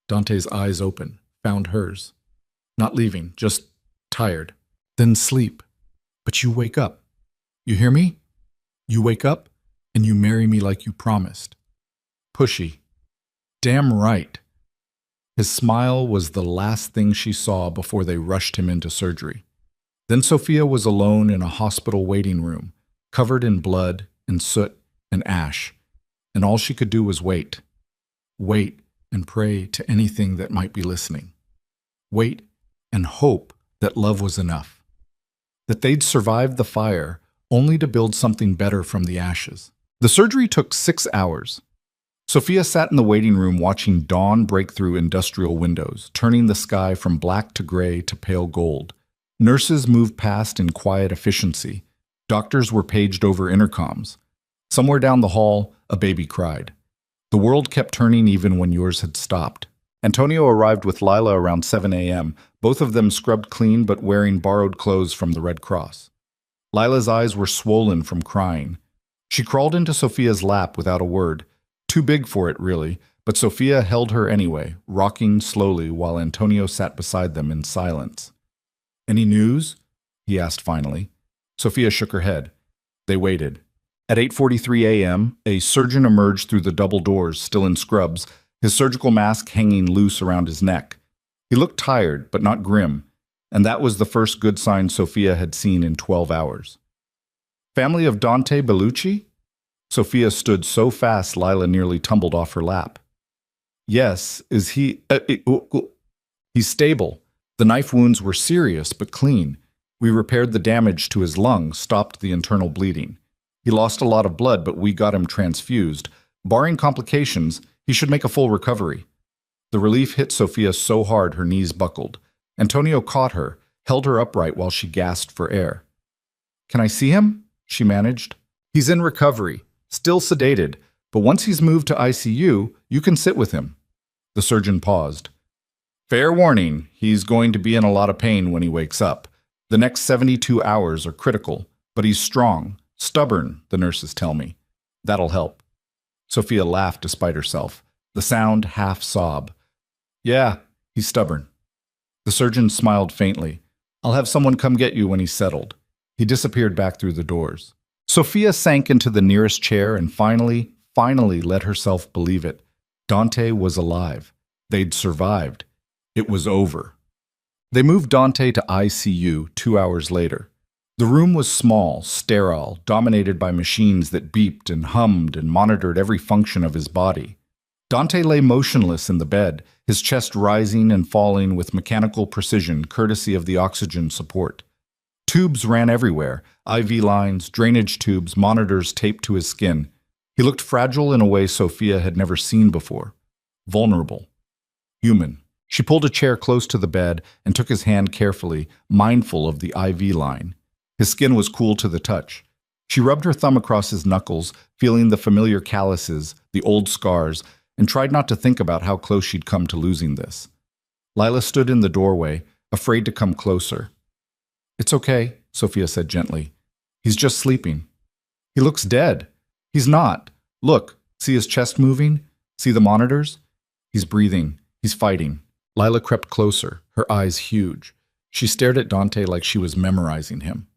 Dante's eyes open, found hers. Not leaving, just tired. Then sleep. But you wake up. You hear me? You wake up, and you marry me like you promised. Pushy. Damn right. His smile was the last thing she saw before they rushed him into surgery. Then Sophia was alone in a hospital waiting room, covered in blood and soot and ash, and all she could do was wait. Wait and pray to anything that might be listening. Wait and hope that love was enough. That they'd survived the fire only to build something better from the ashes. The surgery took 6 hours. Sophia sat in the waiting room watching dawn break through industrial windows, turning the sky from black to gray to pale gold. Nurses moved past in quiet efficiency. Doctors were paged over intercoms. Somewhere down the hall, a baby cried. The world kept turning even when yours had stopped. Antonio arrived with Lila around 7 a.m., both of them scrubbed clean but wearing borrowed clothes from the Red Cross. Lila's eyes were swollen from crying. She crawled into Sophia's lap without a word. Too big for it, really, but Sophia held her anyway, rocking slowly while Antonio sat beside them in silence. Any news? He asked finally. Sophia shook her head. They waited. At 8:43 a.m., a surgeon emerged through the double doors, still in scrubs, his surgical mask hanging loose around his neck. He looked tired, but not grim, and that was the first good sign Sophia had seen in 12 hours. Family of Dante Bellucci? Sophia stood so fast Lila nearly tumbled off her lap. Yes, is he... He's stable. The knife wounds were serious, but clean. We repaired the damage to his lung, stopped the internal bleeding. He lost a lot of blood, but we got him transfused. Barring complications, he should make a full recovery. The relief hit Sophia so hard her knees buckled. Antonio caught her, held her upright while she gasped for air. Can I see him? She managed. He's in recovery, still sedated, but once he's moved to ICU, you can sit with him. The surgeon paused. Fair warning, he's going to be in a lot of pain when he wakes up. The next 72 hours are critical, but he's strong, stubborn, the nurses tell me. That'll help. Sophia laughed despite herself, the sound half-sob. Yeah, he's stubborn. The surgeon smiled faintly. I'll have someone come get you when he's settled. He disappeared back through the doors. Sophia sank into the nearest chair and finally let herself believe it. Dante was alive. They'd survived. It was over. They moved Dante to ICU 2 hours later. The room was small, sterile, dominated by machines that beeped and hummed and monitored every function of his body. Dante lay motionless in the bed, his chest rising and falling with mechanical precision courtesy of the oxygen support. Tubes ran everywhere, IV lines, drainage tubes, monitors taped to his skin. He looked fragile in a way Sophia had never seen before. Vulnerable. Human. She pulled a chair close to the bed and took his hand carefully, mindful of the IV line. His skin was cool to the touch. She rubbed her thumb across his knuckles, feeling the familiar calluses, the old scars, and tried not to think about how close she'd come to losing this. Lila stood in the doorway, afraid to come closer. It's okay, Sophia said gently. He's just sleeping. He looks dead. He's not. Look, see his chest moving? See the monitors? He's breathing. He's fighting. Lila crept closer, her eyes huge. She stared at Dante like she was memorizing him.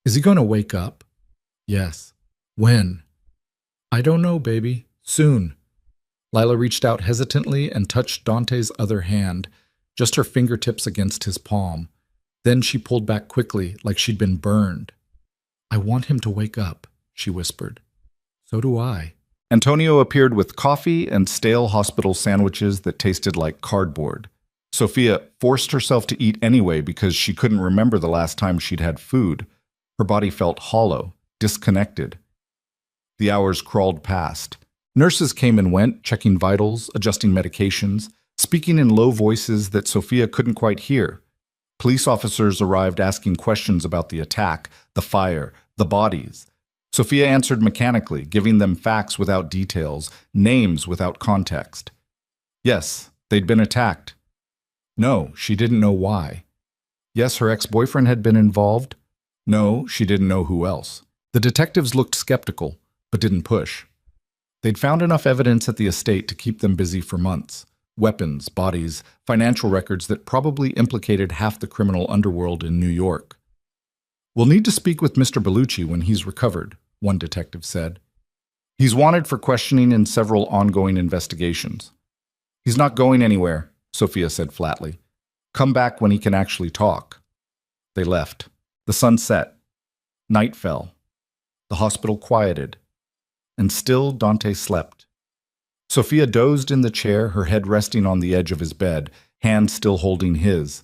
Is he going to wake up? Yes. When? I don't know, baby. Soon. Lila reached out hesitantly and touched Dante's other hand, just her fingertips against his palm. Then she pulled back quickly, like she'd been burned. I want him to wake up, she whispered. So do I. Antonio appeared with coffee and stale hospital sandwiches that tasted like cardboard. Sophia forced herself to eat anyway because she couldn't remember the last time she'd had food. Her body felt hollow, disconnected. The hours crawled past. Nurses came and went, checking vitals, adjusting medications, speaking in low voices that Sophia couldn't quite hear. Police officers arrived asking questions about the attack, the fire, the bodies. Sophia answered mechanically, giving them facts without details, names without context. Yes, they'd been attacked. No, she didn't know why. Yes, her ex-boyfriend had been involved. No, she didn't know who else. The detectives looked skeptical, but didn't push. They'd found enough evidence at the estate to keep them busy for months. Weapons, bodies, financial records that probably implicated half the criminal underworld in New York. We'll need to speak with Mr. Bellucci when he's recovered, one detective said. He's wanted for questioning in several ongoing investigations. He's not going anywhere, Sophia said flatly. Come back when he can actually talk. They left. The sun set. Night fell. The hospital quieted. And still Dante slept. Sophia dozed in the chair, her head resting on the edge of his bed, hand still holding his.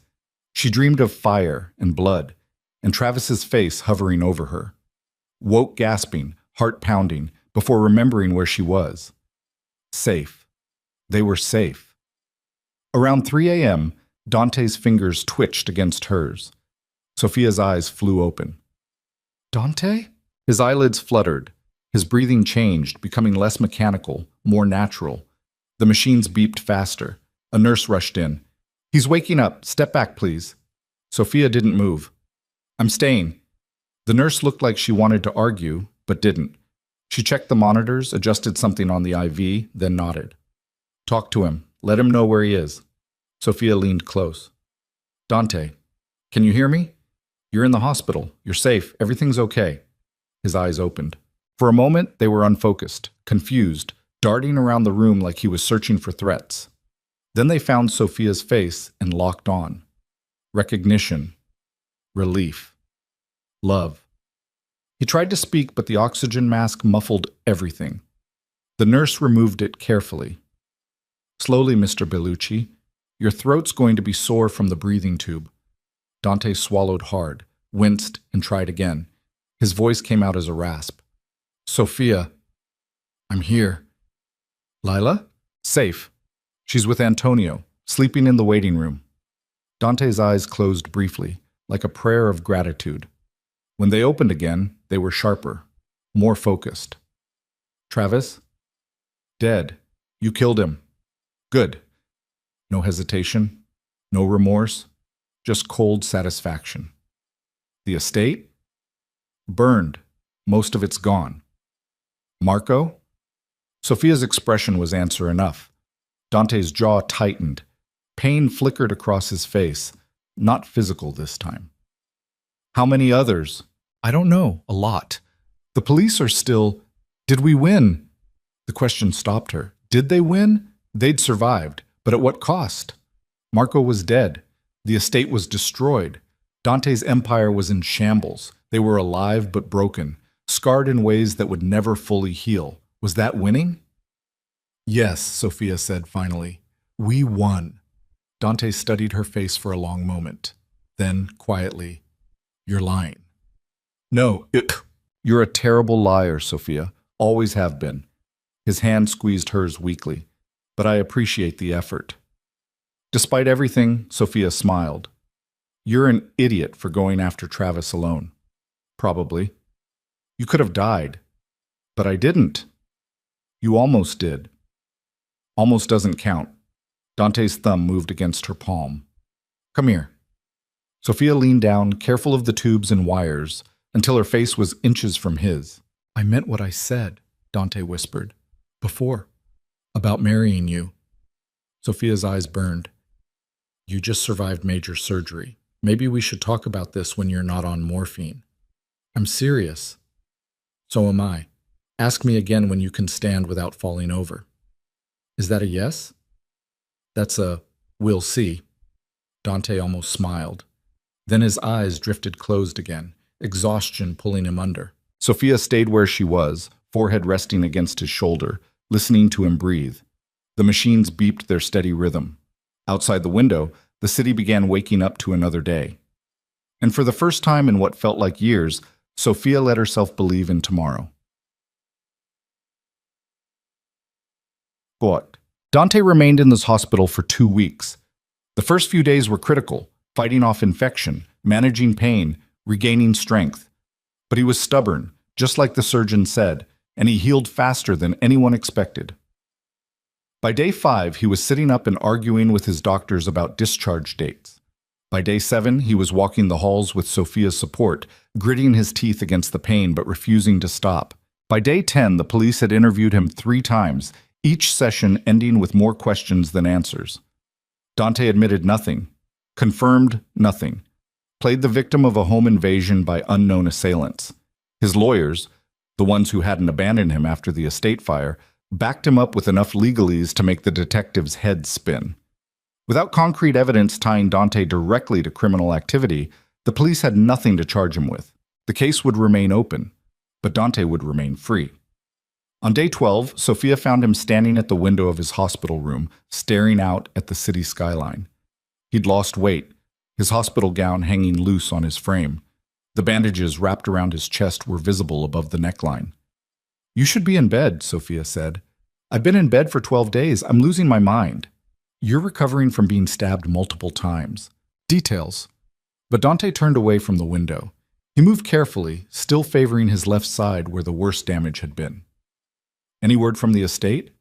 She dreamed of fire and blood, and Travis's face hovering over her. Woke gasping, heart pounding, before remembering where she was. Safe. They were safe. Around 3 a.m., Dante's fingers twitched against hers. Sophia's eyes flew open. Dante? His eyelids fluttered. His breathing changed, becoming less mechanical, more natural. The machines beeped faster. A nurse rushed in. He's waking up. Step back, please. Sophia didn't move. I'm staying. The nurse looked like she wanted to argue, but didn't. She checked the monitors, adjusted something on the IV, then nodded. Talk to him. Let him know where he is. Sophia leaned close. Dante, can you hear me? You're in the hospital. You're safe. Everything's okay. His eyes opened. For a moment, they were unfocused, confused, darting around the room like he was searching for threats. Then they found Sophia's face and locked on. Recognition. Relief. Love. He tried to speak, but the oxygen mask muffled everything. The nurse removed it carefully. Slowly, Mr. Bellucci. Your throat's going to be sore from the breathing tube. Dante swallowed hard, winced, and tried again. His voice came out as a rasp. Sophia. I'm here. Lila? Safe. She's with Antonio, sleeping in the waiting room. Dante's eyes closed briefly, like a prayer of gratitude. When they opened again, they were sharper, more focused. Travis? Dead. You killed him. Good. No hesitation, no remorse, just cold satisfaction. The estate? Burned. Most of it's gone. Marco? Sophia's expression was answer enough. Dante's jaw tightened. Pain flickered across his face, not physical this time. How many others? I don't know. A lot. The police are still... Did we win? The question stopped her. Did they win? They'd survived, but at what cost? Marco was dead. The estate was destroyed. Dante's empire was in shambles. They were alive but broken, scarred in ways that would never fully heal. Was that winning? Yes, Sophia said finally. We won. Dante studied her face for a long moment. Then, quietly, You're lying. No, You're a terrible liar, Sophia. Always have been. His hand squeezed hers weakly. But I appreciate the effort. Despite everything, Sophia smiled. You're an idiot for going after Travis alone. Probably. You could have died. But I didn't. You almost did. Almost doesn't count. Dante's thumb moved against her palm. Come here. Sophia leaned down, careful of the tubes and wires, until her face was inches from his. I meant what I said, Dante whispered. Before. About marrying you. Sophia's eyes burned. You just survived major surgery. Maybe we should talk about this when you're not on morphine. I'm serious. So am I. Ask me again when you can stand without falling over. Is that a yes? That's a we'll see. Dante almost smiled. Then his eyes drifted closed again, exhaustion pulling him under. Sophia stayed where she was, forehead resting against his shoulder, listening to him breathe. The machines beeped their steady rhythm. Outside the window, the city began waking up to another day. And for the first time in what felt like years, Sophia let herself believe in tomorrow. What? Dante remained in this hospital for 2 weeks. The first few days were critical, fighting off infection, managing pain, regaining strength. But he was stubborn, just like the surgeon said, and he healed faster than anyone expected. By day 5, he was sitting up and arguing with his doctors about discharge dates. By day 7, he was walking the halls with Sophia's support, gritting his teeth against the pain but refusing to stop. By day 10, the police had interviewed him 3 times, each session ending with more questions than answers. Dante admitted nothing, confirmed nothing, played the victim of a home invasion by unknown assailants. His lawyers, the ones who hadn't abandoned him after the estate fire, backed him up with enough legalese to make the detectives' heads spin. Without concrete evidence tying Dante directly to criminal activity, the police had nothing to charge him with. The case would remain open, but Dante would remain free. On day 12, Sophia found him standing at the window of his hospital room, staring out at the city skyline. He'd lost weight, his hospital gown hanging loose on his frame. The bandages wrapped around his chest were visible above the neckline. You should be in bed, Sophia said. I've been in bed for 12 days. I'm losing my mind. You're recovering from being stabbed multiple times. Details. But Dante turned away from the window. He moved carefully, still favoring his left side where the worst damage had been. Any word from the estate?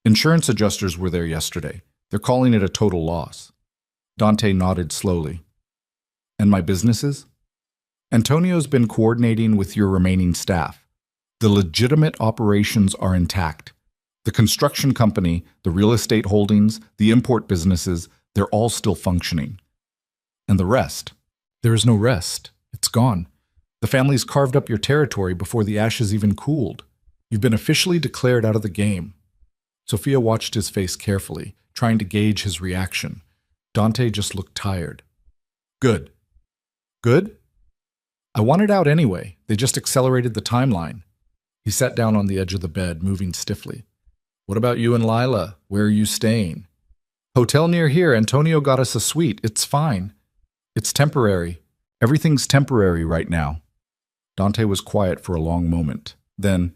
Insurance adjusters were there yesterday. They're calling it a total loss. Dante nodded slowly. And my businesses? Antonio's been coordinating with your remaining staff. The legitimate operations are intact. The construction company, the real estate holdings, the import businesses, they're all still functioning. And the rest? There is no rest. It's gone. The family's carved up your territory before the ashes even cooled. You've been officially declared out of the game. Sophia watched his face carefully, trying to gauge his reaction. Dante just looked tired. Good. Good? I wanted out anyway. They just accelerated the timeline. He sat down on the edge of the bed, moving stiffly. What about you and Lila? Where are you staying? Hotel near here. Antonio got us a suite. It's fine. It's temporary. Everything's temporary right now. Dante was quiet for a long moment. Then,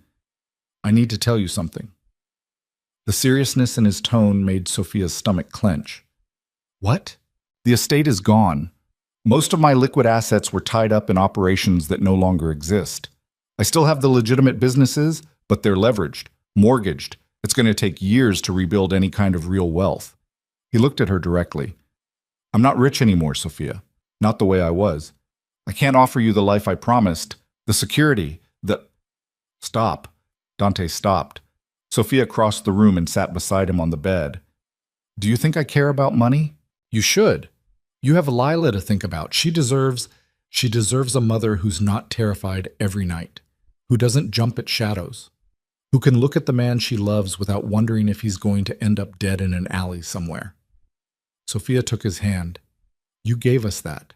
I need to tell you something. The seriousness in his tone made Sophia's stomach clench. What? The estate is gone. Most of my liquid assets were tied up in operations that no longer exist. I still have the legitimate businesses, but they're leveraged, mortgaged. It's going to take years to rebuild any kind of real wealth. He looked at her directly. I'm not rich anymore, Sophia. Not the way I was. I can't offer you the life I promised, the security, the... Stop. Dante stopped. Sophia crossed the room and sat beside him on the bed. Do you think I care about money? You should. You have Lila to think about. She deserves a mother who's not terrified every night, who doesn't jump at shadows, who can look at the man she loves without wondering if he's going to end up dead in an alley somewhere. Sophia took his hand. You gave us that.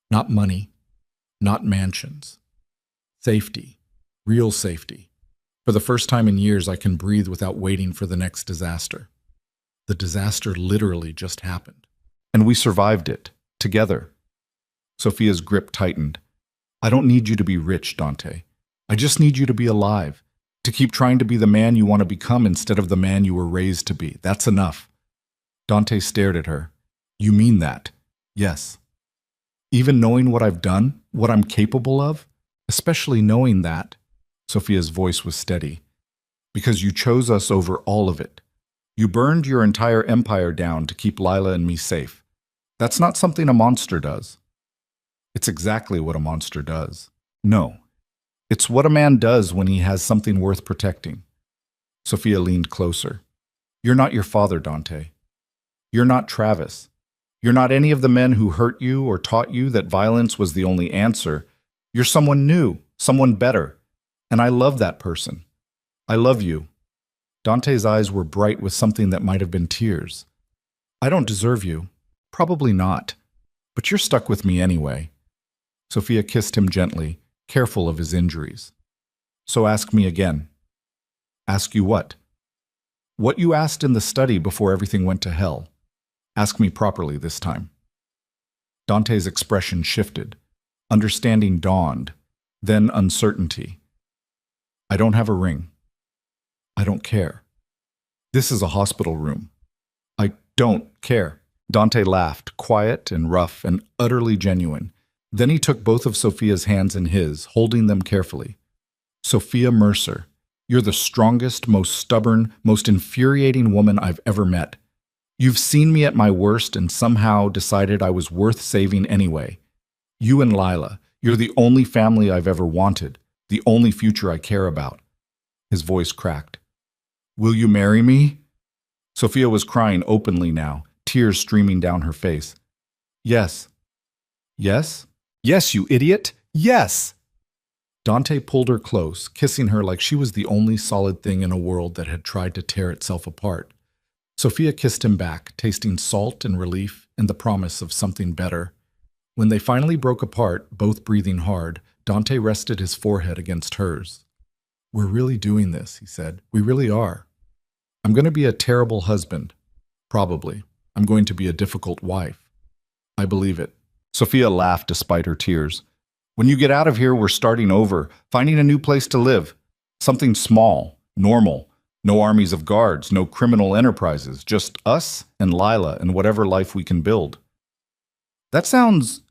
Not money, not mansions. Safety, real safety. For the first time in years, I can breathe without waiting for the next disaster. The disaster literally just happened. And we survived it, together. Sophia's grip tightened. I don't need you to be rich, Dante. I just need you to be alive, to keep trying to be the man you want to become instead of the man you were raised to be. That's enough. Dante stared at her. You mean that? Yes. Even knowing what I've done, what I'm capable of, especially knowing that, Sophia's voice was steady, because you chose us over all of it. You burned your entire empire down to keep Lila and me safe. That's not something a monster does. It's exactly what a monster does. No. It's what a man does when he has something worth protecting. Sophia leaned closer. You're not your father, Dante. You're not Travis. You're not any of the men who hurt you or taught you that violence was the only answer. You're someone new, someone better. And I love that person. I love you. Dante's eyes were bright with something that might have been tears. I don't deserve you. Probably not. But you're stuck with me anyway. Sophia kissed him gently, careful of his injuries. So ask me again. Ask you what? What you asked in the study before everything went to hell. Ask me properly this time. Dante's expression shifted. Understanding dawned, then uncertainty. I don't have a ring. I don't care. This is a hospital room. I don't care. Dante laughed, quiet and rough and utterly genuine. Then he took both of Sophia's hands in his, holding them carefully. Sophia Mercer, you're the strongest, most stubborn, most infuriating woman I've ever met. You've seen me at my worst and somehow decided I was worth saving anyway. You and Lila, you're the only family I've ever wanted, the only future I care about. His voice cracked. Will you marry me? Sophia was crying openly now, tears streaming down her face. Yes. Yes? Yes, you idiot! Yes! Dante pulled her close, kissing her like she was the only solid thing in a world that had tried to tear itself apart. Sophia kissed him back, tasting salt and relief and the promise of something better. When they finally broke apart, both breathing hard, Dante rested his forehead against hers. We're really doing this, he said. We really are. I'm going to be a terrible husband. Probably. I'm going to be a difficult wife. I believe it. Sophia laughed despite her tears. When you get out of here, we're starting over, finding a new place to live. Something small, normal. No armies of guards, no criminal enterprises, just us and Lila and whatever life we can build. That sounds...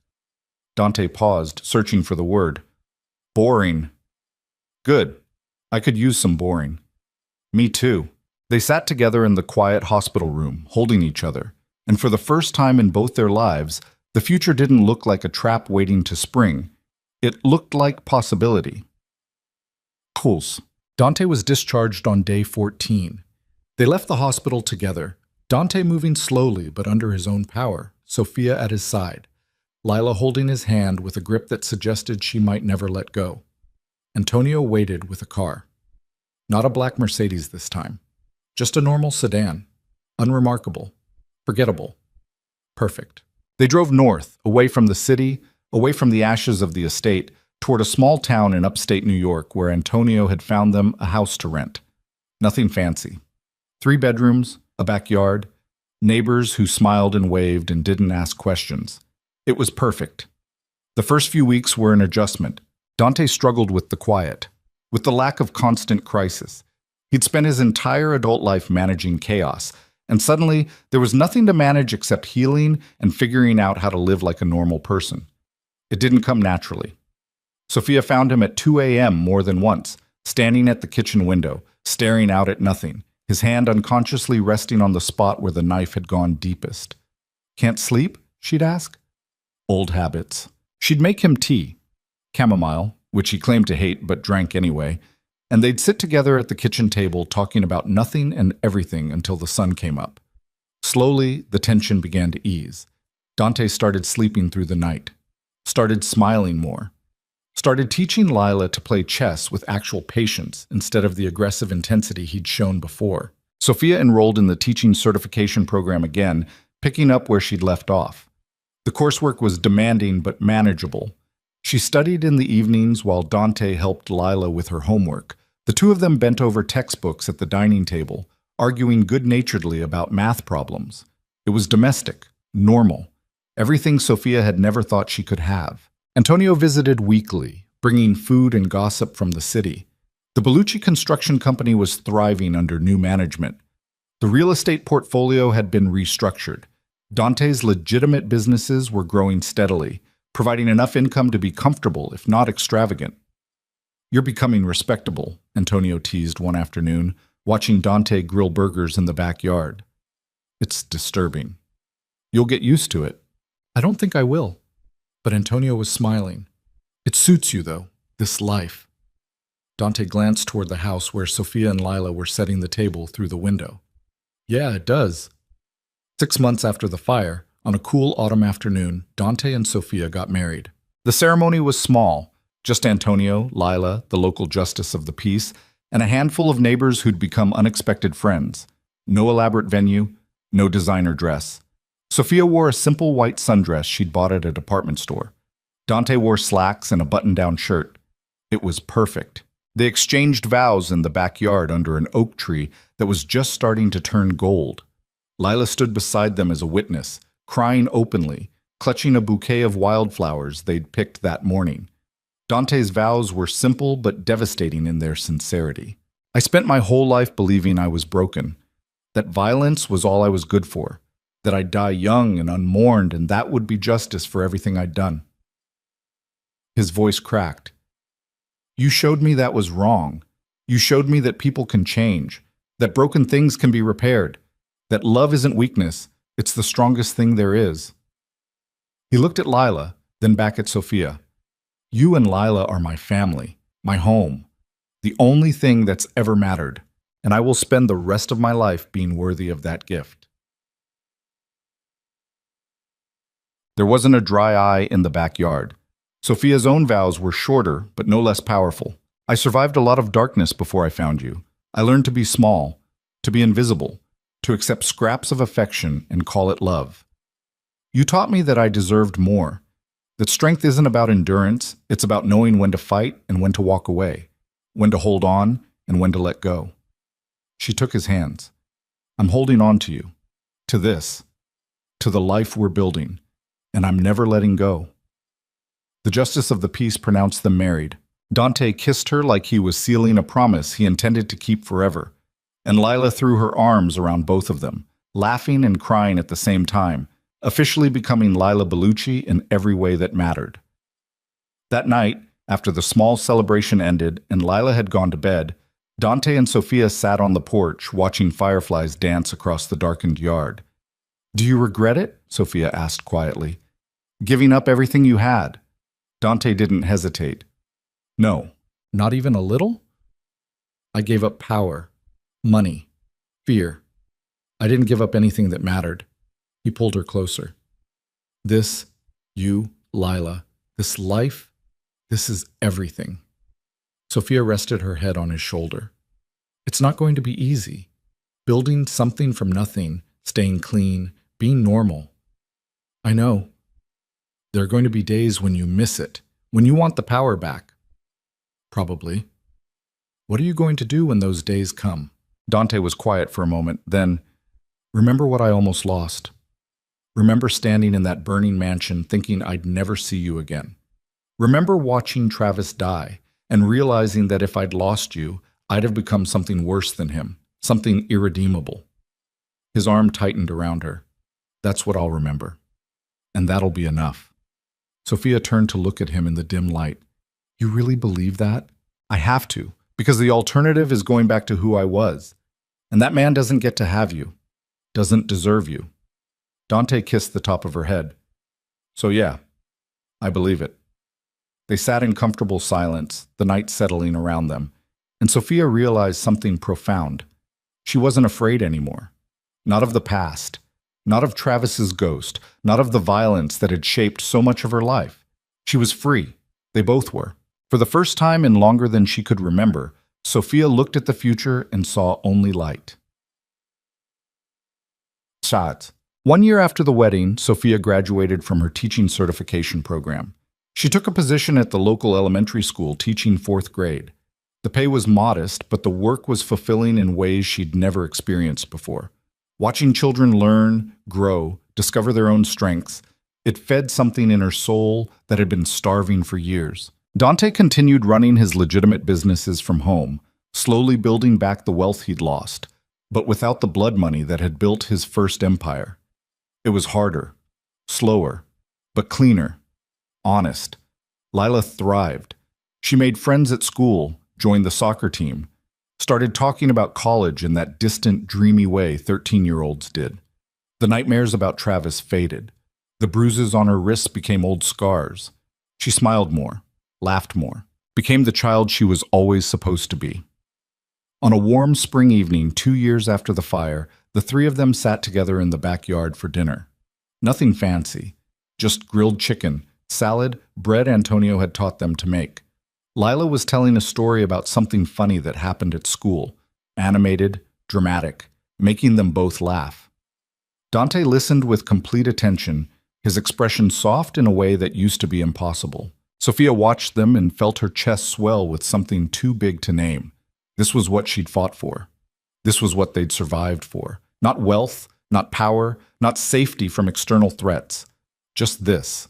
Dante paused, searching for the word. Boring. Good. I could use some boring. Me too. They sat together in the quiet hospital room, holding each other, and for the first time in both their lives, the future didn't look like a trap waiting to spring. It looked like possibility. Pulse. Dante was discharged on day 14. They left the hospital together, Dante moving slowly but under his own power, Sophia at his side. Lila holding his hand with a grip that suggested she might never let go. Antonio waited with a car. Not a black Mercedes this time. Just a normal sedan. Unremarkable. Forgettable. Perfect. They drove north, away from the city, away from the ashes of the estate, toward a small town in upstate New York where Antonio had found them a house to rent. Nothing fancy. 3 bedrooms, a backyard, neighbors who smiled and waved and didn't ask questions. It was perfect. The first few weeks were an adjustment. Dante struggled with the quiet, with the lack of constant crisis. He'd spent his entire adult life managing chaos, and suddenly there was nothing to manage except healing and figuring out how to live like a normal person. It didn't come naturally. Sophia found him at 2 a.m. more than once, standing at the kitchen window, staring out at nothing, his hand unconsciously resting on the spot where the knife had gone deepest. "Can't sleep?" she'd ask. Old habits. She'd make him tea, chamomile, which he claimed to hate but drank anyway, and they'd sit together at the kitchen table talking about nothing and everything until the sun came up. Slowly, the tension began to ease. Dante started sleeping through the night, started smiling more, started teaching Lila to play chess with actual patience instead of the aggressive intensity he'd shown before. Sophia enrolled in the teaching certification program again, picking up where she'd left off. The coursework was demanding but manageable. She studied in the evenings while Dante helped Lila with her homework. The two of them bent over textbooks at the dining table, arguing good-naturedly about math problems. It was domestic, normal, everything Sophia had never thought she could have. Antonio visited weekly, bringing food and gossip from the city. The Bellucci construction company was thriving under new management. The real estate portfolio had been restructured. Dante's legitimate businesses were growing steadily, providing enough income to be comfortable, if not extravagant. "You're becoming respectable," Antonio teased one afternoon, watching Dante grill burgers in the backyard. "It's disturbing." "You'll get used to it." "I don't think I will." But Antonio was smiling. "It suits you, though, this life." Dante glanced toward the house where Sophia and Lila were setting the table through the window. "Yeah, it does." 6 months after the fire, on a cool autumn afternoon, Dante and Sophia got married. The ceremony was small, just Antonio, Lila, the local justice of the peace, and a handful of neighbors who'd become unexpected friends. No elaborate venue, no designer dress. Sophia wore a simple white sundress she'd bought at a department store. Dante wore slacks and a button-down shirt. It was perfect. They exchanged vows in the backyard under an oak tree that was just starting to turn gold. Lila stood beside them as a witness, crying openly, clutching a bouquet of wildflowers they'd picked that morning. Dante's vows were simple but devastating in their sincerity. "I spent my whole life believing I was broken, that violence was all I was good for, that I'd die young and unmourned, and that would be justice for everything I'd done." His voice cracked. "You showed me that was wrong. You showed me that people can change, that broken things can be repaired, that love isn't weakness, it's the strongest thing there is." He looked at Lila, then back at Sophia. "You and Lila are my family, my home, the only thing that's ever mattered, and I will spend the rest of my life being worthy of that gift." There wasn't a dry eye in the backyard. Sophia's own vows were shorter, but no less powerful. "I survived a lot of darkness before I found you. I learned to be small, to be invisible, to accept scraps of affection and call it love. You taught me that I deserved more, that strength isn't about endurance, it's about knowing when to fight and when to walk away, when to hold on and when to let go." She took his hands. "I'm holding on to you, to this, to the life we're building, and I'm never letting go." The justice of the peace pronounced them married. Dante kissed her like he was sealing a promise he intended to keep forever, and Lila threw her arms around both of them, laughing and crying at the same time, officially becoming Lila Bellucci in every way that mattered. That night, after the small celebration ended and Lila had gone to bed, Dante and Sophia sat on the porch watching fireflies dance across the darkened yard. "Do you regret it?" Sophia asked quietly. "Giving up everything you had?" Dante didn't hesitate. "No, not even a little? I gave up power, money, fear. I didn't give up anything that mattered." He pulled her closer. "This, You, Lila, this life, this is everything. Sophia rested her head on his shoulder. It's not going to be easy. Building something from nothing, staying clean, being normal. I know. There are going to be days when you miss it, when you want the power back. Probably. What are you going to do when those days come? Dante was quiet for a moment, then, remember what I almost lost. Remember standing in that burning mansion thinking I'd never see you again. Remember watching Travis die and realizing that if I'd lost you, I'd have become something worse than him, something irredeemable. His arm tightened around her. That's what I'll remember. And that'll be enough. Sophia turned to look at him in the dim light. You really believe that? I have to, because the alternative is going back to who I was. And that man doesn't get to have you, doesn't deserve you. Dante kissed the top of her head. So yeah, I believe it. They sat in comfortable silence, the night settling around them, and Sophia realized something profound. She wasn't afraid anymore. Not of the past, not of Travis's ghost, not of the violence that had shaped so much of her life. She was free. They both were. For the first time in longer than she could remember, Sophia looked at the future and saw only light. Shot. 1 year after the wedding, Sophia graduated from her teaching certification program. She took a position at the local elementary school teaching 4th grade. The pay was modest, but the work was fulfilling in ways she'd never experienced before. Watching children learn, grow, discover their own strengths, it fed something in her soul that had been starving for years. Dante continued running his legitimate businesses from home, slowly building back the wealth he'd lost, but without the blood money that had built his first empire. It was harder, slower, but cleaner, honest. Lila thrived. She made friends at school, joined the soccer team, started talking about college in that distant, dreamy way 13-year-olds did. The nightmares about Travis faded. The bruises on her wrists became old scars. She smiled more, laughed more, became the child she was always supposed to be. On a warm spring evening 2 years after the fire, the three of them sat together in the backyard for dinner. Nothing fancy, just grilled chicken, salad, bread Antonio had taught them to make. Lila was telling a story about something funny that happened at school, animated, dramatic, making them both laugh. Dante listened with complete attention, his expression soft in a way that used to be impossible. Sophia watched them and felt her chest swell with something too big to name. This was what she'd fought for. This was what they'd survived for. Not wealth, not power, not safety from external threats. Just this.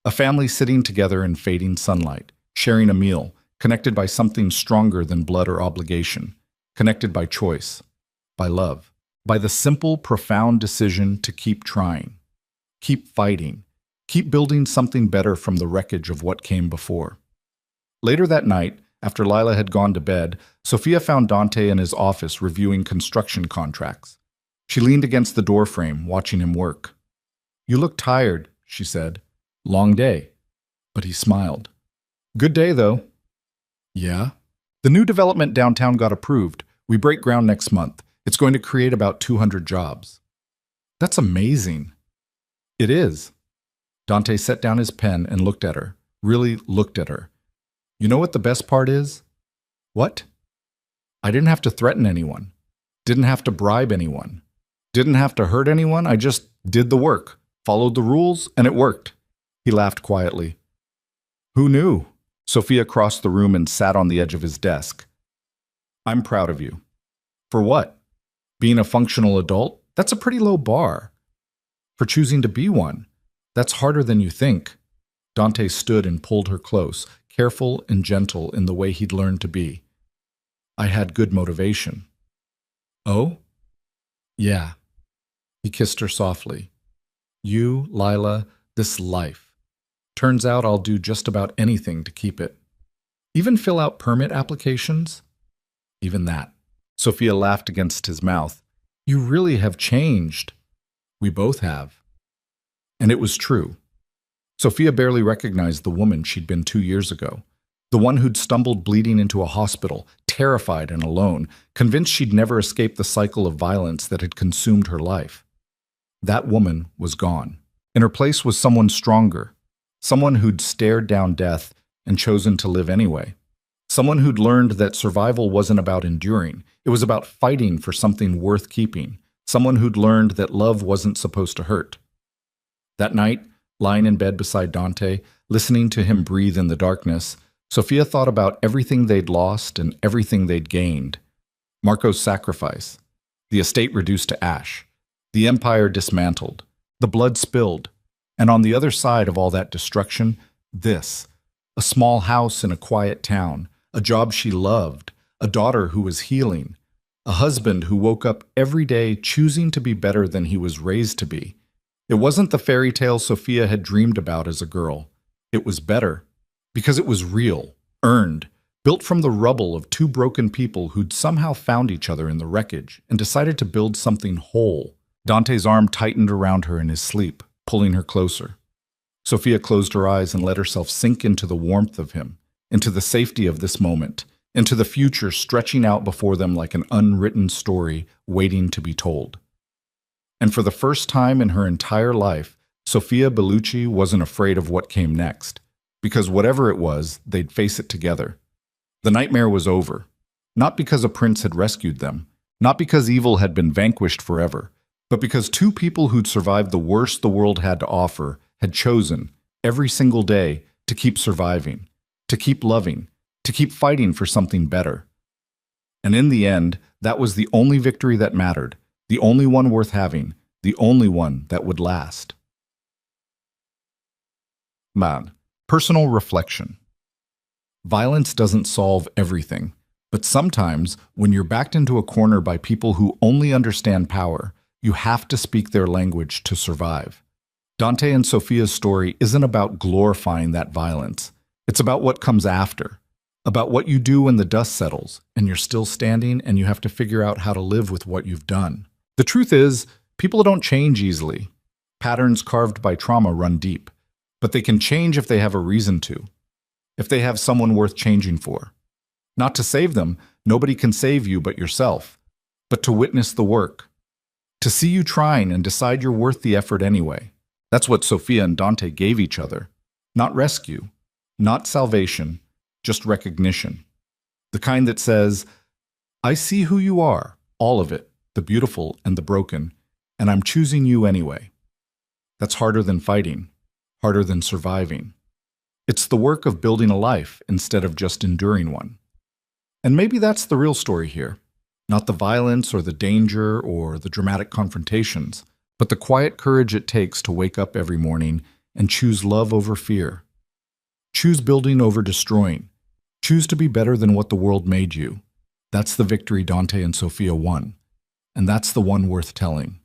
A family sitting together in fading sunlight, sharing a meal, connected by something stronger than blood or obligation, connected by choice, by love, by the simple, profound decision to keep trying, keep fighting, keep building something better from the wreckage of what came before. Later that night, after Lila had gone to bed, Sophia found Dante in his office reviewing construction contracts. She leaned against the doorframe, watching him work. "You look tired," she said. "Long day." But he smiled. "Good day, though." "Yeah?" "The new development downtown got approved. We break ground next month. It's going to create about 200 jobs." "That's amazing." "It is." Dante set down his pen and looked at her, really looked at her. "You know what the best part is?" "What?" "I didn't have to threaten anyone. Didn't have to bribe anyone. Didn't have to hurt anyone. I just did the work, followed the rules, and it worked." He laughed quietly. "Who knew?" Sophia crossed the room and sat on the edge of his desk. "I'm proud of you." "For what?" "Being a functional adult? That's a pretty low bar." "For choosing to be one. That's harder than you think." Dante stood and pulled her close, careful and gentle in the way he'd learned to be. "I had good motivation." "Oh?" "Yeah." He kissed her softly. "You, Lila, this life. Turns out I'll do just about anything to keep it. Even fill out permit applications?" "Even that." Sophia laughed against his mouth. "You really have changed." "We both have." And it was true. Sophia barely recognized the woman she'd been 2 years ago. The one who'd stumbled bleeding into a hospital, terrified and alone, convinced she'd never escape the cycle of violence that had consumed her life. That woman was gone. In her place was someone stronger, someone who'd stared down death and chosen to live anyway. Someone who'd learned that survival wasn't about enduring, it was about fighting for something worth keeping. Someone who'd learned that love wasn't supposed to hurt. That night, lying in bed beside Dante, listening to him breathe in the darkness, Sophia thought about everything they'd lost and everything they'd gained. Marco's sacrifice, the estate reduced to ash, the empire dismantled, the blood spilled, and on the other side of all that destruction, this, a small house in a quiet town, a job she loved, a daughter who was healing, a husband who woke up every day choosing to be better than he was raised to be. It wasn't the fairy tale Sophia had dreamed about as a girl. It was better, because it was real, earned, built from the rubble of two broken people who'd somehow found each other in the wreckage and decided to build something whole. Dante's arm tightened around her in his sleep, pulling her closer. Sophia closed her eyes and let herself sink into the warmth of him, into the safety of this moment, into the future stretching out before them like an unwritten story waiting to be told. And for the first time in her entire life, Sophia Bellucci wasn't afraid of what came next, because whatever it was, they'd face it together. The nightmare was over, not because a prince had rescued them, not because evil had been vanquished forever, but because two people who'd survived the worst the world had to offer had chosen, every single day, to keep surviving, to keep loving, to keep fighting for something better. And in the end, that was the only victory that mattered, the only one worth having, the only one that would last. Man, personal reflection. Violence doesn't solve everything, but sometimes, when you're backed into a corner by people who only understand power, you have to speak their language to survive. Dante and Sophia's story isn't about glorifying that violence. It's about what comes after, about what you do when the dust settles and you're still standing and you have to figure out how to live with what you've done. The truth is, people don't change easily. Patterns carved by trauma run deep, but they can change if they have a reason to, if they have someone worth changing for. Not to save them, nobody can save you but yourself, but to witness the work. To see you trying and decide you're worth the effort anyway. That's what Sophia and Dante gave each other. Not rescue, not salvation, just recognition. The kind that says, I see who you are, all of it, the beautiful and the broken, and I'm choosing you anyway. That's harder than fighting, harder than surviving. It's the work of building a life instead of just enduring one. And maybe that's the real story here. Not the violence or the danger or the dramatic confrontations, but the quiet courage it takes to wake up every morning and choose love over fear. Choose building over destroying. Choose to be better than what the world made you. That's the victory Dante and Sophia won. And that's the one worth telling.